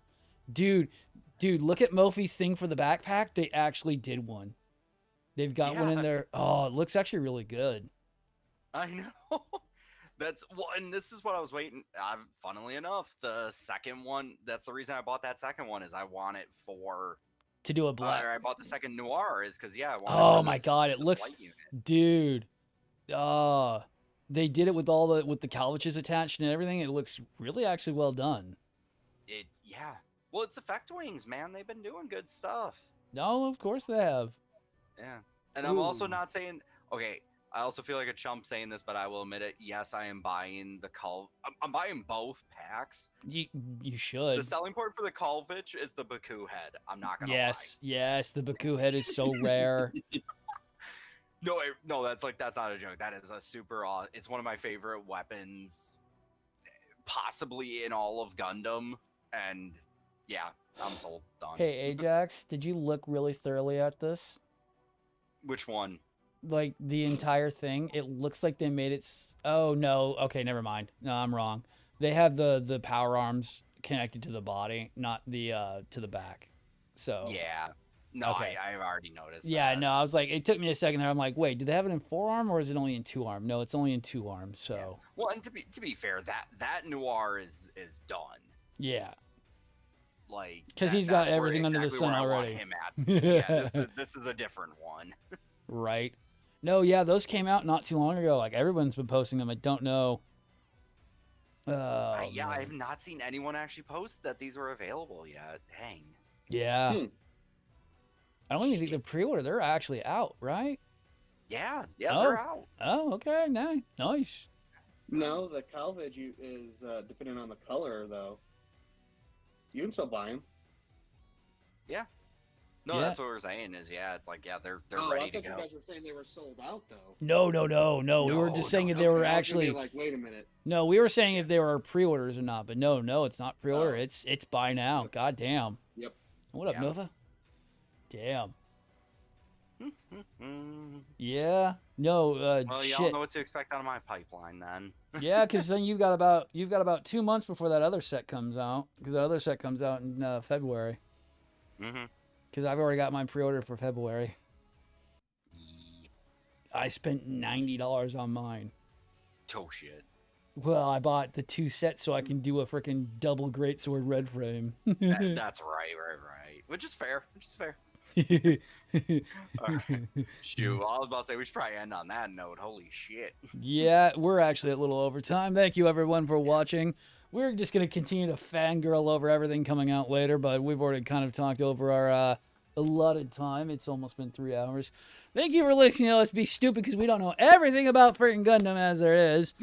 Speaker 1: Dude, look at Mofi's thing for the backpack. They actually did one. They've got one in
Speaker 2: Yeah.
Speaker 1: there. Oh, it looks actually really good.
Speaker 2: I know. That's well, and this is what I was waiting. Funnily enough, the second one. That's the reason I bought that second one. Is I want it for.
Speaker 1: To do a black.
Speaker 2: Or I bought the second noir is because I want.
Speaker 1: Oh
Speaker 2: it for
Speaker 1: my god, it
Speaker 2: the
Speaker 1: looks,
Speaker 2: flight unit.
Speaker 1: dude. They did it with with the calvaches attached and everything. It looks really actually well done.
Speaker 2: Yeah. Well, it's Effect Wings, man. They've been doing good stuff.
Speaker 1: No, of course they have.
Speaker 2: Yeah. And I'm also
Speaker 4: Ooh.
Speaker 2: not saying. Okay. I also feel like a chump saying this, but I will admit it. Yes, I am buying the I'm buying both packs.
Speaker 1: You should.
Speaker 2: The selling point for the Kalvich is the Baku head. I'm not gonna lie.
Speaker 1: Yes, the Baku head is so rare.
Speaker 2: No, that's not a joke. That is a super. It's one of my favorite weapons, possibly in all of Gundam. And yeah, I'm sold. Done.
Speaker 1: Hey, Ajax, did you look really thoroughly at this?
Speaker 2: Which one?
Speaker 1: Like the entire thing, it looks like they made it. Oh no, okay, never mind. No, I'm wrong. They have the power arms connected to the body, not the to the back. So
Speaker 2: Yeah. No,
Speaker 1: Okay.
Speaker 2: I've already noticed.
Speaker 1: yeah,
Speaker 2: that.
Speaker 1: no, I was like, it took me a second there. I'm like, wait, do they have it in forearm or is it only in two arm? No, it's only in two arms. So
Speaker 2: Well, and to be fair, that noir is done.
Speaker 1: yeah,
Speaker 2: Like
Speaker 1: because
Speaker 2: that-
Speaker 1: he's got
Speaker 2: that's where-
Speaker 1: everything under the
Speaker 2: exactly
Speaker 1: sun
Speaker 2: where I want
Speaker 1: already.
Speaker 2: him at. Yeah, this is a different one.
Speaker 1: Right. No, yeah, those came out not too long ago. Like everyone's been posting them. I don't know.
Speaker 2: I
Speaker 1: Man.
Speaker 2: have not seen anyone actually post that these were available yet. Dang.
Speaker 1: Yeah.
Speaker 4: Hmm.
Speaker 1: I don't even think they're pre-order. They're actually out, right?
Speaker 2: Yeah,
Speaker 1: Oh.
Speaker 2: they're out.
Speaker 1: Oh, okay, nice.
Speaker 4: No, the Calvage is depending on the color though. You can still buy them.
Speaker 2: No,
Speaker 1: Yeah.
Speaker 2: that's what we're saying. Is it's like they're
Speaker 4: Oh,
Speaker 2: ready
Speaker 4: I
Speaker 2: to
Speaker 4: thought you
Speaker 2: go.
Speaker 4: guys were saying they were sold out though.
Speaker 1: No. We were
Speaker 2: No,
Speaker 1: just saying
Speaker 2: no,
Speaker 1: if they were
Speaker 4: Okay, I was gonna
Speaker 1: actually.
Speaker 4: be like, wait a minute.
Speaker 1: No, we were saying if they were pre-orders or not. But no, it's not pre-order.
Speaker 4: Oh.
Speaker 1: It's buy now.
Speaker 4: Yep.
Speaker 1: God damn.
Speaker 4: Yep.
Speaker 1: What up,
Speaker 2: Yeah.
Speaker 1: Nova? Damn.
Speaker 2: well,
Speaker 1: Yeah. No.
Speaker 2: y'all
Speaker 1: Shit.
Speaker 2: know what to expect out of my pipeline then.
Speaker 1: Yeah, because then you've got about 2 months before that other set comes out. Because that other set comes out in February.
Speaker 2: Mm-hmm.
Speaker 1: Because I've already got mine pre-ordered for February. I spent $90 on mine.
Speaker 2: Oh shit.
Speaker 1: Well, I bought the 2 sets so I can do a freaking double greatsword red frame.
Speaker 2: That's right. Which is fair. All right. Shoot, I was about to say we should probably end on that note. Holy shit.
Speaker 1: Yeah, we're actually a little over time. Thank you everyone for watching. We're just going to continue to fangirl over everything coming out later, but we've already kind of talked over our allotted time. It's almost been 3 hours. Thank you for listening to us be stupid because we don't know everything about freaking Gundam as there is.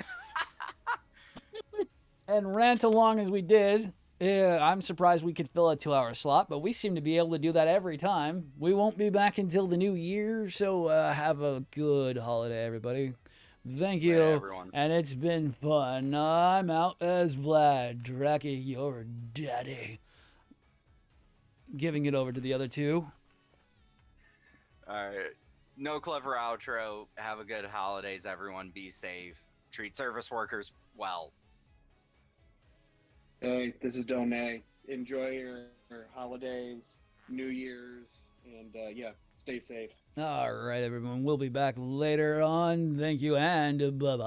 Speaker 1: And rant along as we did. Yeah, I'm surprised we could fill a 2-hour slot, but we seem to be able to do that every time. We won't be back until the new year, so have a good holiday, everybody. Thank you,
Speaker 2: Later, everyone.
Speaker 1: and it's been fun. I'm out as Vladracus, your daddy. Giving it over to the other two.
Speaker 2: All right. No clever outro. Have a good holidays, everyone. Be safe. Treat service workers well.
Speaker 4: Hey, this is Donay. Enjoy your holidays, New Year's, and yeah, stay safe.
Speaker 1: All right, everyone. We'll be back later on. Thank you, and bye-bye.